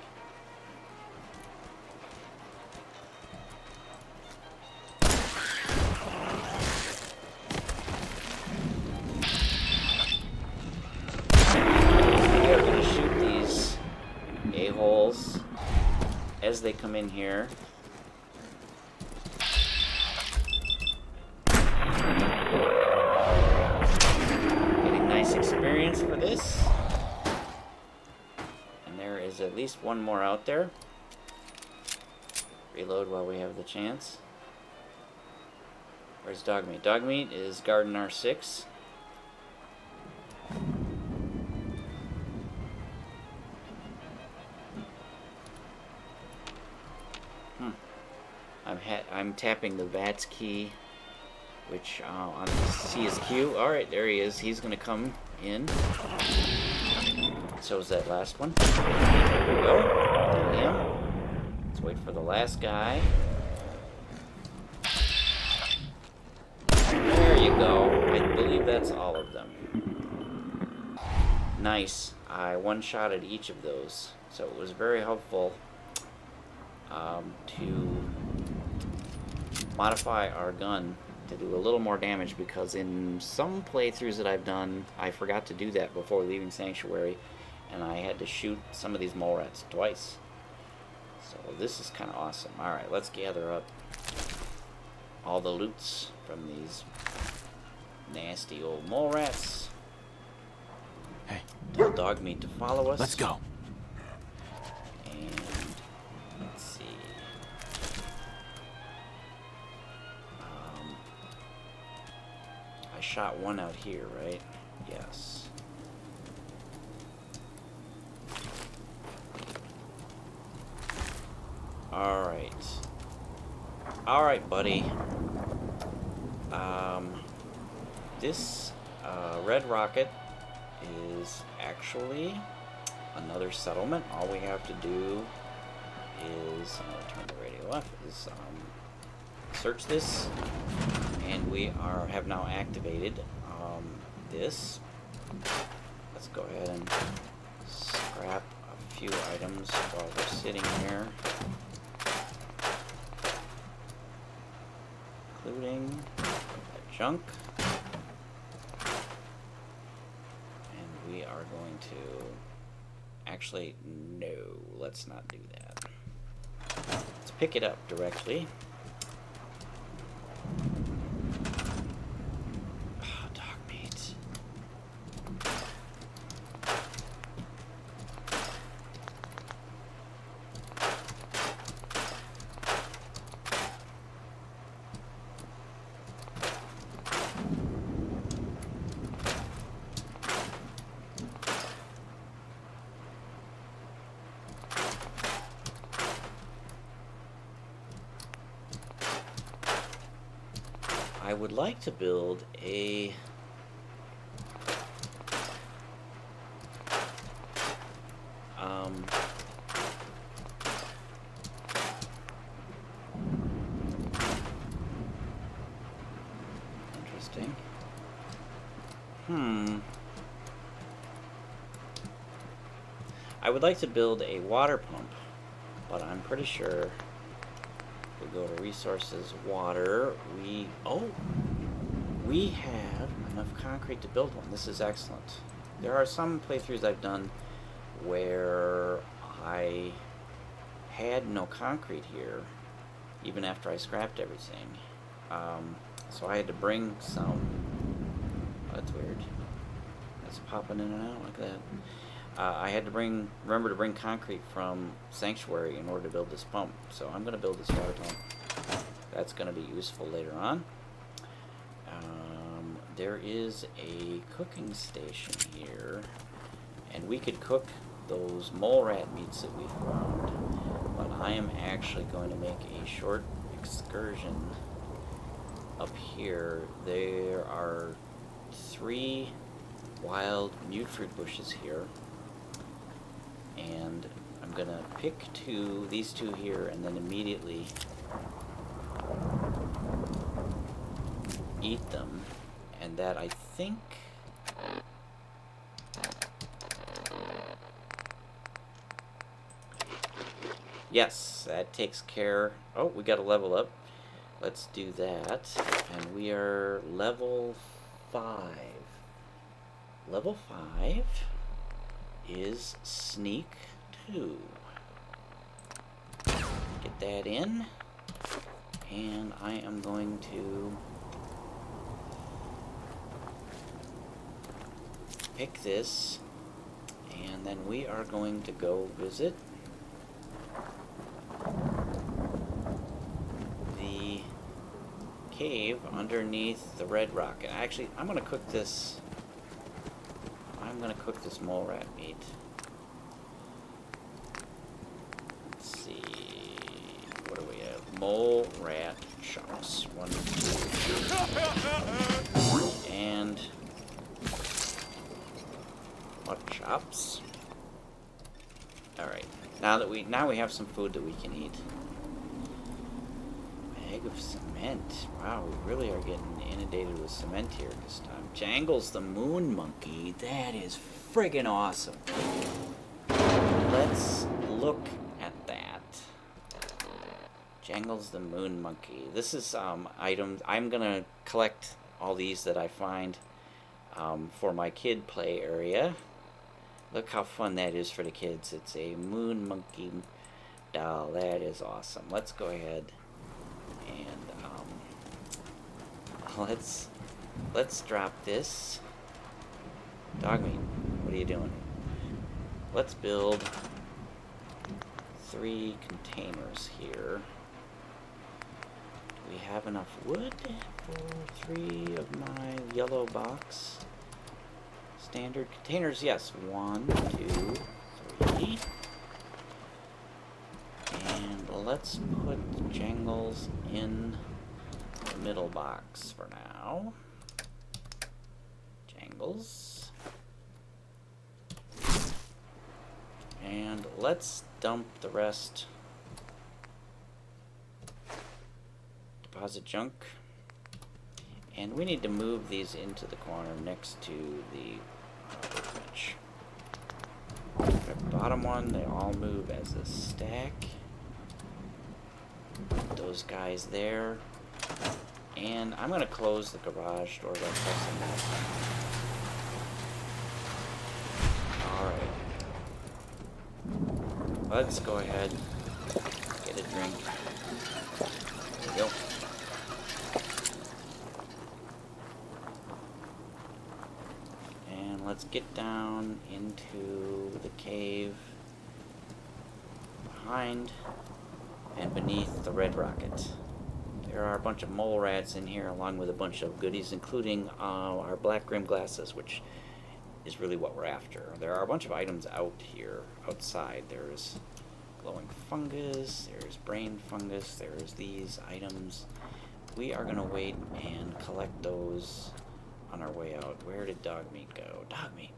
We are going to shoot these a-holes as they come in here. Getting nice experience for this. At least one more out there. Reload while we have the chance. Where's Dogmeat? Dogmeat is Garden R6. I'm tapping the VATS key, which on the CSQ. All right, there he is. He's gonna come in. So is that last one. There we go. Got him. Let's wait for the last guy. There you go. I believe that's all of them. Nice. I one-shotted each of those. So it was very helpful to modify our gun to do a little more damage, because in some playthroughs that I've done, I forgot to do that before leaving Sanctuary. And I had to shoot some of these mole rats twice. So this is kind of awesome. Alright, let's gather up all the loots from these nasty old mole rats. Hey. Tell Dogmeat to follow us. Let's go. And let's see. I shot one out here, right? Yes. Alright. Alright, buddy. This red rocket is actually another settlement. All we have to do is, I'm going to turn the radio off, is search this, and we have now activated this. Let's go ahead and scrap a few items while we're sitting here, including that junk. And we are going to, actually, no, let's not do that. Let's pick it up directly. Oh, Dogmeat. I would like to build a interesting. I would like to build a water pump, but I'm pretty sure we go to resources, water, we have enough concrete to build one. This is excellent. There are some playthroughs I've done where I had no concrete here, even after I scrapped everything. So I had to bring some, oh, that's weird. That's popping in and out like that. I had to remember to bring concrete from Sanctuary in order to build this pump. So I'm going to build this water pump. That's going to be useful later on. There is a cooking station here, and we could cook those mole rat meats that we found. But I am actually going to make a short excursion up here. There are 3 wild mute fruit bushes here. And I'm gonna pick these two here, and then immediately eat them. And that, I think, yes, that takes care. Oh, we got to level up. Let's do that. And we are level 5. Level 5 is sneak 2. Get that in, and I am going to pick this, and then we are going to go visit the cave underneath the red rock. And actually, I'm going to cook this. I'm going to cook this mole rat meat. Let's see. What do we have? Mole rat chops. 1, 2, and what chops? All right. Now we have some food that we can eat. Bag of cement. Wow, we really are getting inundated with cement here this time. Jangles the moon monkey. That is friggin' awesome. Let's look at that. Jangles the moon monkey. This is items. I'm gonna collect all these that I find for my kid play area. Look how fun that is for the kids. It's a moon monkey doll. That is awesome. Let's go ahead and let's drop this. Dogmeat, what are you doing? Let's build 3 containers here. we have enough wood for 3 of my yellow box standard containers? Yes. 1, 2, 3. And let's put Jangles in the middle box for now. Jangles. And let's dump the rest. Deposit junk. And we need to move these into the corner next to the workbench. The bottom one, they all move as a stack. Put those guys there. And I'm going to close the garage door by pressing that. Alright. Let's go ahead, get a drink. There we go. And let's get down into the cave behind and beneath the red rocket. There are a bunch of mole rats in here along with a bunch of goodies, including our black rim glasses, which is really what we're after. There are a bunch of items out here, outside. There's glowing fungus, there's brain fungus, there's these items. We are going to wait and collect those on our way out. Where did Dogmeat go? Dogmeat.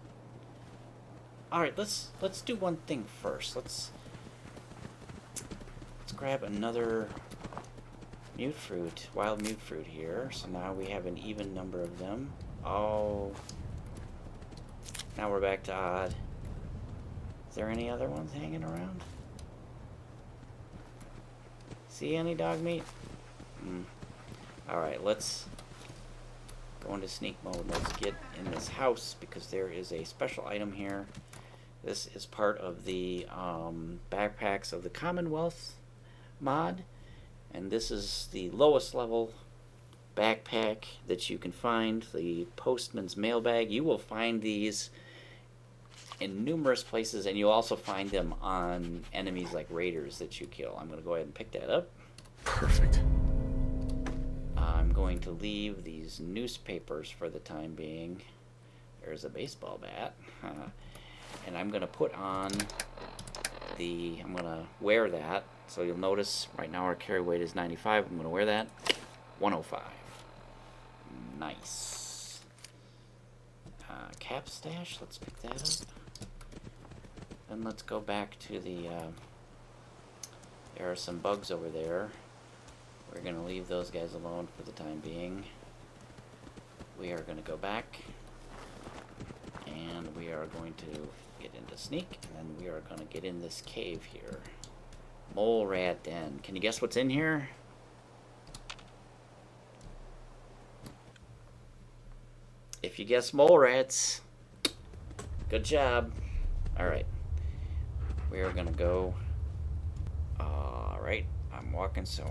Alright, let's do one thing first. Let's grab another mute fruit, wild mute fruit here. So now we have an even number of them. Oh. Now we're back to odd. Is there any other ones hanging around? See any Dogmeat? Alright, let's go into sneak mode. Let's get in this house because there is a special item here. This is part of the backpacks of the Commonwealth mod. And this is the lowest level backpack that you can find, the Postman's Mailbag. You will find these in numerous places, and you'll also find them on enemies like raiders that you kill. I'm going to go ahead and pick that up. Perfect. I'm going to leave these newspapers for the time being. There's a baseball bat. And I'm going to put on I'm going to wear that. So you'll notice right now our carry weight is 95. I'm going to wear that. 105. Nice. Cap stash. Let's pick that up. Then let's go back to the... there are some bugs over there. We're going to leave those guys alone for the time being. We are going to go back. And we are going to get into sneak. And then we are going to get in this cave here. Mole rat den. Can you guess what's in here? If you guess mole rats, good job. Alright. We are going to go. Alright. I'm walking, so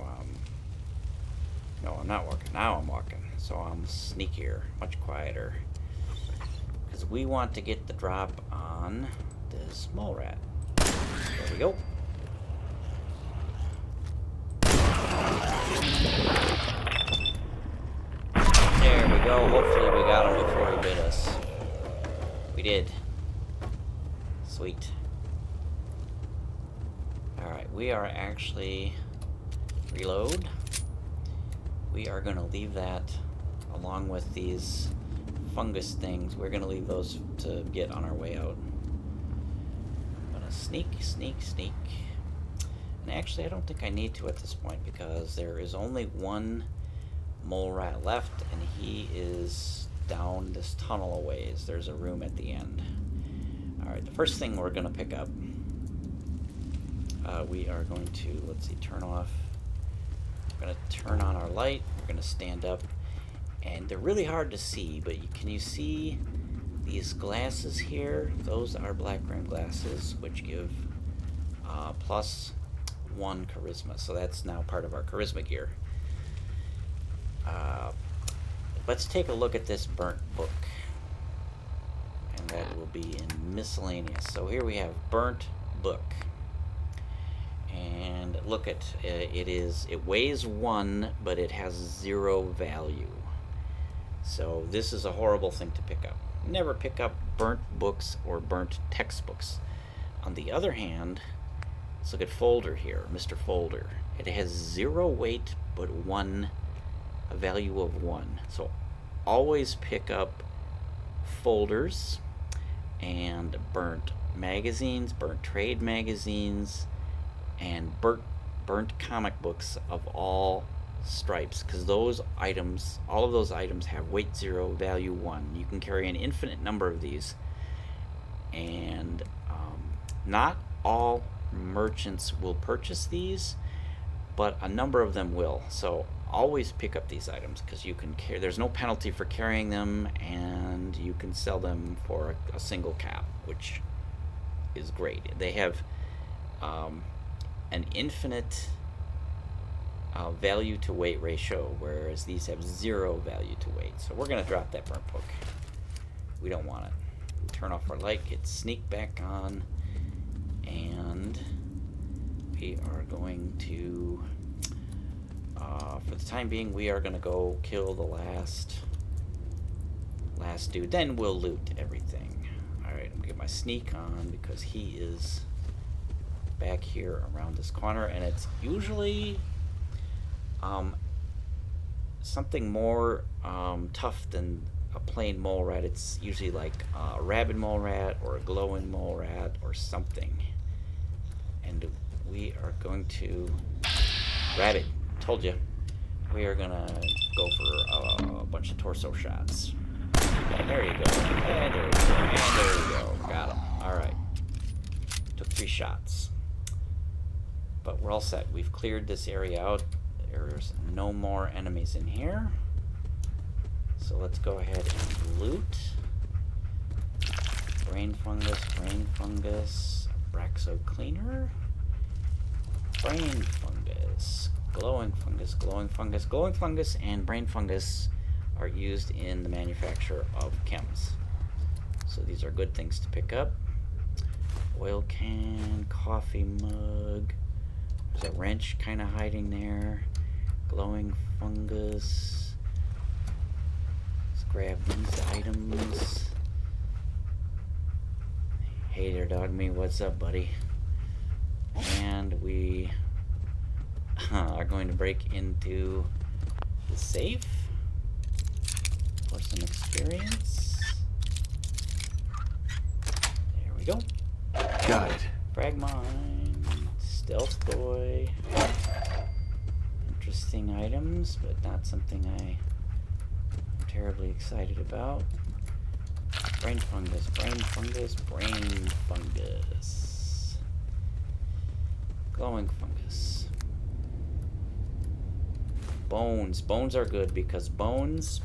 no, I'm not walking. Now I'm walking. So I'm sneakier. Much quieter. Because we want to get the drop on this mole rat. There we go. There we go. Hopefully we got him before he bit us. We did. Sweet. Alright, we are actually... Reload. We are going to leave that along with these fungus things. We're going to leave those to get on our way out. I'm going to sneak, sneak, sneak. And actually, I don't think I need to at this point because there is only one mole rat left, and he is down this tunnel a ways. There's a room at the end. Alright, the first thing we're going to pick up, we are going to, let's see, turn off. We're going to turn on our light. We're going to stand up. And they're really hard to see, but can you see these glasses here? Those are black rim glasses, which give +1 charisma. So that's now part of our charisma gear. Let's take a look at this burnt book. And that will be in miscellaneous. So here we have burnt book. And look at it weighs 1, but it has 0 value. So this is a horrible thing to pick up. Never pick up burnt books or burnt textbooks. On the other hand, let's look at Folder here, Mr. Folder. It has 0 weight, but a value of 1. So always pick up folders and burnt magazines, burnt trade magazines, and burnt comic books of all stripes, because those items, all of those items have weight 0, value 1. You can carry an infinite number of these, and not all merchants will purchase these, but a number of them will. So always pick up these items, because you can there's no penalty for carrying them, and you can sell them for a single cap, which is great. They have an infinite value to weight ratio, whereas these have 0 value to weight. So we're going to drop that burnt book. We don't want it. We turn off our light, get sneak back on, and we are going to, for the time being, we are going to go kill the last dude. Then we'll loot everything. Alright, I'm going to get my sneak on, because he is back here around this corner, and it's usually something more tough than a plain mole rat. It's usually like a rabid mole rat or a glowing mole rat or something. And we are going to rabbit. Told you. We are gonna go for a bunch of torso shots. And there you go. And there we go. And there we go. Got him. All right. Took 3 shots. But we're all set. We've cleared this area out. There's no more enemies in here. So let's go ahead and loot. Brain fungus, Braxo cleaner, brain fungus, glowing fungus, and brain fungus are used in the manufacture of chems. So these are good things to pick up. Oil can, coffee mug. There's a wrench kind of hiding there. Glowing fungus. Let's grab these items. Hey there, Dogmeat. What's up, buddy? And we are going to break into the safe for some experience. There we go. Got it. Frag mine, stealth boy. Interesting items, but not something I'm terribly excited about. Brain fungus. Glowing fungus. Bones. Bones are good because bones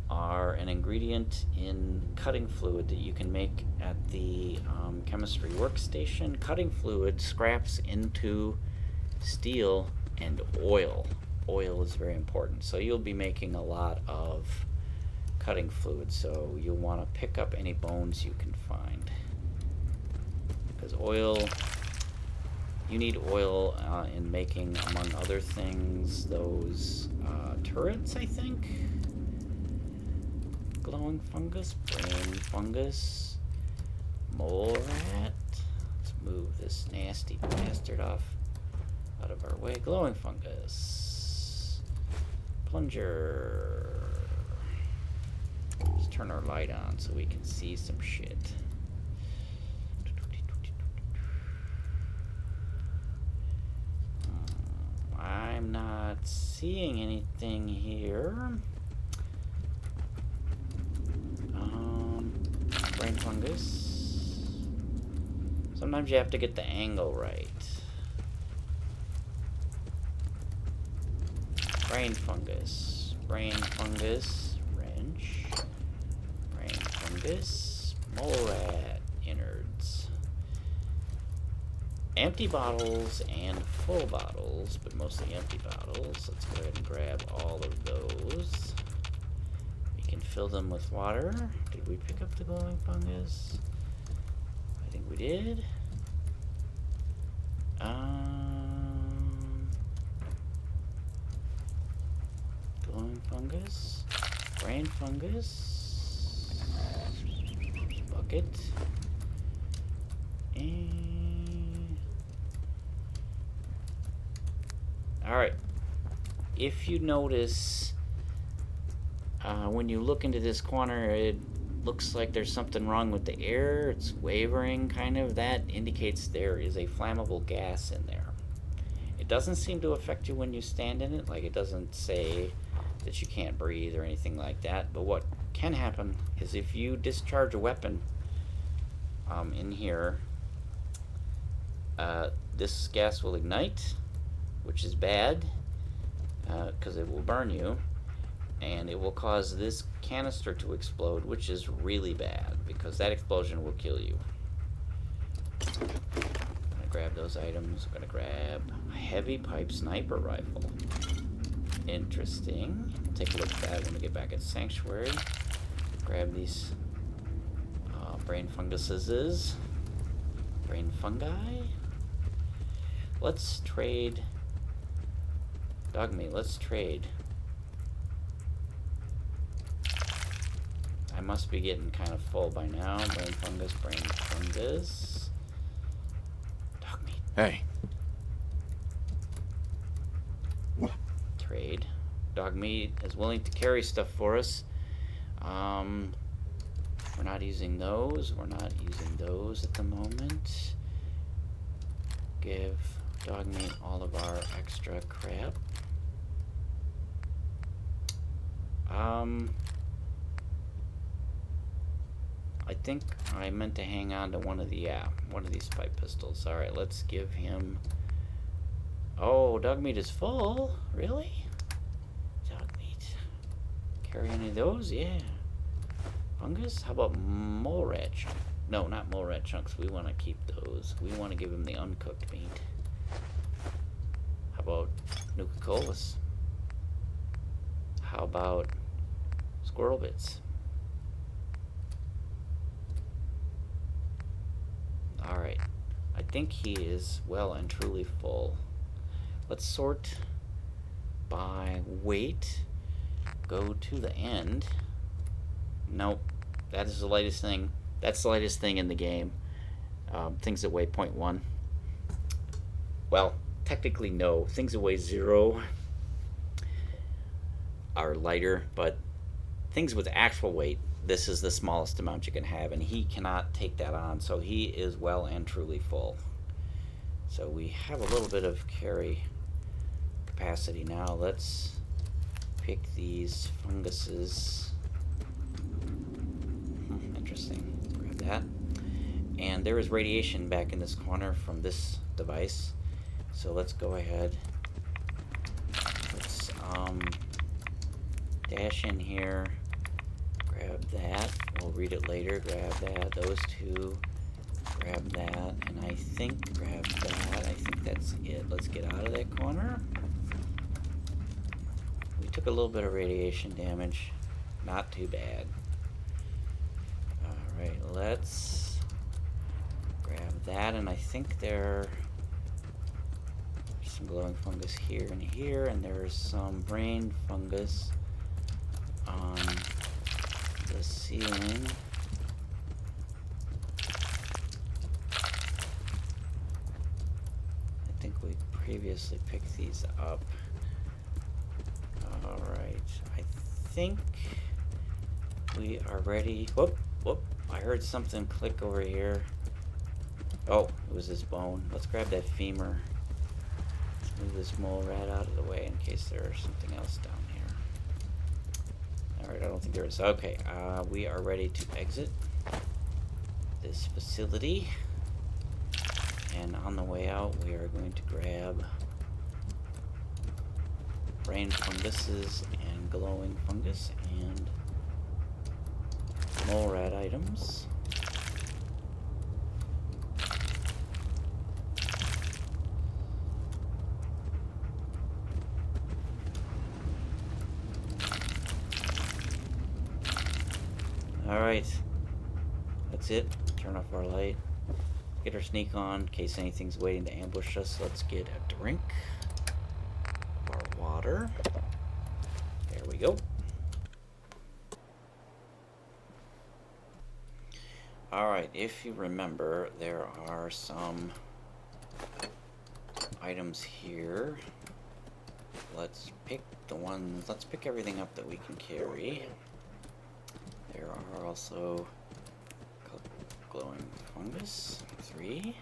are an ingredient in cutting fluid that you can make at the chemistry workstation. Cutting fluid scraps into steel and oil. Oil is very important. So you'll be making a lot of cutting fluid, so you'll want to pick up any bones you can find. Because oil, you need oil in making, among other things, those turrets, I think. Glowing fungus, brain fungus, mole rat. Let's move this nasty bastard out of our way. Glowing fungus, plunger. Let's turn our light on so we can see some shit. I'm not seeing anything here. Brain fungus. Sometimes you have to get the angle right. Brain fungus, wrench, brain fungus, mole rat, innards. Empty bottles and full bottles, but mostly empty bottles. Let's go ahead and grab all of those. We can fill them with water. Did we pick up the glowing fungus? I think we did. glowing fungus, brain fungus, bucket, and alright. If you notice, when you look into this corner, it looks like there's something wrong with the air. It's wavering, kind of. That indicates there is a flammable gas in there. It doesn't seem to affect you when you stand in it. Like, it doesn't say that you can't breathe or anything like that. But what can happen is if you discharge a weapon in here, this gas will ignite, which is bad because it will burn you. And it will cause this canister to explode, which is really bad because that explosion will kill you. I'm gonna grab those items. I'm gonna grab a heavy pipe sniper rifle. Interesting. We'll take a look at that when we get back at Sanctuary. Grab these brain funguses. Brain fungi. Let's trade. Dogmeat, let's trade. I must be getting kind of full by now. Brain fungus, brain fungus. Dogmeat. Hey. Trade. Dogmeat is willing to carry stuff for us. We're not using those. We're not using those at the moment. Give Dogmeat all of our extra crap. I think I meant to hang on to one of these pipe pistols. Alright, let's give him... Oh, Dogmeat is full? Really? Dogmeat. Carry any of those? Yeah. Fungus? How about mole rat chunks? No, not mole rat chunks. We want to keep those. We want to give him the uncooked meat. How about Nuka-Colas? How about squirrel bits? Alright, I think he is well and truly full. Let's sort by weight. Go to the end. Nope, that is the lightest thing. That's the lightest thing in the game. Things that weigh 0.1. Well, technically no. Things that weigh 0 are lighter, but things with actual weight, this is the smallest amount you can have, and he cannot take that on, so he is well and truly full. So we have a little bit of carry capacity now. Let's pick these funguses. Interesting. Grab that. And there is radiation back in this corner from this device, so let's go ahead. Let's dash in here. Grab that. We'll read it later. Grab that. Those two. Grab that. And I think grab that. I think that's it. Let's get out of that corner. We took a little bit of radiation damage. Not too bad. Alright, let's grab that. And I think there's some glowing fungus here and here. And there's some brain fungus on the ceiling. I think we previously picked these up. Alright, I think we are ready. Whoop, whoop, I heard something click over here. Oh, it was this bone. Let's grab that femur. Let's move this mole rat out of the way in case there's something else down here. Alright, I don't think there is. Okay, we are ready to exit this facility. And on the way out, we are going to grab brain funguses and glowing fungus and mole rat items. Alright, that's it. Turn off our light. Get our sneak on in case anything's waiting to ambush us. Let's get a drink of our water. There we we go. Alright, if you remember, there are some items here. Let's pick everything up that we can carry. There are also glowing fungus, 3,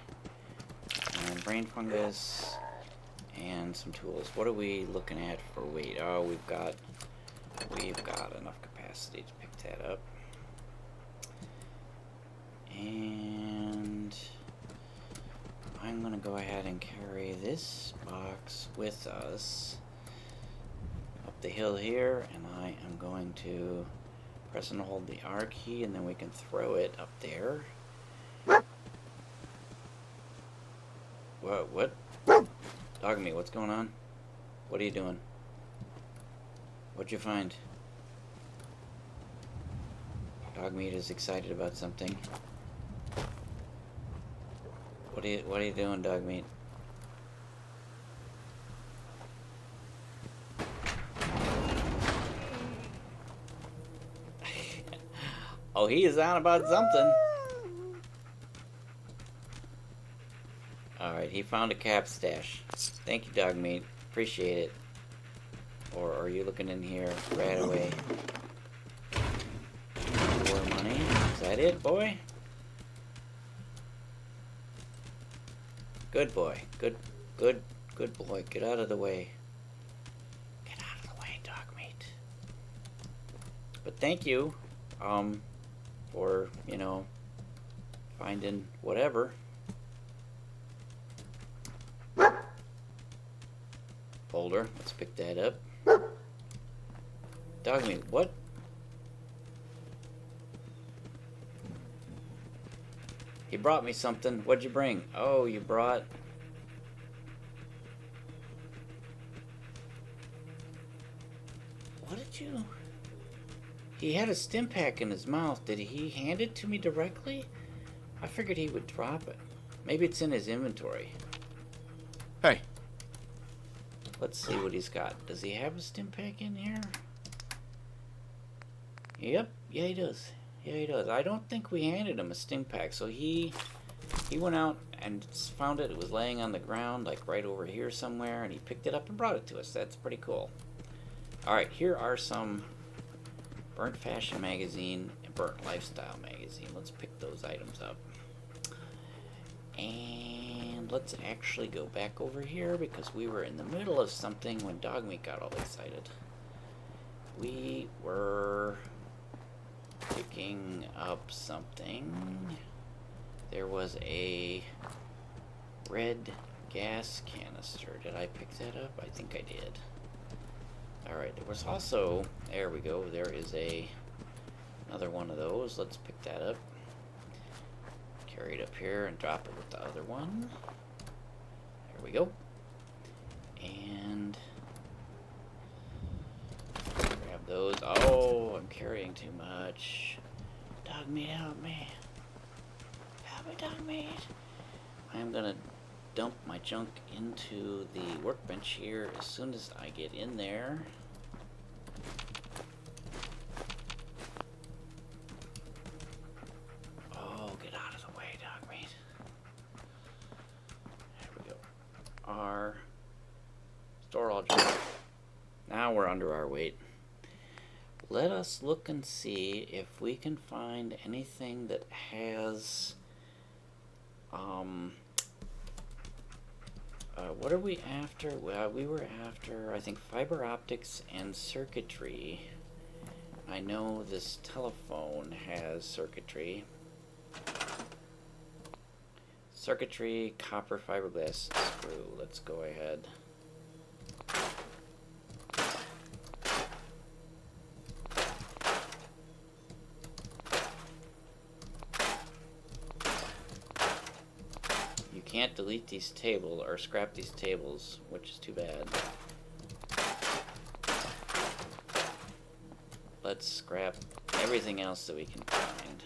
and brain fungus, and some tools. What are we looking at for weight? Oh, we've got enough capacity to pick that up. And I'm gonna go ahead and carry this box with us up the hill here, and I am going to press and hold the R key, and then we can throw it up there. What? Dogmeat, what's going on? What are you doing? What'd you find? Dogmeat is excited about something. What are you doing, Dogmeat? Oh, he is on about something. Alright, he found a cap stash. Thank you, Dogmeat. Appreciate it. Or are you looking in here right away? More money? Is that it, boy? Good boy. Good boy. Get out of the way. Get out of the way, Dogmeat. But thank you, for, you know, finding whatever. Folder. Let's pick that up. Dogmeat, what? He brought me something. What'd you bring? Oh, you brought... What did you... He had a stim pack in his mouth. Did he hand it to me directly? I figured he would drop it. Maybe it's in his inventory. Hey. Let's see what he's got. Does he have a stim pack in here? Yep. Yeah, he does. Yeah, he does. I don't think we handed him a stim pack, so he went out and found it. It was laying on the ground, like right over here somewhere, and he picked it up and brought it to us. That's pretty cool. Alright, here are some Burnt Fashion Magazine and Burnt Lifestyle Magazine. Let's pick those items up. And let's actually go back over here because we were in the middle of something when Dogmeat got all excited. We were picking up something. There was a red gas canister. Did I pick that up? I think I did. Alright, there was also, there we go, there is another one of those. Let's pick that up. Carry it up here and drop it with the other one. There we go. And grab those. Oh, I'm carrying too much. Dogmeat, help me. Help me, Dogmeat. I'm gonna dump my junk into the workbench here as soon as I get in there. Oh, get out of the way, Dogmeat. There we go. Our store all junk. Now we're under our weight. Let us look and see if we can find anything that has what are we after? Well, we were after, I think, fiber optics and circuitry. I know this telephone has circuitry. Circuitry, copper, fiberglass, screw. Let's go ahead. Can't delete these tables or scrap these tables, which is too bad. Let's scrap everything else that we can find.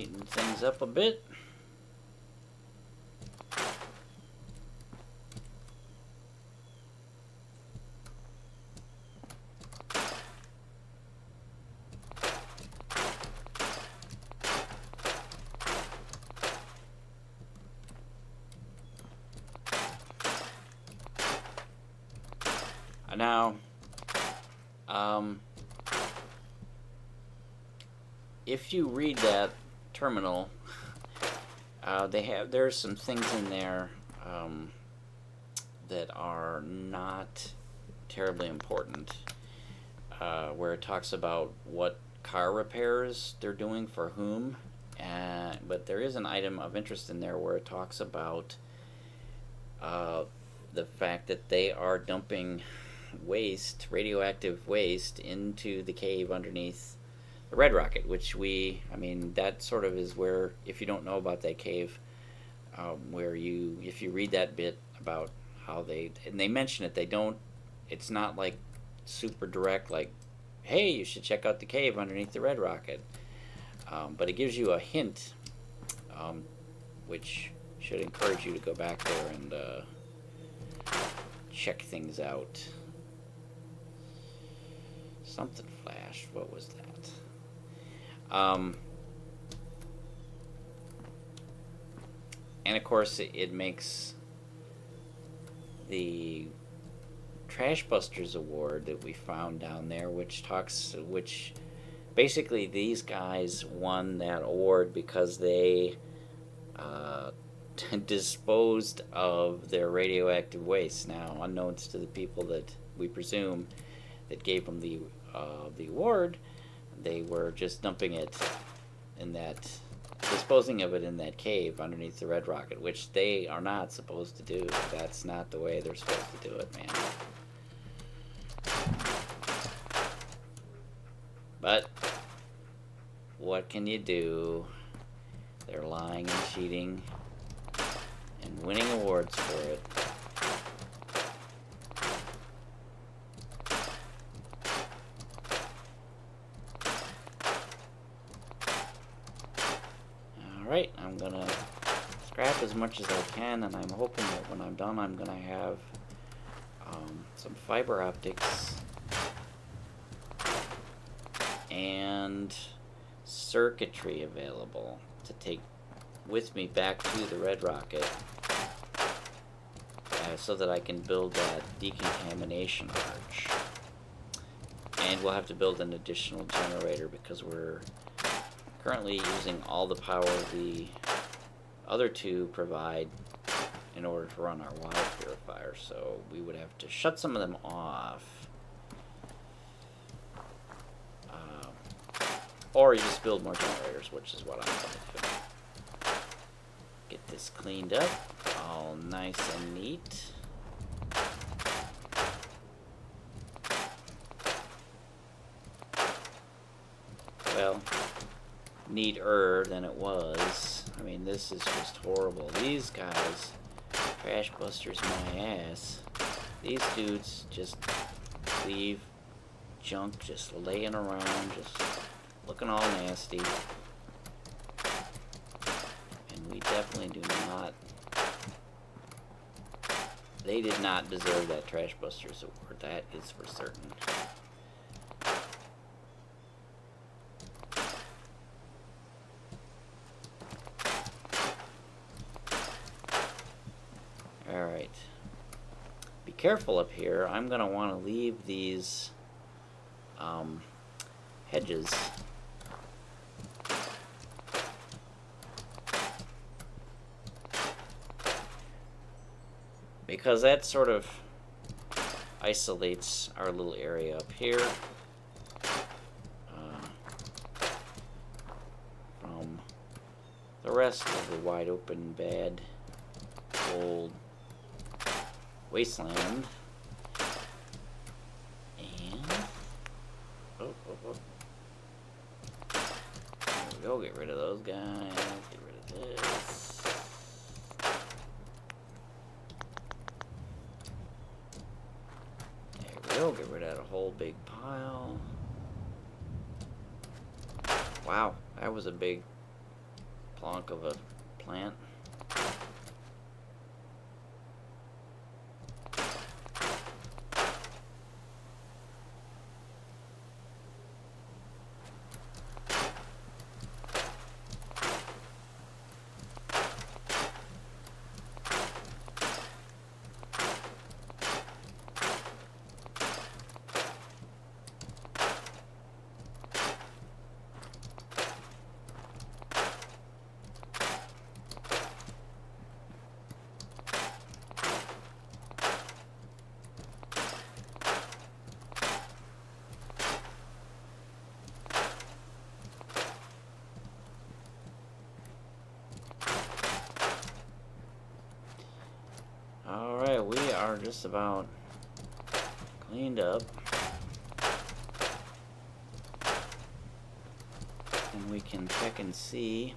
Neaten things up a bit. Now, if you read that terminal, there's some things in there that are not terribly important, where it talks about what car repairs they're doing for whom, but there is an item of interest in there where it talks about the fact that they are dumping waste, radioactive waste, into the cave underneath the Red Rocket, which that sort of is where, if you don't know about that cave, if you read that bit about how they mention it, it's not like super direct, like, hey, you should check out the cave underneath the Red Rocket, but it gives you a hint, which should encourage you to go back there and check things out. Something flashed. What was that? And of course, it makes the Trash Busters Award that we found down there, which basically these guys won that award because they disposed of their radioactive waste. Now, unknowns to the people that we presume that gave them the award, they were just dumping it disposing of it in that cave underneath the Red Rocket, which they are not supposed to do. That's not the way they're supposed to do it, man. But what can you do? They're lying and cheating and winning awards for it. Alright, I'm gonna scrap as much as I can, and I'm hoping that when I'm done I'm gonna have some fiber optics and circuitry available to take with me back to the Red Rocket, so that I can build that decontamination arch. And we'll have to build an additional generator because we're currently using all the power the other two provide in order to run our water purifiers, so we would have to shut some of them off. Or you just build more generators, which is what I'm going to do. Get this cleaned up, all nice and neat. Well, neater than it was. I mean, this is just horrible. These guys, trash busters my ass. These dudes just leave junk just laying around, just looking all nasty. And we definitely do not. They did not deserve that Trash Busters award. That is for certain. Alright. Be careful up here. I'm going to want to leave these hedges. Because that sort of isolates our little area up here from the rest of the wide open, bad, old wasteland. And there we go. Get rid of those guys. Get rid of this. Get rid of that whole big pile. Wow, that was a big clonk of a plant. Alright, we are just about cleaned up. And we can check and see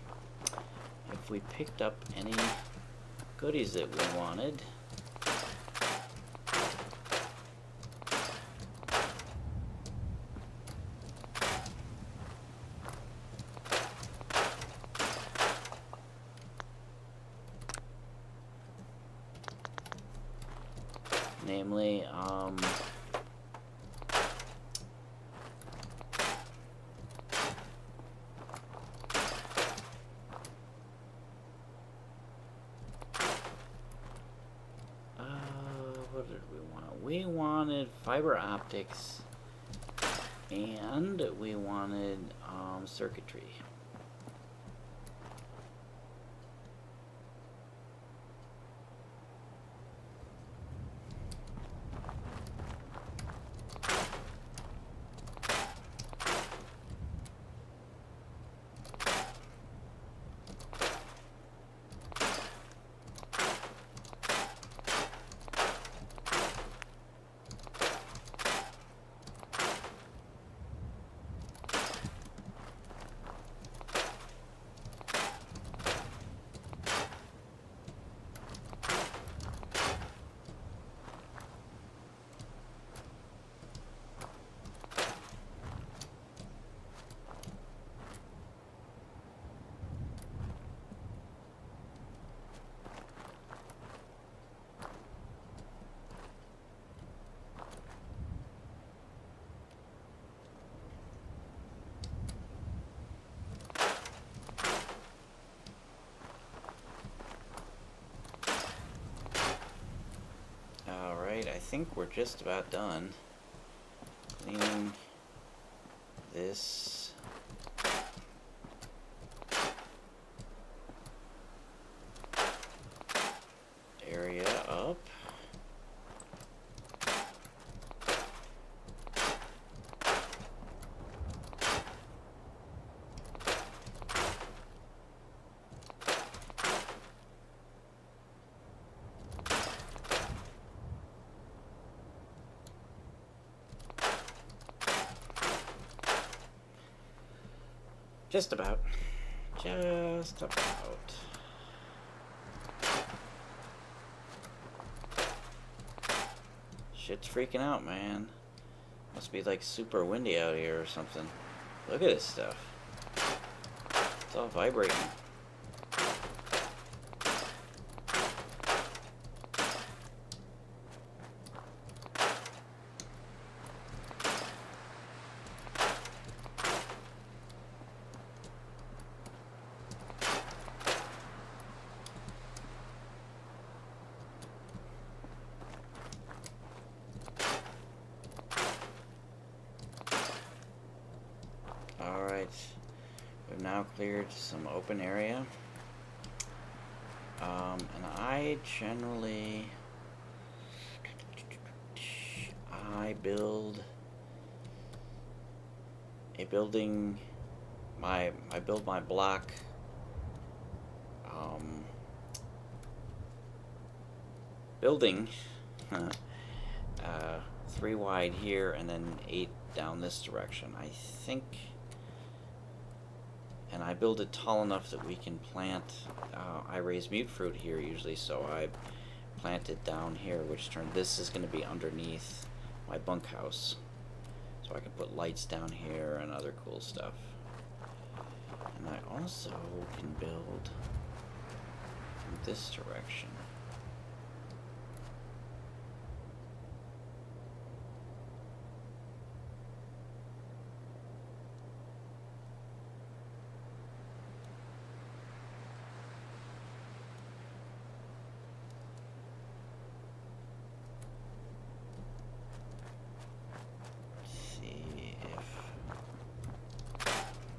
if we picked up any goodies that we wanted. Namely, what did we want? We wanted fiber optics, and we wanted circuitry. I think we're just about done cleaning this area up. Just about. Just about. Shit's freaking out, man. Must be like super windy out here or something. Look at this stuff. It's all vibrating. We've now cleared some open area, and I build a building. I build my block building 3 wide here and then 8 down this direction, I think. And I build it tall enough that we can plant, I raise mute fruit here usually, so I plant it down here, this is going to be underneath my bunkhouse. So I can put lights down here and other cool stuff. And I also can build in this direction.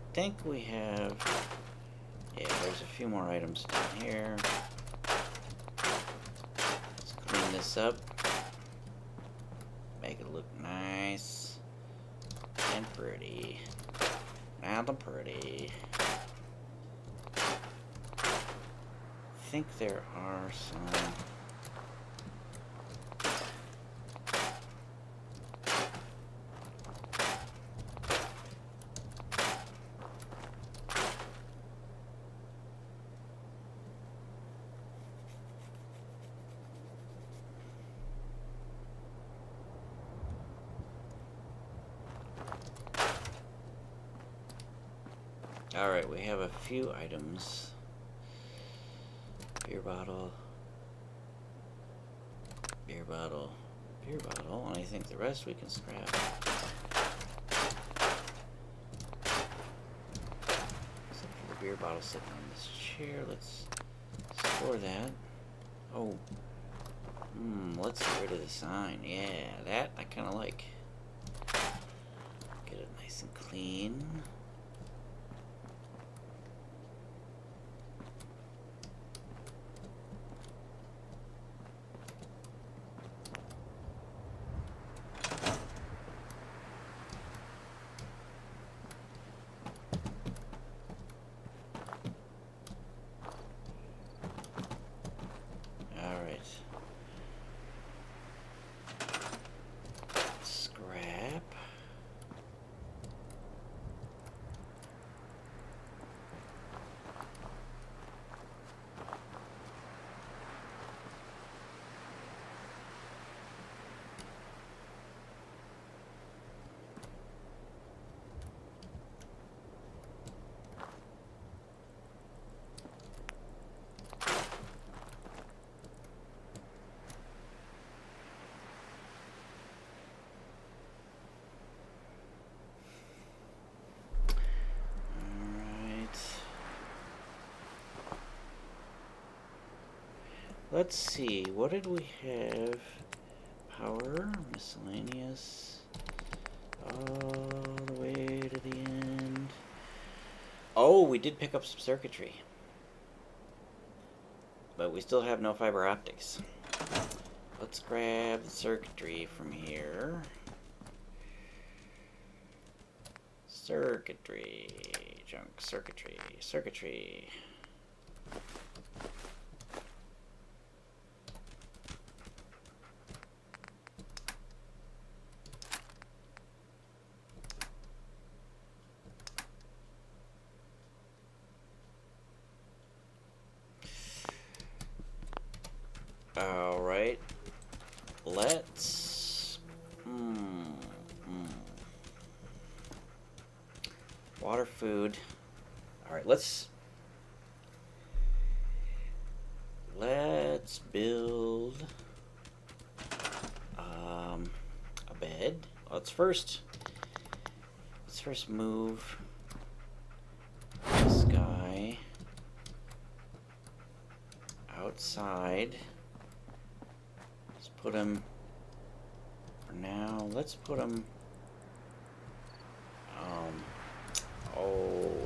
I think we have, yeah, there's a few more items down here. Let's clean this up, make it look nice and pretty. Now the pretty. I think there are some. Alright, we have a few items. Beer bottle. Beer bottle. Beer bottle. And I think the rest we can scrap. Except for the beer bottle sitting on this chair. Let's store that. Oh. Let's get rid of the sign. Yeah, that I kind of like. Get it nice and clean. Let's see, what did we have? Power, miscellaneous, all the way to the end. Oh, we did pick up some circuitry. But we still have no fiber optics. Let's grab the circuitry from here. Circuitry, junk circuitry, circuitry. Alright, let's water, food. Alright, let's build a bed. Let's first move this guy outside. Put him, for now, let's put him,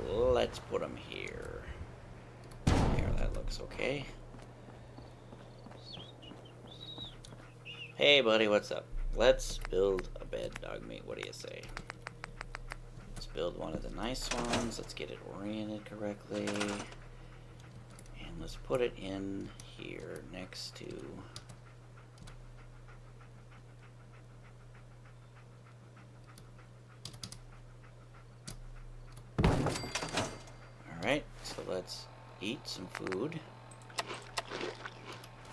let's put him here. There, that looks okay. Hey buddy, what's up? Let's build a bed, Dogmeat, what do you say? Let's build one of the nice ones, let's get it oriented correctly. And let's put it in here next to... Alright, so let's eat some food.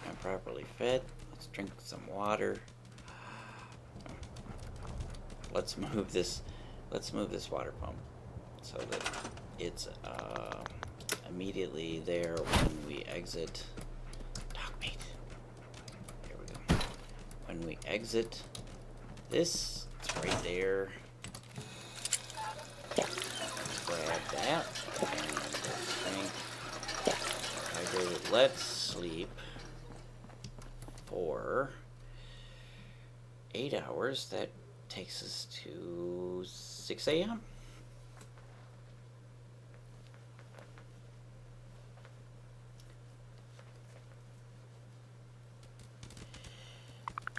I'm properly fed. Let's drink some water. Let's move this water pump so that it's immediately there when we exit Dogmeat. Here we go. When we exit this, it's right there. Let's grab that. And let's drink. Let's sleep for 8 hours. That takes us to 6 a.m.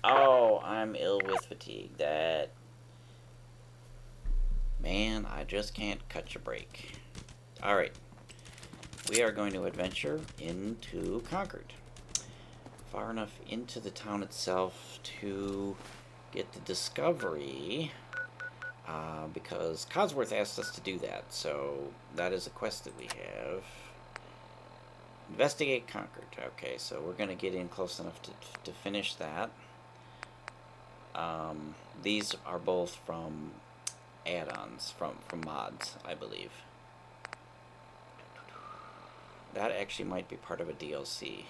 Oh, I'm ill with fatigue. Man, I just can't cut your break. Alright. We are going to adventure into Concord. Far enough into the town itself to get the discovery, because Codsworth asked us to do that. So that is a quest that we have. Investigate Concord. Okay, so we're going to get in close enough to finish that. These are both from add-ons, from mods, I believe. That actually might be part of a DLC.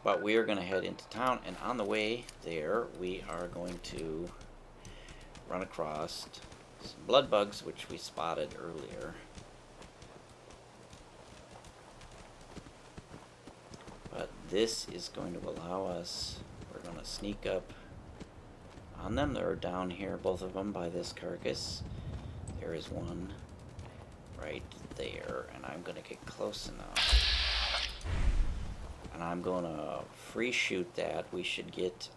But we are going to head into town, and on the way there, we are going to run across some blood bugs, which we spotted earlier. But this is going to allow us, we're going to sneak up on them. They're down here, both of them, by this carcass. There is one right there, and I'm going to get close enough. And I'm going to free shoot that. We should get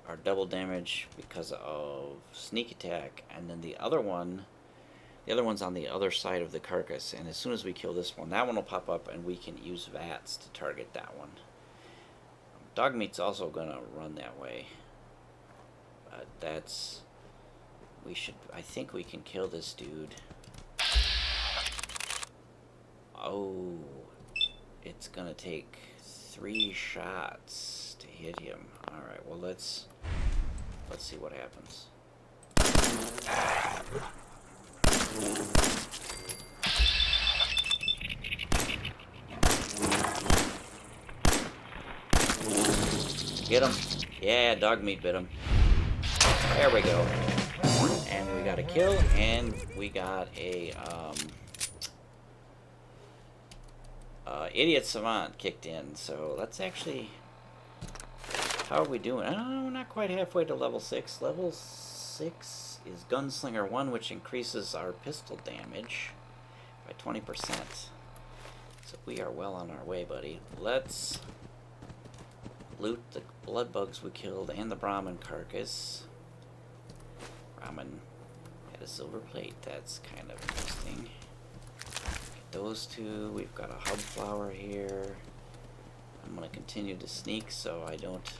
our double damage because of sneak attack, and then the other one's on the other side of the carcass, and as soon as we kill this one, that one will pop up and we can use VATS to target that one. Dogmeat's also gonna run that way, but I think we can kill this dude. Oh, it's gonna take 3 shots to hit him. Alright, well let's see what happens. Get him. Yeah, Dogmeat bit him. There we go. And we got a kill, and we got a Idiot Savant kicked in. So let's actually... How are we doing? Oh, we're not quite halfway to level 6. Level 6 is Gunslinger 1, which increases our pistol damage by 20%. So we are well on our way, buddy. Let's loot the blood bugs we killed and the Brahmin carcass. Brahmin had a silver plate. That's kind of interesting. Get those two. We've got a hub flower here. I'm going to continue to sneak so I don't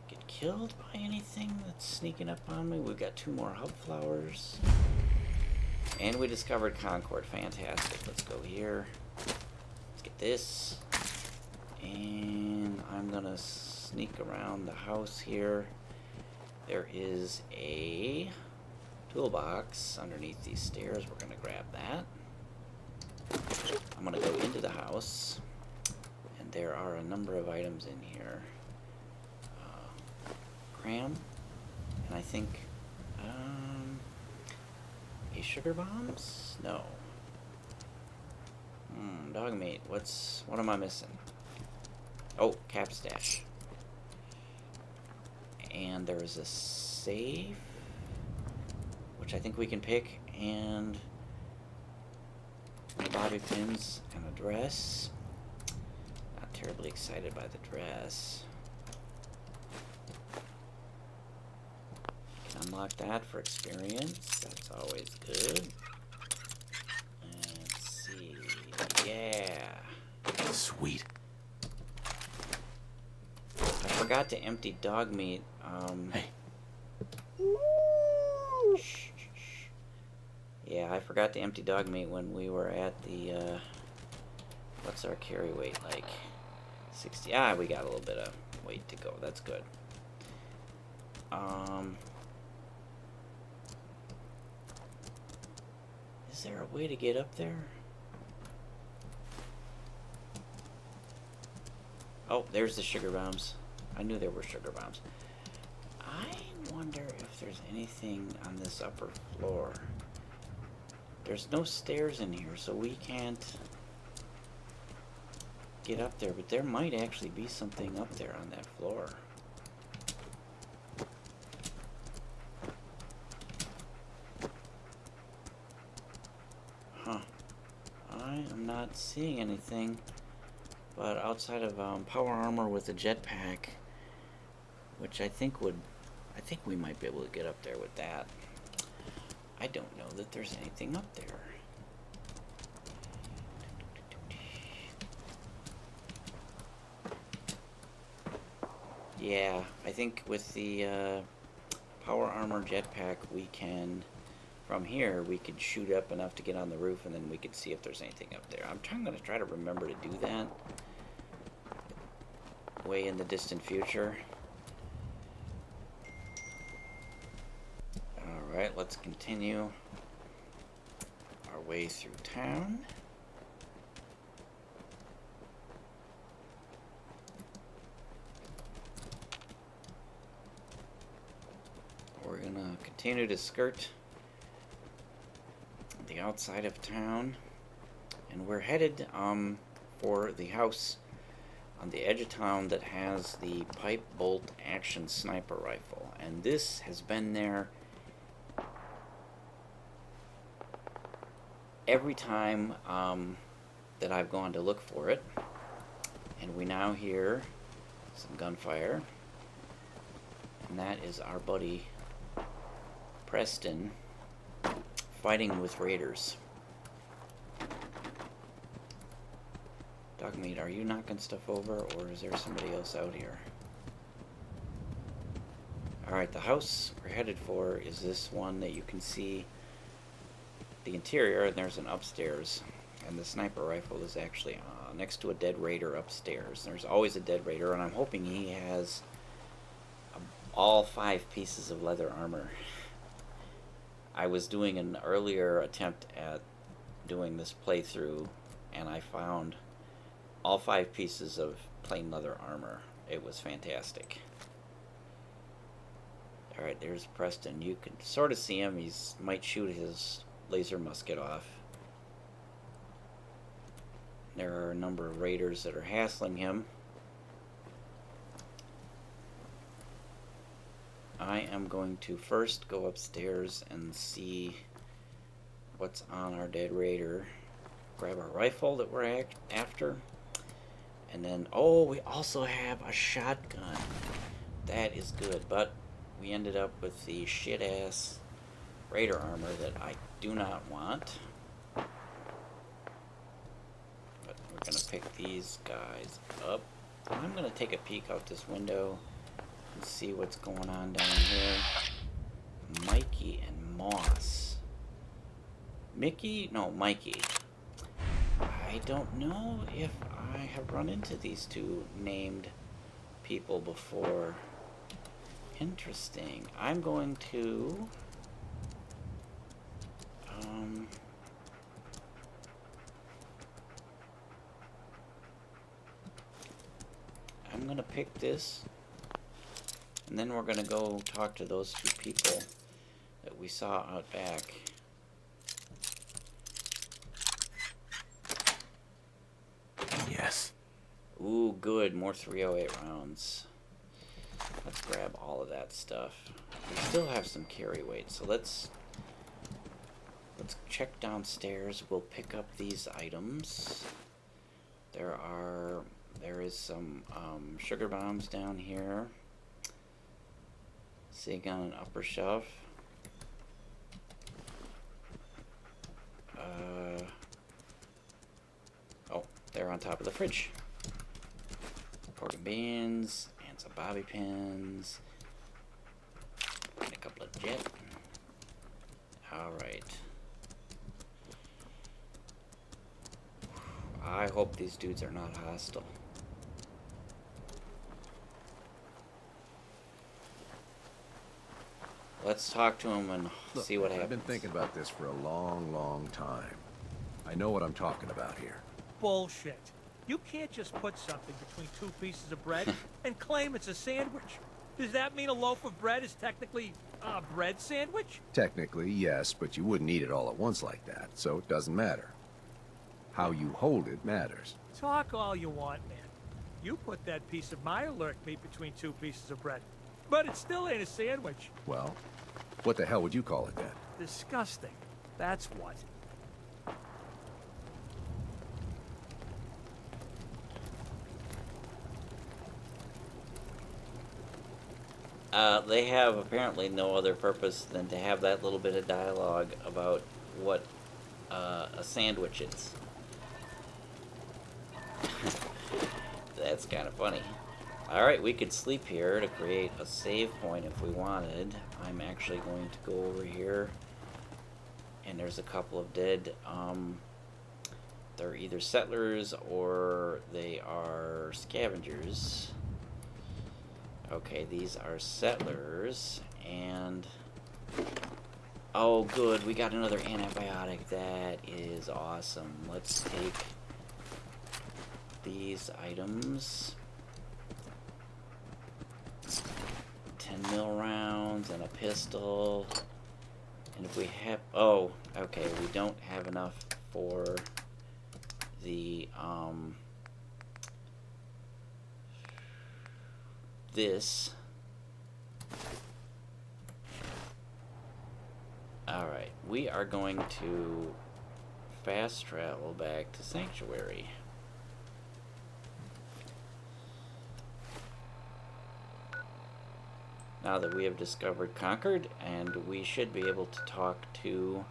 get killed by anything that's sneaking up on me. We've got 2 more hub flowers. And we discovered Concord. Fantastic. Let's go here. Let's get this. And I'm going to sneak around the house here. There is a toolbox underneath these stairs. We're going to grab that. I'm going to go into the house. And there are a number of items in here. Cram. And I think... a sugar bombs? No. Dogmeat. What am I missing? Oh, cap stash. And there is a safe, which I think we can pick, and bobby pins and a dress. Not terribly excited by the dress. Can unlock that for experience. That's always good. Let's see. Yeah. Sweet. I forgot to empty Dogmeat. Hey. Shh. Yeah, I forgot to empty Dogmeat when we were at the, what's our carry weight, like 60? Ah, we got a little bit of weight to go. That's good. Is there a way to get up there? Oh, there's the sugar bombs. I knew there were sugar bombs. I wonder if there's anything on this upper floor. There's no stairs in here, so we can't get up there, but there might actually be something up there on that floor. Huh. I am not seeing anything, but outside of power armor with a jetpack, which I think we might be able to get up there with that. I don't know that there's anything up there. Yeah, I think with the power armor jetpack, we can, from here, we could shoot up enough to get on the roof, and then we could see if there's anything up there. I'm going to try to remember to do that way in the distant future. Alright, let's continue our way through town. We're gonna continue to skirt the outside of town, and we're headed for the house on the edge of town that has the pipe bolt action sniper rifle, and this has been there every time that I've gone to look for it. And we now hear some gunfire, and that is our buddy Preston fighting with raiders. Dogmeat, are you knocking stuff over, or is there somebody else out here? Alright, the house we're headed for is this one that you can see the interior, and there's an upstairs, and the sniper rifle is actually next to a dead raider upstairs. There's always a dead raider, and I'm hoping he has all 5 pieces of leather armor. I was doing an earlier attempt at doing this playthrough, and I found all 5 pieces of plain leather armor. It was fantastic. Alright, there's Preston. You can sort of see him. He might shoot his laser musket off. There are a number of raiders that are hassling him. I am going to first go upstairs and see what's on our dead raider. Grab our rifle that we're after. And then, oh, we also have a shotgun. That is good, but we ended up with the shit-ass raider armor that I do not want. But we're going to pick these guys up. I'm going to take a peek out this window and see what's going on down here. Mikey and Moss. Mickey? No, Mikey. I don't know if I have run into these two named people before. Interesting. I'm going to pick this, and then we're going to go talk to those 2 people that we saw out back. Yes. Ooh, good. More 308 rounds. Let's grab all of that stuff. We still have some carry weight, so let's check downstairs. We'll pick up these items. There is some sugar bombs down here. Sitting on an upper shelf. Oh, they're on top of the fridge. Pork and beans, and some bobby pins, and a couple of jet. Alright. I hope these dudes are not hostile. let's talk to him and Look, see what happens. I've been thinking about this for a long, long time. I know what I'm talking about here. Bullshit. You can't just put something between two pieces of bread and claim it's a sandwich. Does that mean a loaf of bread is technically a bread sandwich? Technically, yes, but you wouldn't eat it all at once like that, so it doesn't matter. How you hold it matters. Talk all you want, man. You put that piece of my alert meat between two pieces of bread. But it still ain't a sandwich. Well, what the hell would you call it then? Disgusting. That's what. They have apparently no other purpose than to have that little bit of dialogue about what a sandwich is. That's kind of funny. Alright, we could sleep here to create a save point if we wanted. I'm actually going to go over here. And there's a couple of dead, they're either settlers or they are scavengers. Okay, these are settlers, and... oh, good, we got another antibiotic. That is awesome. Let's take these items. 10 mil rounds and a pistol. And if we have... oh, okay, we don't have enough for the, this. Alright, we are going to fast travel back to Sanctuary. Now that we have discovered Concord, and we should be able to talk to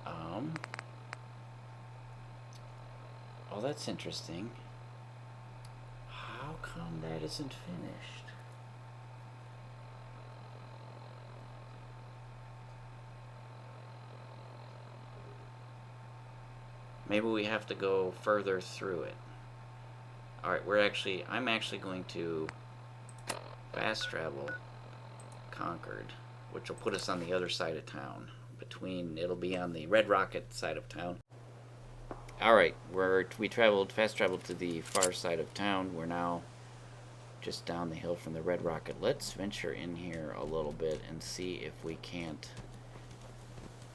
oh, that's interesting. How come that isn't finished? Maybe we have to go further through it. Alright, I'm actually going to fast travel Concord, which will put us on the other side of town. It'll be on the Red Rocket side of town. Alright, we fast traveled to the far side of town. We're now just down the hill from the Red Rocket. Let's venture in here a little bit and see if we can't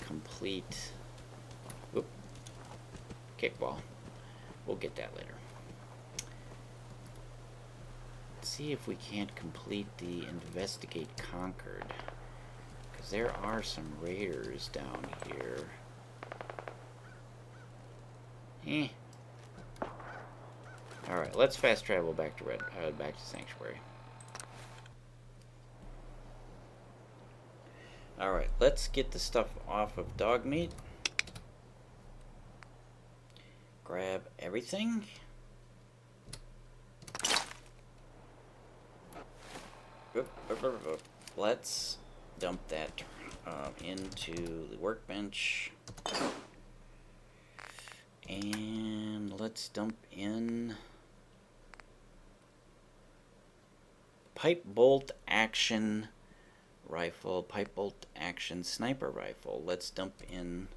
complete... whoop. Kickball. We'll get that later. Let's see if we can't complete the Investigate Concord. Because there are some raiders down here. Alright, let's fast travel back to back to Sanctuary. Alright, let's get the stuff off of Dogmeat. Grab everything. Let's dump that into the workbench. And let's dump in pipe bolt action rifle, pipe bolt action sniper rifle. Let's dump in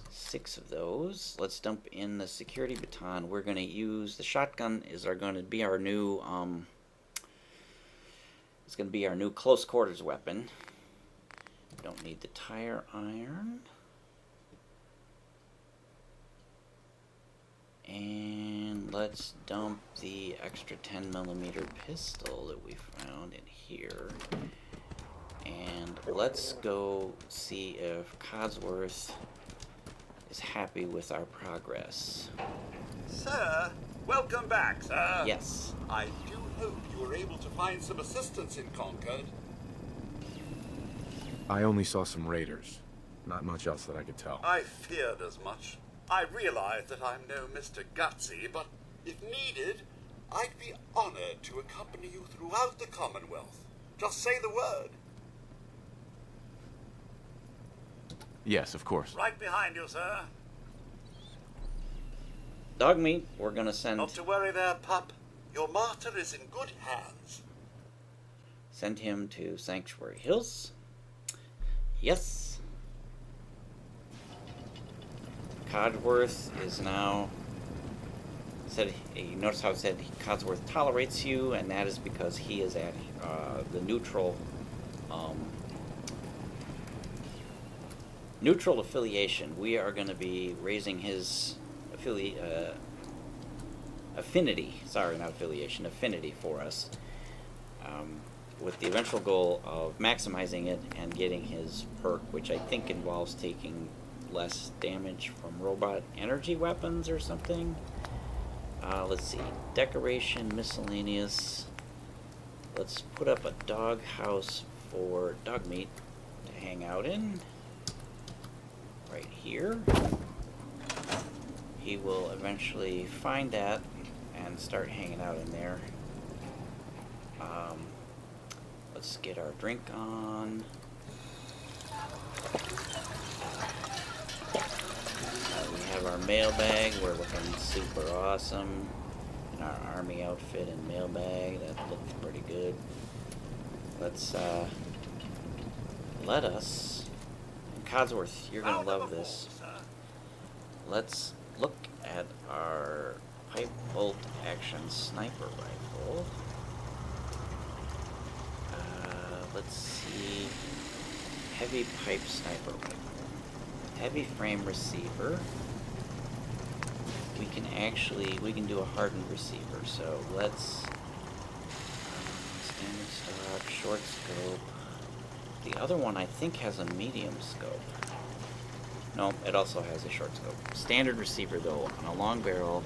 6 of those. Let's dump in the security baton. We're going to use the shotgun going to be our new it's going to be our new close quarters weapon. Don't need the tire iron. And let's dump the extra 10mm pistol that we found in here. And let's go see if Codsworth is happy with our progress. Sir, welcome back, sir. Yes. I do hope you were able to find some assistance in Concord. I only saw some raiders. Not much else that I could tell. I feared as much. I realize that I'm no Mr. Gutsy, but if needed, I'd be honored to accompany you throughout the Commonwealth. Just say the word. Yes, of course. Right behind you, sir. Dogmeat, we're going to send... Not to worry there, pup. Your martyr is in good hands. Send him to Sanctuary Hills. Yes. Codsworth is now said. You notice how it said Codsworth tolerates you, and that is because he is at the neutral neutral affiliation. We are going to be raising his affinity. Sorry, not affiliation. Affinity for us. With the eventual goal of maximizing it and getting his perk, which I think involves taking less damage from robot energy weapons or something. Let's see. Decoration, miscellaneous. Let's put up a dog house for Dogmeat to hang out in. Right here. He will eventually find that and start hanging out in there. Let's get our drink on. We have our mailbag. We're looking super awesome. In our army outfit and mailbag. That looks pretty good. Let's, let us... Codsworth, you're going to love this. Let's look at our pipe bolt action sniper rifle. Let's see. Heavy pipe sniper rifle. Heavy frame receiver. We can do a hardened receiver. So let's standard stock, short scope. The other one I think has a medium scope. No, it also has a short scope. Standard receiver though, on a long barrel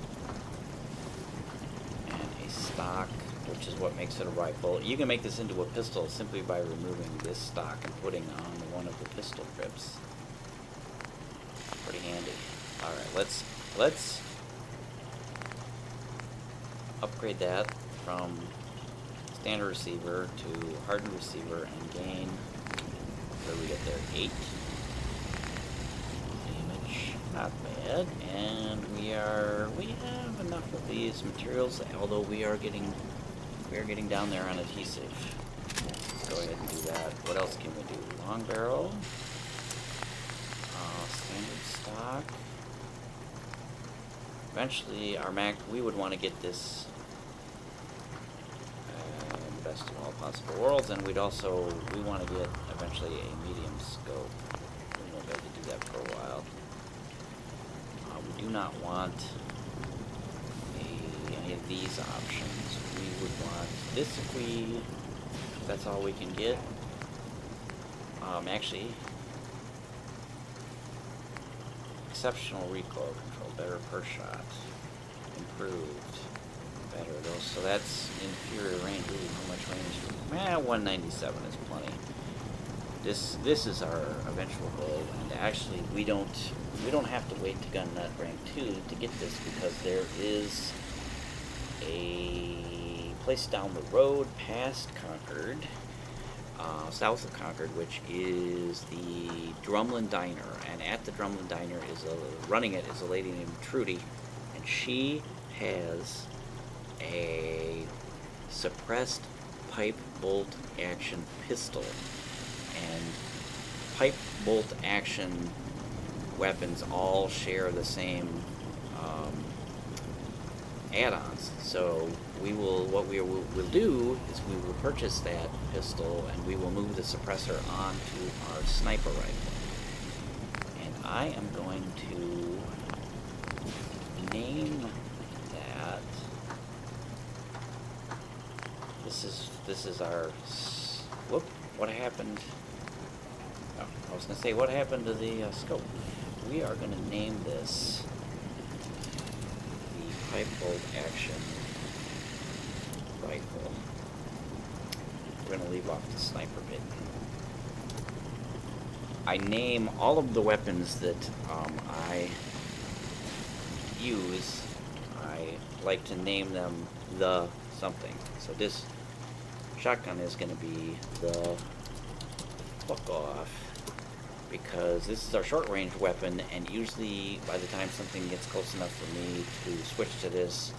and a stock, which is what makes it a rifle. You can make this into a pistol simply by removing this stock and putting on one of the pistol grips. Pretty handy. Alright, let's upgrade that from standard receiver to hardened receiver and gain, what do we get there, 8 damage. Not bad. And we have enough of these materials, although we are getting down there on adhesive. Let's go ahead and do that. What else can we do? Long barrel. Standard stock. Eventually, we would want to get this best of all possible worlds, and we want to get eventually a medium scope. We won't be able to do that for a while. We do not want any of these options. We would want this if that's all we can get. Actually, exceptional recoil control, better per shot, improved, better those. So that's inferior range. Ooh, how much range? 197 is plenty. This is our eventual goal, and actually we don't have to wait to gun nut rank 2 to get this, because there is a place down the road past Concord, south of Concord, which is the Drumlin Diner, and at the Drumlin Diner running it is a lady named Trudy, and she has a suppressed pipe bolt action pistol, and pipe bolt action weapons all share the same add-ons. So what we will do is we will purchase that pistol and we will move the suppressor onto our sniper rifle. And I am going to name that. This is our. Whoop! What happened? Oh, I was going to say, what happened to the scope? We are going to name this the pipe bolt action rifle. We're going to leave off the sniper bit. I name all of the weapons that I use. I like to name them the something. So this shotgun is going to be the fuck off, because this is our short range weapon, and usually by the time something gets close enough for me to switch to this,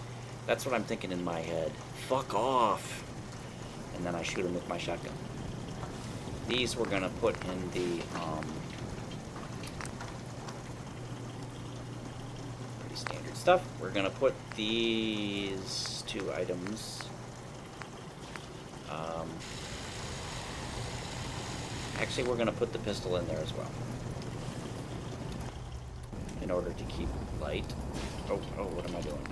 that's what I'm thinking in my head. Fuck off! And then I shoot him with my shotgun. These we're gonna put in the pretty standard stuff. We're gonna put these 2 items. Actually, we're gonna put the pistol in there as well, in order to keep light. Oh, what am I doing?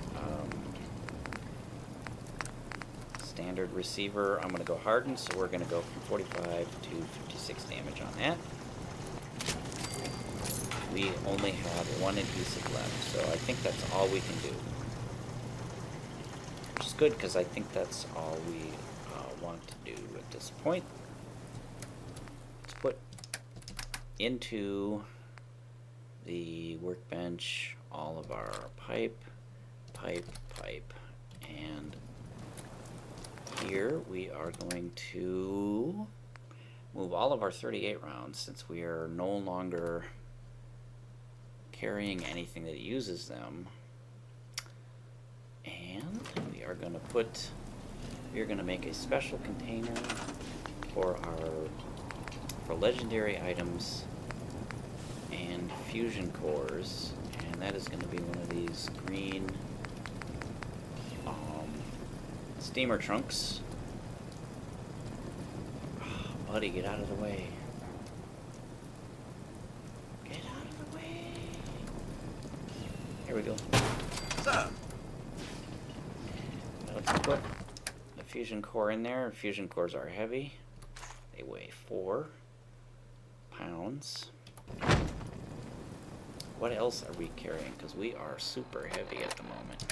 Standard receiver, I'm gonna go hardened, so we're gonna go from 45 to 56 damage on that. We only have 1 adhesive left, so I think that's all we can do. Which is good, because I think that's all we want to do at this point. Let's put into the workbench all of our pipe, and here we are going to move all of our 38 rounds, since we are no longer carrying anything that uses them. And we are going to make a special container for legendary items and fusion cores, and that is going to be one of these green steamer trunks. Oh, buddy, get out of the way. Get out of the way. Here we go. Sir. Let's put the fusion core in there. Fusion cores are heavy. They weigh 4 pounds. What else are we carrying? Because we are super heavy at the moment.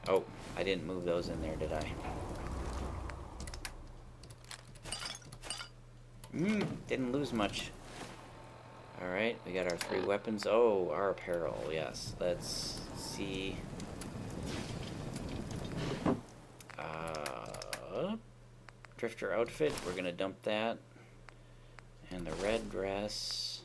Oh, I didn't move those in there, did I? Didn't lose much. Alright, we got our 3 weapons. Oh, our apparel, yes. Let's see. Drifter outfit, we're gonna dump that. And the red dress.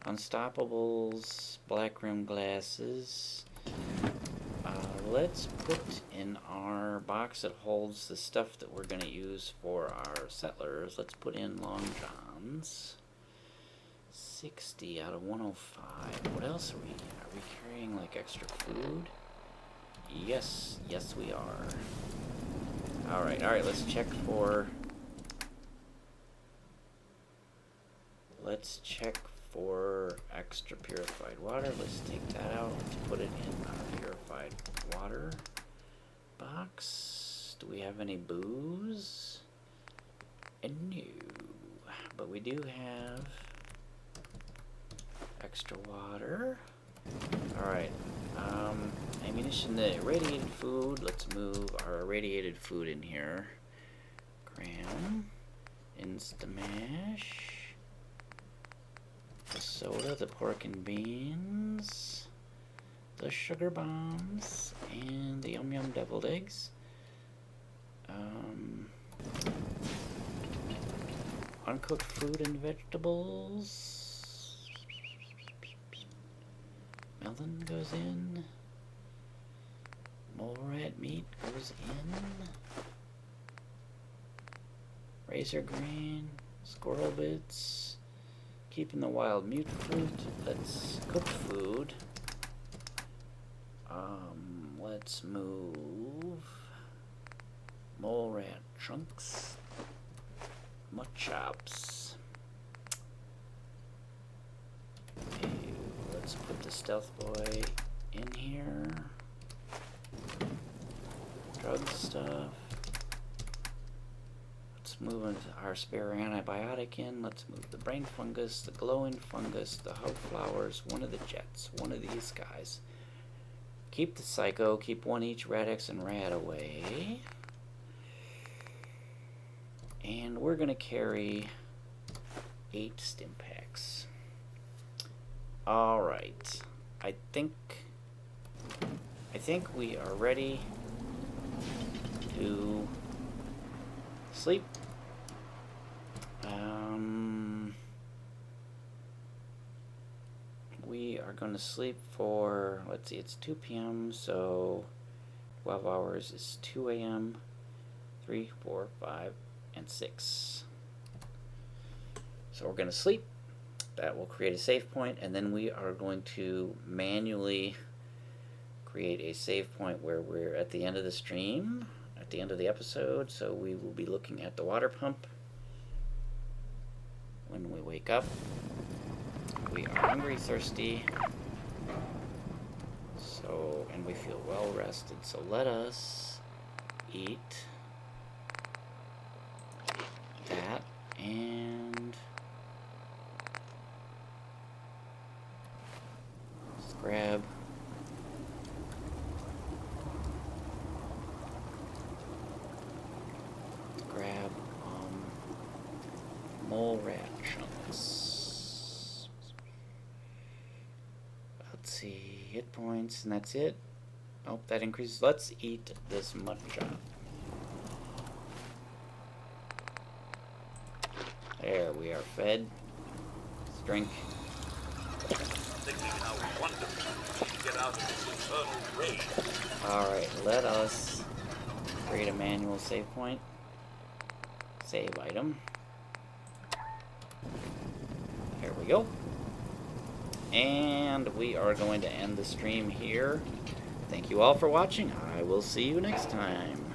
Unstoppables, black rim glasses. Let's put in our box that holds the stuff that we're going to use for our settlers. Let's put in long johns. 60 out of 105. What else are we? Are we carrying like extra food? Yes, we are. All right. Let's check for. Let's check for extra purified water. Let's take that out. Let's put it in our purified water box. Do we have any booze? No. But we do have extra water. Alright. Ammunition, the irradiated food. Let's move our irradiated food in here. Graham. Instamash. The soda, the pork and beans, the sugar bombs, and the yum yum deviled eggs. Uncooked fruit and vegetables. Melon goes in. Mole rat meat goes in. Razor grain, squirrel bits. Keeping the wild mute fruit. Let's cook food. Let's move mole rat chunks. Mutt chops. Okay, let's put the stealth boy in here. Drug stuff. Let's move our spare antibiotic in. Let's move the brain fungus, the glowing fungus, the hug flowers, one of the jets, one of these guys. Keep the psycho, keep one each Radix and Rad away. And we're gonna carry 8 stim packs. Alright. I think we are ready to sleep. We are going to sleep for, let's see, it's 2 p.m., so 12 hours is 2 a.m., 3, 4, 5, and 6. So we're going to sleep. That will create a save point, and then we are going to manually create a save point where we're at the end of the stream, at the end of the episode. So we will be looking at the water pump when we wake up. We are hungry, thirsty, and we feel well rested. So let us eat that, and let's grab mole rat chunks. Let's see, hit points, and that's it. Oh, that increases. Let's eat this matcha. There, we are fed. Let's drink. Thinking how wonderful to get out of this infernal rage. Alright, let us create a manual save point. Save item. There we go. And we are going to end the stream here. Thank you all for watching. I will see you next time.